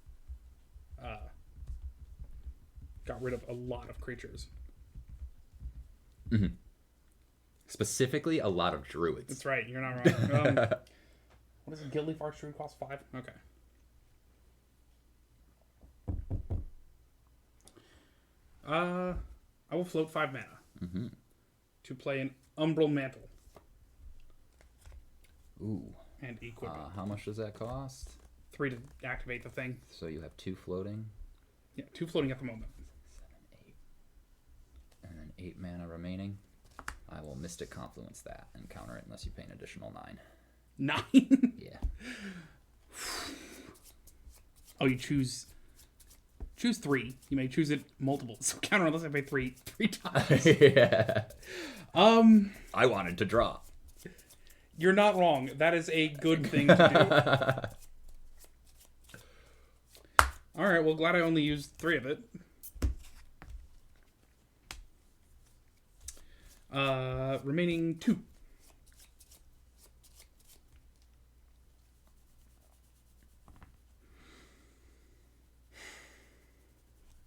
got rid of a lot of creatures. Mm-hmm. Specifically, a lot of druids. That's right. You're not wrong. What does a Guildleaf Archdruid cost? 5? Okay. I will float 5 mana to play an Umbral Mantle. Ooh. And equip it. How much does that cost? 3 to activate the thing. So you have 2 floating. Yeah, 2 floating at the moment. 7, 8. And then 8 mana remaining. I will Mystic Confluence that and counter it unless you pay an additional 9. 9? Yeah. Oh, you choose 3. You may choose it multiple. So counter unless I pay 3 times. Yeah. I wanted to draw. You're not wrong. That is a good thing to do. All right. Well, glad I only used 3 of it. Remaining 2.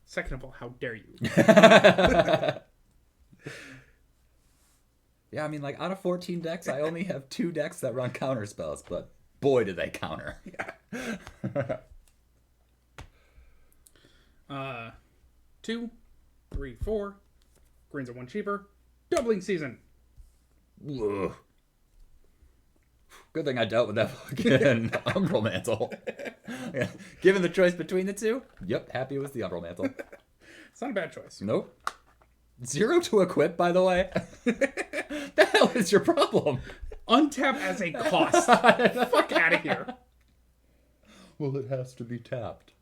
Second of all, how dare you? Yeah, I mean, like, out of 14 decks, I only have 2 decks that run counter spells, but boy, do they counter. Yeah. 2, 3, 4. Greens are 1 cheaper. Doubling season. Ugh. Good thing I dealt with that fucking Umbral Mantle. Yeah. Given the choice between the two, yep, happy with the Umbral Mantle. It's not a bad choice. Nope. 0 to equip, by the way. The hell is your problem? Untap as a cost. Fuck out of here. Well, it has to be tapped.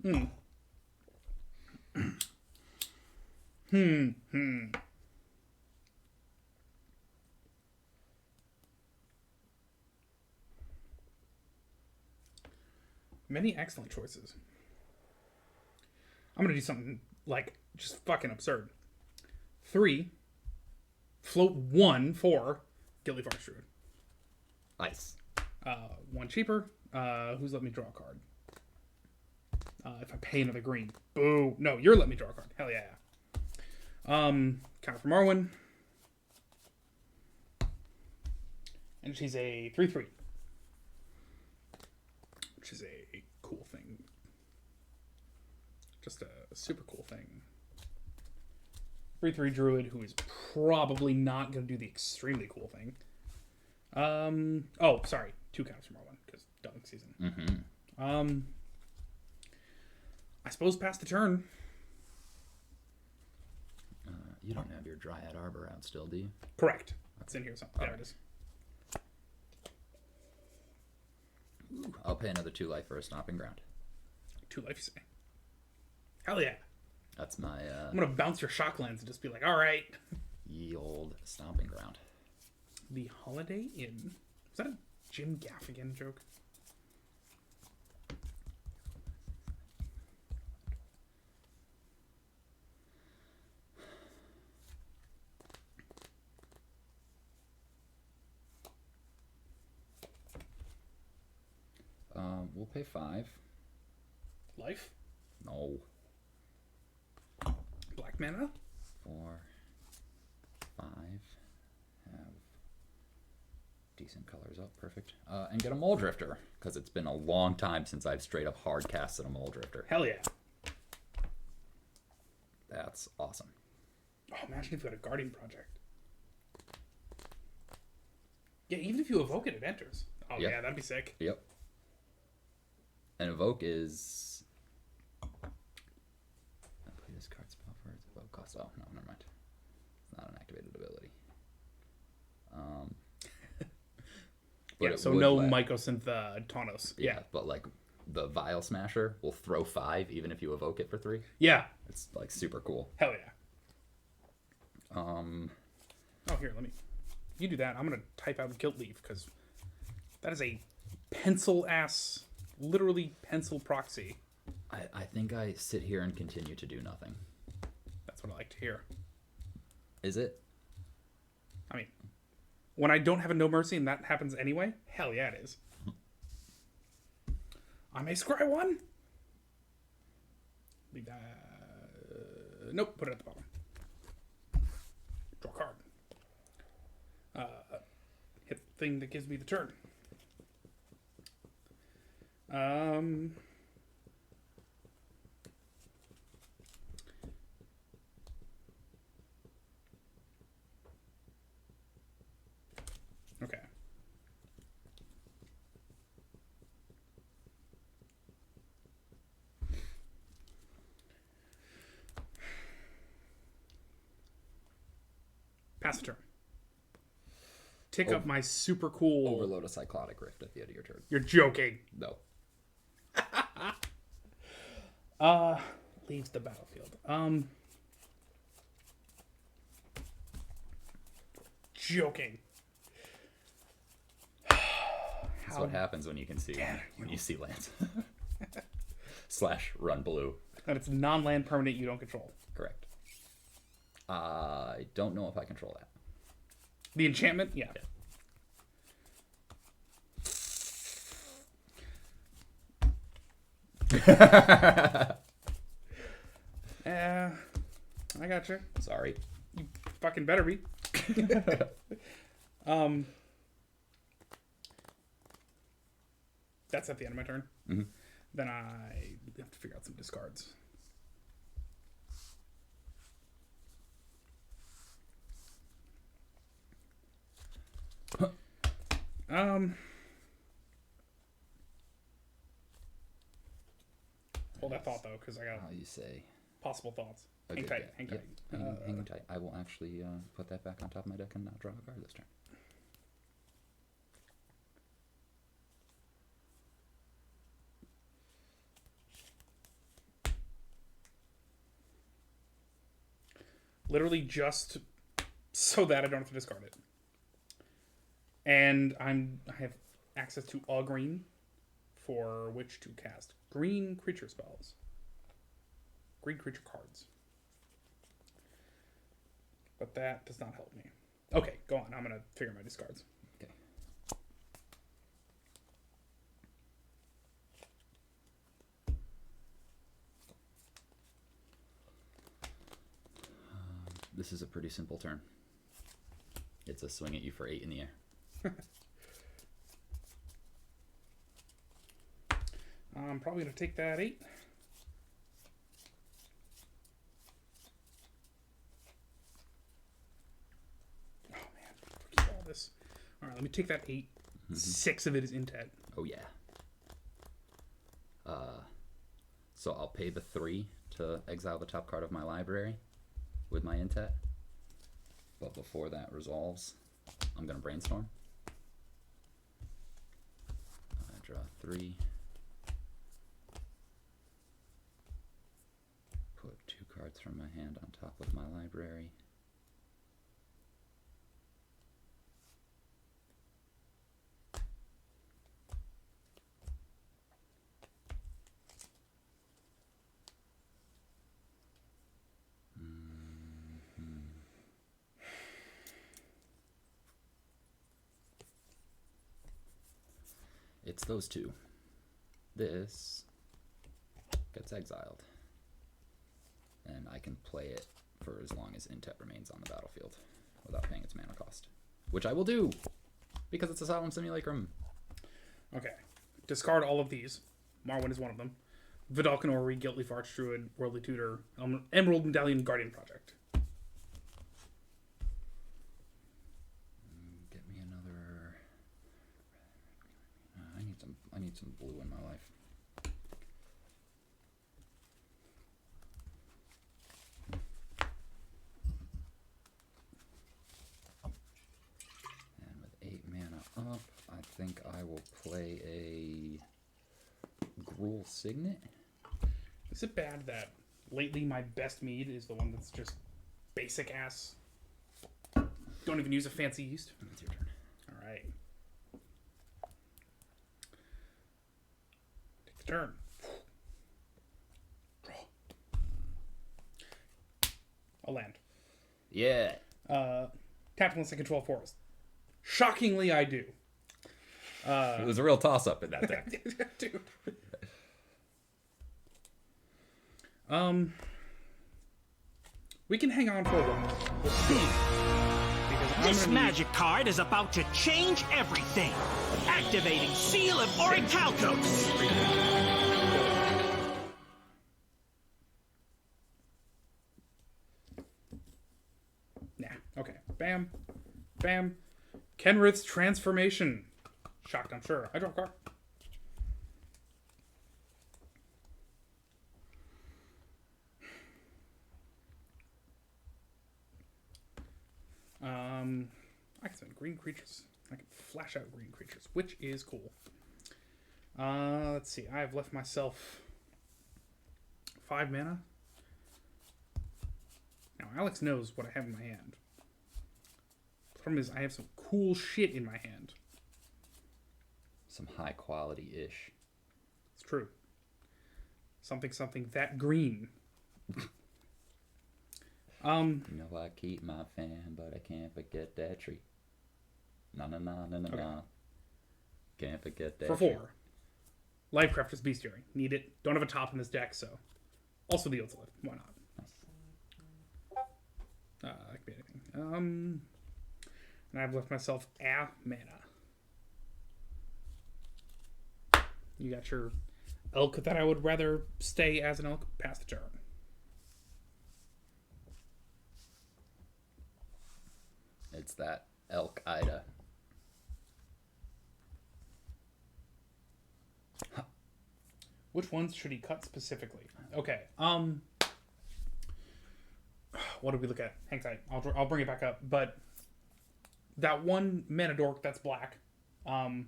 Many excellent choices. I'm going to do something, like, just fucking absurd. 3. Float 1 for Guildleaf Archdruid. Nice. 1 cheaper. Who's let me draw a card? If I pay another green. Boo. No, you're letting me draw a card. Hell yeah. Counter from Arwen. And she's a 3/3. Which is a cool thing. Just a super cool thing. 3/3 druid who is probably not going to do the extremely cool thing. Oh, sorry. 2 counters from Arwen because Doubling Season. I suppose pass the turn. You don't have your Dryad Arbor out still, do you? Correct. It's in here something. There it is. Ooh, I'll pay another 2 life for a Stomping Ground. 2 life, you say? Hell yeah. That's my I'm going to bounce your Shocklands and just be like, all right. ye old Stomping Ground. The Holiday Inn. Is that a Jim Gaffigan joke? pay 5. Life. No. Black mana. 4, 5. Have decent colors up. Perfect. And get a Mole Drifter, because it's been a long time since I've straight up hard casted a Mole Drifter. Hell yeah. That's awesome. Oh, imagine if you had a Guardian Project. Yeah, even if you evoke it, it enters. Oh, Yep. yeah, that'd be sick. Yep. And Evoke is... I play this card spell for its evoke cost. Oh, no, never mind. It's not an activated ability. But Yeah, it so would no let- Mycosynth Taunos. Yeah, but like the Vial Smasher will throw 5 even if you evoke it for 3. Yeah. It's like super cool. Hell yeah. Oh, here, let me... You do that. I'm going to type out Guilt Leaf, because that is a pencil-ass, literally pencil proxy. I think I sit here and continue to do nothing. That's what I like to hear. Is it? I mean, when I don't have a No Mercy and that happens anyway, hell yeah, it is. I may scry one. Leave that. Nope, put it at the bottom. Draw a card. Hit the thing that gives me the turn. Okay. Pass the turn. Tick up my super cool... Overload a Cyclotic Rift at the end of your turn. You're joking. No. Leaves the battlefield. Joking. That's what happens when you can see when you see lands. / run blue. And it's non-land permanent you don't control. Correct. I don't know if I control that. The enchantment? Yeah. I got you. Sorry. You fucking better be. That's at the end of my turn. Mm-hmm. Then I have to figure out some discards. Hold that thought though, because I got How you say? possible thoughts. Okay, Hang tight, yeah, hang yeah. tight. Hang tight. I will actually put that back on top of my deck and not draw a card this turn. Literally just so that I don't have to discard it. And I have access to all green for which to cast green creature spells. Green creature cards. But that does not help me. Okay, go on. I'm going to figure my discards. Okay. This is a pretty simple turn. It's a swing at you for 8 in the air. I'm probably going to take that 8. Oh, man. Keep all this. All right, let me take that 8. 6 of it is intet. Oh yeah. So I'll pay the 3 to exile the top card of my library with my intet. But before that resolves, I'm gonna brainstorm. I draw 3. Put 2 cards from my hand on top of my library. It's those 2. this gets exiled. And I can play it for as long as Intet remains on the battlefield without paying its mana cost. Which I will do, because it's a Solemn Simulacrum. Okay. Discard all of these. Marwyn is one of them. Vidalcan Orrery, Guiltleaf Archdruid, Worldly Tutor, Emerald Medallion, Guardian Project. Get me another... I need some blue in my life. And with 8 mana up, I think I will play a Gruul Signet. Is it bad that lately my best mead is the one that's just basic ass? Don't even use a fancy yeast? It's your turn. Alright. Take the turn. Draw. A land. Yeah. Tap unless I control forest. Shockingly, I do. It was a real toss-up in that deck. Dude. We can hang on for a while. We'll see. Because I'm This gonna need- magic card is about to change everything. Activating Seal of Orichalcos. Nah. Okay. Bam. Bam. Kenrith's Transformation. Shocked, I'm sure. I draw a card. I can spend green creatures. I can flash out green creatures, which is cool. Let's see. I have left myself 5 mana. Now, Alex knows what I have in my hand. The problem is I have some cool shit in my hand. Some high quality-ish. It's true. Something that green. You know I keep my fan, but I can't forget that tree. No. Okay. Can't forget that For tree. 4. Livecrafter's Bestiary. Need it. Don't have a top in this deck, so. Also the Oath. Why not? That could be anything. And I've left myself a mana. You got your elk that I would rather stay as an elk past the turn. It's that Elk Ida. Which ones should he cut specifically? Okay. What did we look at? Hang tight. I'll bring it back up. But that one mana dork that's black. And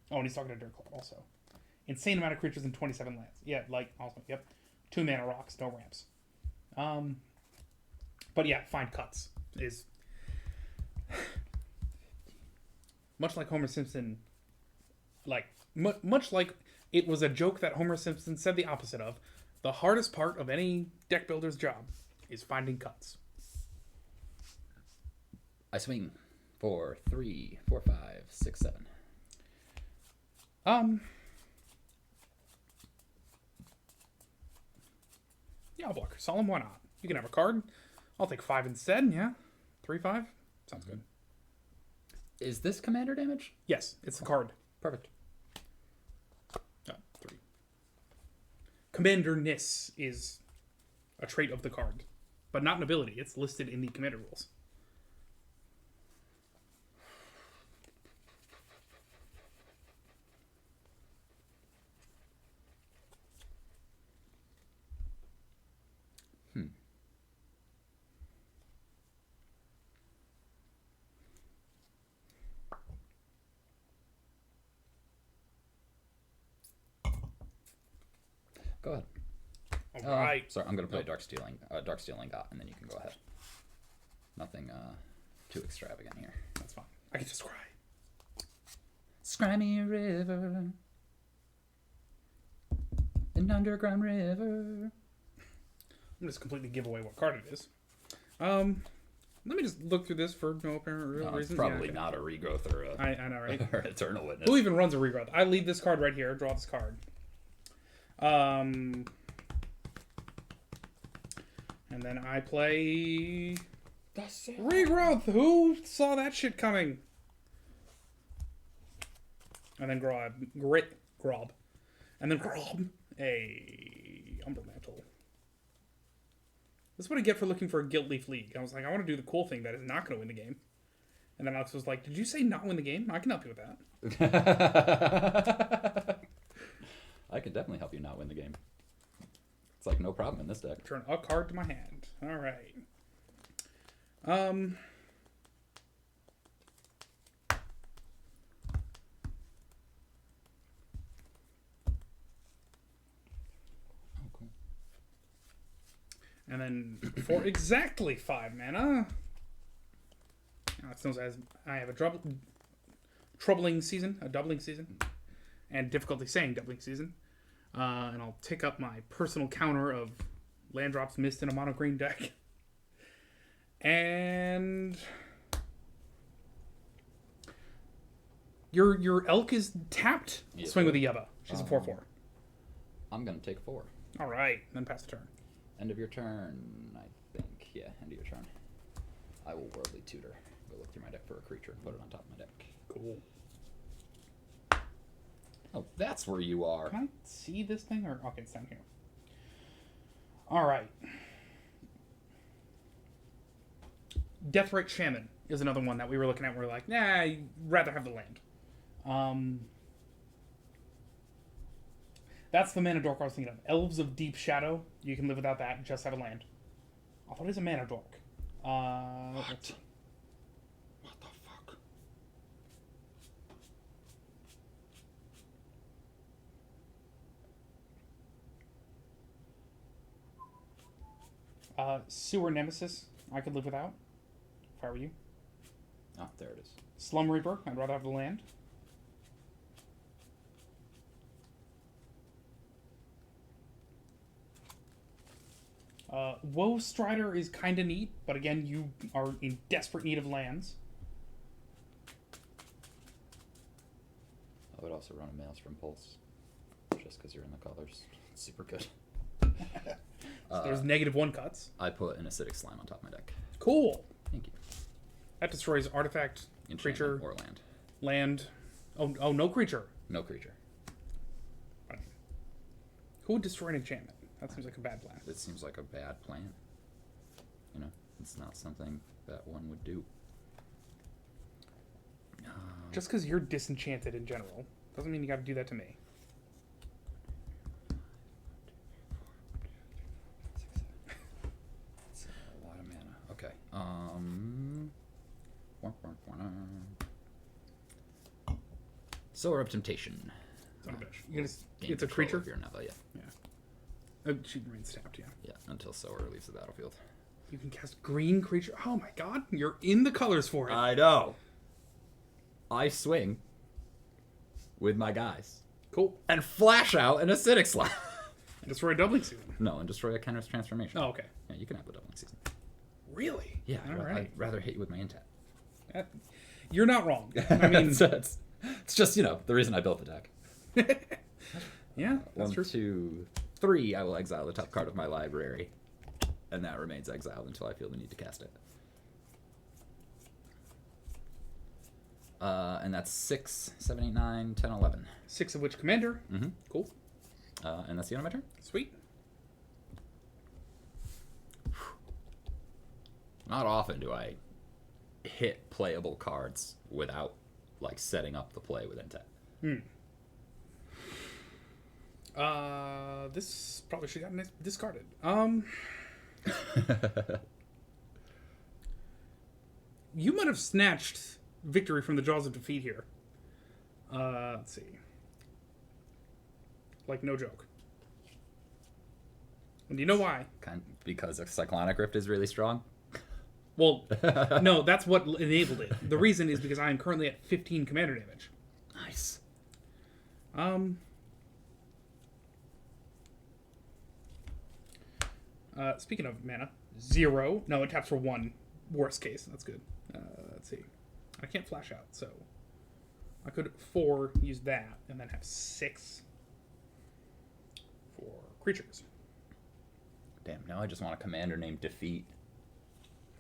he's talking to Dirt Club also. Insane amount of creatures in 27 lands. Yeah, like also. Yep. 2 mana rocks, no ramps. But yeah, find cuts is much like Homer Simpson. Like much like it was a joke that Homer Simpson said the opposite of. The hardest part of any deck builder's job is finding cuts. I swing 4, 3, 4, 5, 6, 7. Yeah, I'll block Solemn. Why not? You can have a card. I'll take 5 instead. Yeah, 3/5 sounds good. Is this commander damage? Yes, it's the card. Perfect. 3. Commander-ness is a trait of the card, but not an ability. It's listed in the commander rules. Go ahead. All right. Sorry, I'm going to play Dark Stealing God, and then you can go ahead. Nothing too extravagant here. That's fine. I can just cry. Scrimmy River. An underground river. I'm just completely give away what card it is. Let me just look through this for no apparent real No, it's reason. probably okay. not a regrowth or a I know, right? or eternal witness. Who even runs a regrowth? I leave this card right here. Draw this card. And then I play regrowth. Who saw that shit coming? And then grob, and then grob a Umber Mantle. This is what I get for looking for a Guilt Leaf League. I was like, I want to do the cool thing that is not going to win the game. And then Alex was like, did you say not win the game? I can help you with that. I can definitely help you not win the game. It's like no problem in this deck. Turn a card to my hand. All right. Oh, cool. And then for exactly 5 mana, Alex knows as I have a doubling season, and difficulty saying doubling season. And I'll take up my personal counter of land drops missed in a mono green deck. And your elk is tapped. Yes, Swing sir. with a Yubba. She's a 4/4. I'm gonna take 4. All right, then pass the turn. End of your turn, I think. Yeah, end of your turn. I will Worldly Tutor. Go look through my deck for a creature and put it on top of my deck. Cool. Oh, that's where you are. Can I see this thing? Or okay, it's down here. All right. Deathrite Shaman is another one that we were looking at. We're like, nah, I'd rather have the land. That's the mana dork I was thinking of. Elves of Deep Shadow. You can live without that. Just have a land. I thought it was a mana dork. What? What the fuck? Sewer Nemesis. I could live without. If I were you. Oh, there it is. Slum Reaper. I'd rather have the land. Woe Strider is kind of neat, but again, you are in desperate need of lands. I would also run a Maelstrom Pulse. Just because you're in the colors. It's super good. So there's -1 cuts. I put an Acidic Slime on top of my deck. Cool. Thank you. That destroys artifact, creature, Enchantment or land. land. Oh, no creature. No creature. Who would destroy an enchantment? That seems like a bad plan. It seems like a bad plan. You know, it's not something that one would do. Just because you're disenchanted in general doesn't mean you got to do that to me. It's a lot of mana. Okay. Sower of Temptation. Son of a bitch. You're gonna, Gain it's a control creature? of your Neva, yeah. She remains tapped, yeah. Yeah, until Sower leaves the battlefield. You can cast green creature. Oh my god, you're in the colors for it. I know. I swing with my guys. Cool. And flash out an Acidic Slime. And destroy a doubling season. No, and destroy a Kenner's Transformation. Oh, okay. Yeah, you can have the doubling season. Really? Yeah, All right. I'd rather hit you with my Intap. You're not wrong. I mean, it's just, you know, the reason I built the deck. yeah, that's 1, true. 2, 3, I will exile the top card of my library. And that remains exiled until I feel the need to cast it. And that's 6, 7, 8, 9, 10, 11. 6 of which commander. Mm-hmm. Cool. And that's the end of my turn. Sweet. Not often do I hit playable cards without, like, setting up the play with intent. This probably should have gotten discarded. You might have snatched victory from the jaws of defeat here. Let's see. Like, no joke. And you know why? Because a Cyclonic Rift is really strong? Well, no, that's what enabled it. The reason is because I am currently at 15 commander damage. Nice. Speaking of mana, 0. No, it taps for 1. worst case. That's good. Let's see. I can't flash out, so I could 4 use that and then have 6 for creatures. Damn, now I just want a commander named Defeat.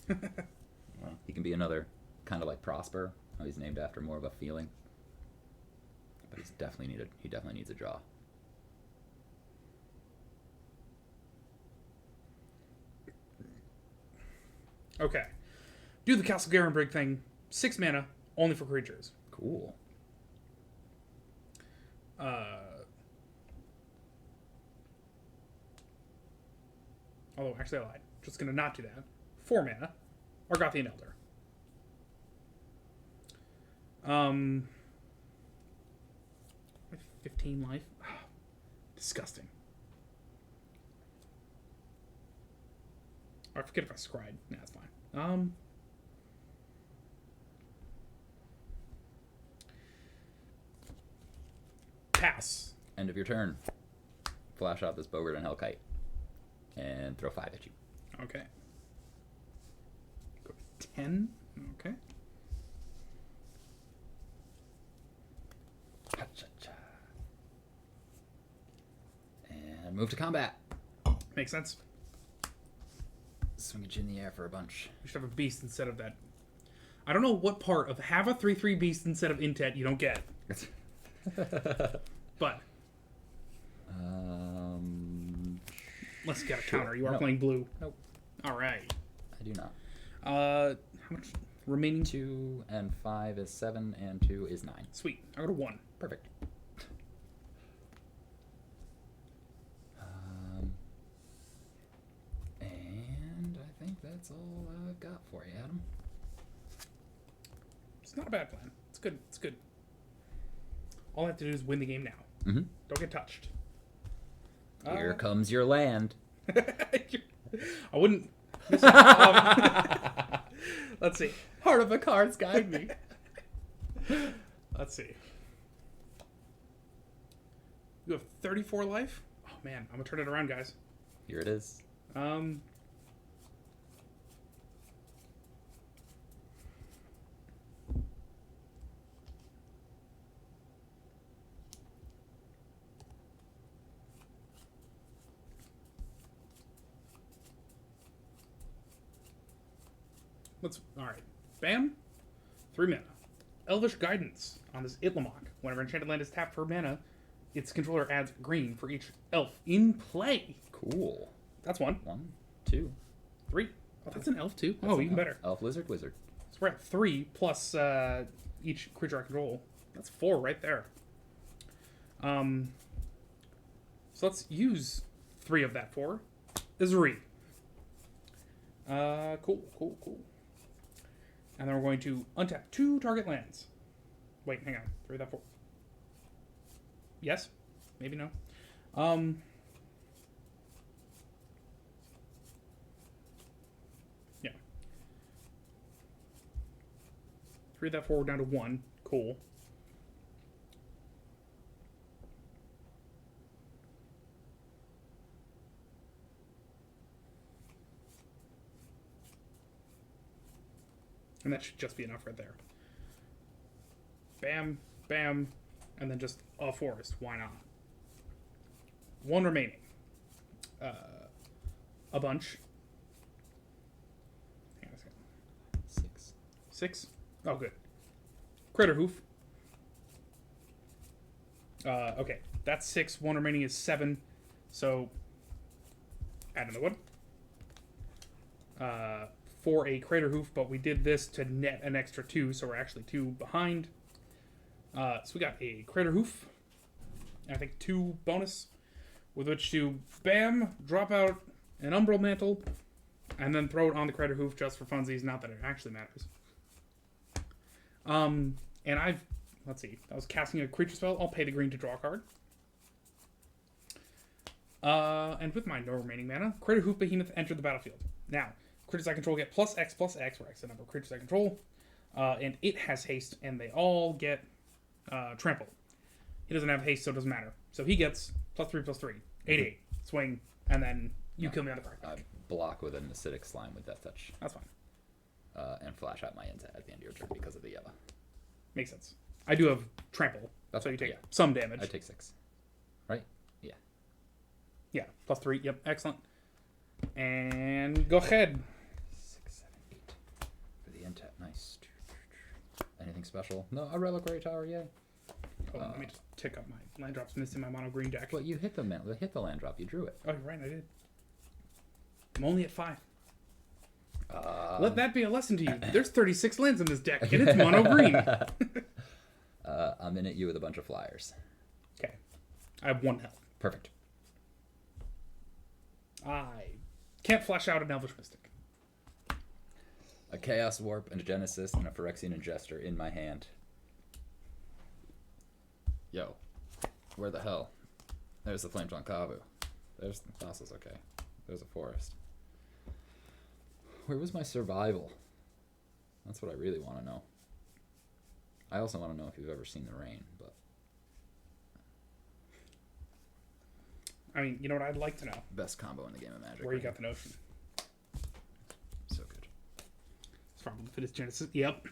Well, he can be another kind of like Prosper. How he's named after more of a feeling. But he definitely needs a draw. Okay. Do the Castle Garenbrig thing. 6 mana, only for creatures. Cool. Although, actually, I lied. Just going to not do that. 4 mana. Argothian Elder. I have 15 life. Disgusting. I forget if I scried. Nah, that's fine. Pass. End of your turn. Flash out this Bogart and Hellkite. And throw 5 at you. Okay. Go to 10. Okay. Ha-cha-cha. And move to combat. Makes sense. Swing it in the air for a bunch. We should have a beast instead of that. I don't know what part of have a 3/3 beast instead of intet you don't get. But let's get a counter. You are playing blue. Nope. All right. I do not. How much remaining? 2 and 5 is 7, and 2 is 9. Sweet. I go to 1. Perfect. And I think that's all I've got for you, Adam. It's not a bad plan. It's good. It's good. All I have to do is win the game now. Mm-hmm. Don't get touched. Here comes your land. I wouldn't. Let's see. Heart of the cards guide me. Let's see. You have 34 life? Oh man, I'm gonna turn it around, guys. Here it is. All right. Bam. 3 mana. Elvish Guidance on this Itlamok. Whenever enchanted land is tapped for mana, its controller adds green for each elf in play. Cool. That's 1. 1, 2. 3. Oh, that's an elf too. That's Oh, an even elf. better. Elf, lizard, wizard. So we're at 3 plus each creature I control. That's 4 right there. So let's use 3 of that 4. Isri. Cool. And then we're going to untap 2 target lands. Wait, hang on. 3 of that 4. Yes? Maybe no. Yeah. 3 of that 4 down to 1. Cool. And that should just be enough right there. Bam, bam, and then just a forest. Why not? 1 remaining. A bunch. Hang on a second. 6. 6? Oh, good. Critter Hoof. Okay, that's 6. 1 remaining is 7. So, add another one. For a Crater Hoof, but we did this to net an extra 2, so we're actually 2 behind. So we got a Crater Hoof, and I think 2 bonus, with which to, bam, drop out an Umbral Mantle, and then throw it on the Crater Hoof just for funsies, not that it actually matters. And let's see, I was casting a creature spell, I'll pay the green to draw a card. And with my no remaining mana, Crater Hoof Behemoth entered the battlefield. Now, creatures I control get +X, where X is the number of creatures I control. And it has haste, and they all get trample. He doesn't have haste, so it doesn't matter. So he gets +3/+3. 8/8. Swing, and then you kill me on the card. I block with an acidic slime with Death Touch. That's fine. and flash out my Intet at the end of your turn because of the yellow. Makes sense. I do have trample, so you take some damage. I take 6. Right? Yeah. Yeah, +3. Yep, excellent. And go ahead. 6, 7, 8 for the Intet. Nice. Anything special? No, a Reliquary Tower. Yay. Hold on, let me just tick up my land drops missing my mono green deck. Well, you hit the land drop. You drew it. Oh, you're right, I did. I'm only at 5. Let that be a lesson to you. There's 36 lands in this deck, and it's mono green. I'm in at you with a bunch of flyers. Okay. I have 1 health. Perfect. I can't flash out an Elvish Mystic. A Chaos Warp, and a Genesis, and a Phyrexian Ingester in my hand. Yo. Where the hell? There's the Flametongue Kavu. There's the fossils, okay. There's a forest. Where was my survival? That's what I really want to know. I also want to know if you've ever seen the rain, but... I mean, you know what I'd like to know? Best combo in the game of Magic. Where you got the notion. So good. It's from Fittest Genesis. Yep.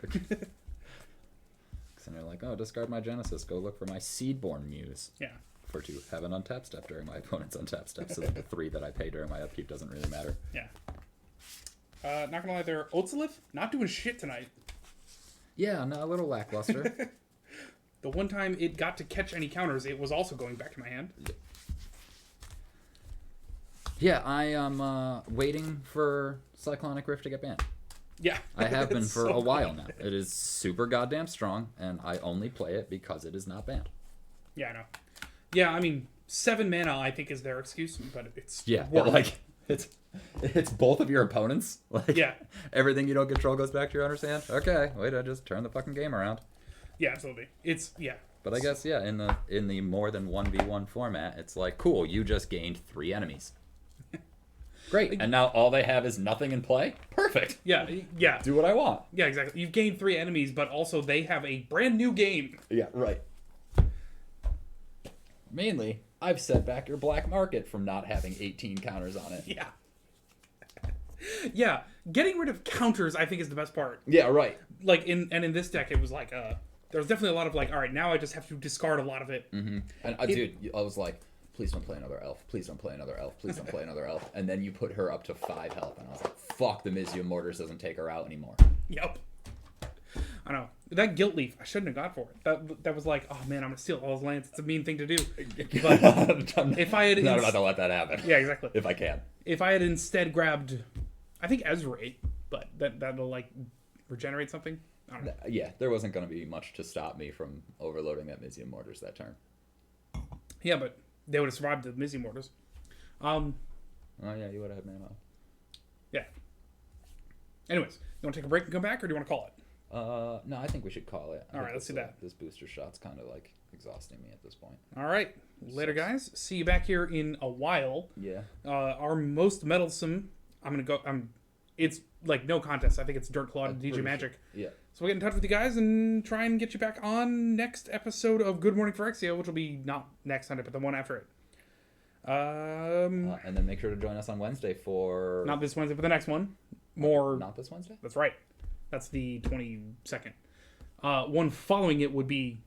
And they're like, oh, discard my Genesis. Go look for my Seedborn Muse. Yeah. For to have an untap step during my opponent's untap step, so that the 3 that I pay during my upkeep doesn't really matter. Yeah. Not gonna lie there. Otzalith, not doing shit tonight. Yeah, no, a little lackluster. The one time it got to catch any counters, it was also going back to my hand. Yeah, I am waiting for Cyclonic Rift to get banned. Yeah. I have been for so a while now. It is super goddamn strong, and I only play it because it is not banned. Yeah, I know. Yeah, I mean, 7 mana I think is their excuse, but it's but like it's both of your opponents. Like yeah, everything you don't control goes back to your understand. Okay, wait, I just turn the fucking game around. Yeah, absolutely. It's But I guess in the more than 1v1 format, it's like cool. You just gained 3 enemies. Great, and now all they have is nothing in play. Perfect. Yeah. Do what I want. Yeah, exactly. You've gained 3 enemies, but also they have a brand new game. Yeah, right. Mainly, I've set back your black market from not having 18 counters on it. Yeah. Yeah, getting rid of counters I think is the best part. Yeah, right. Like in this deck it was like there was definitely a lot of like, all right, now I just have to discard a lot of it. Mm-hmm. And dude, I was like, please don't play another elf. Please don't play another elf. Please don't play another elf. And then you put her up to 5 health, and I was like, fuck, the Mizium Mortars doesn't take her out anymore. Yep. I know. That Guilt Leaf, I shouldn't have gone for it. That was like, oh man, I'm gonna steal all his lands. It's a mean thing to do. But if I had not about to let that happen. Yeah, exactly. If I can. If I had instead grabbed, I think Ezreal, but that'll like regenerate something. I don't know. Yeah, there wasn't gonna be much to stop me from overloading that Mizium Mortars that turn. Yeah, but they would have survived the Mizium Mortars. Oh yeah, you would have had mana. Yeah. Anyways, you want to take a break and come back, or do you want to call it? No, I think we should call it. All right, let's do that. This booster shot's kind of like exhausting me at this point. All right, later, guys. See you back here in a while. Yeah. Our most meddlesome. It's like no contest. I think it's Dirt Claw and DJ Magic. Sure. Yeah. So we'll get in touch with you guys and try and get you back on next episode of Good Morning Phyrexia, which will be not next Sunday, but the one after it. And then make sure to join us on Wednesday for... Not this Wednesday, but the next one. More... Not this Wednesday? That's right. That's the 22nd. One following it would be...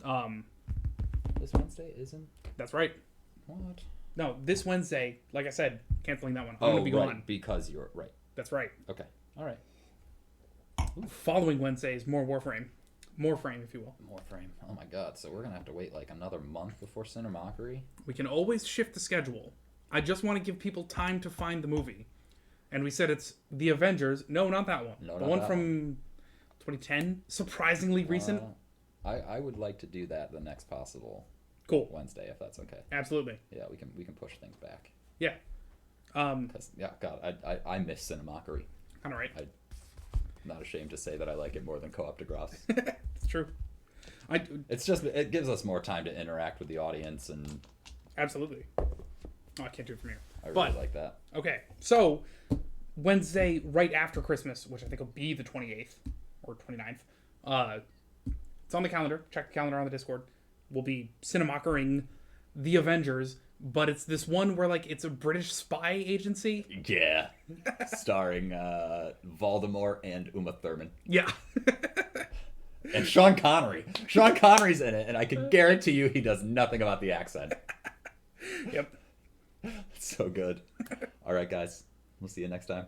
This Wednesday isn't? That's right. What? No, this Wednesday, like I said, canceling that one. I'm going to be gone. Because you're... Right. That's right. Okay. All right. Following Wednesday is more Warframe. More frame, if you will. More frame. Oh my god, so we're going to have to wait like another month before Sin or Mockery? We can always shift the schedule. I just want to give people time to find the movie. And we said it's The Avengers. No, not that one. No, the not one that from 2010. Surprisingly recent. I would like to do that the next possible Wednesday, if that's okay. Absolutely. Yeah, we can push things back. Yeah. Yeah, God, I miss Sin or Mockery. All right. I'm not ashamed to say that I like it more than Co-op de Grace. It's true. It's just, it gives us more time to interact with the audience and... Absolutely. Oh, I can't do it from here. I really like that. Okay, so Wednesday right after Christmas, which I think will be the 28th or 29th. It's on the calendar. Check the calendar on the Discord. We'll be cinemachering The Avengers, but it's this one where like it's a British spy agency. Yeah. starring Voldemort and Uma Thurman. Yeah. And Sean Connery. Sean Connery's in it, and I can guarantee you he does nothing about the accent. Yep. It's so good. All right, guys. We'll see you next time.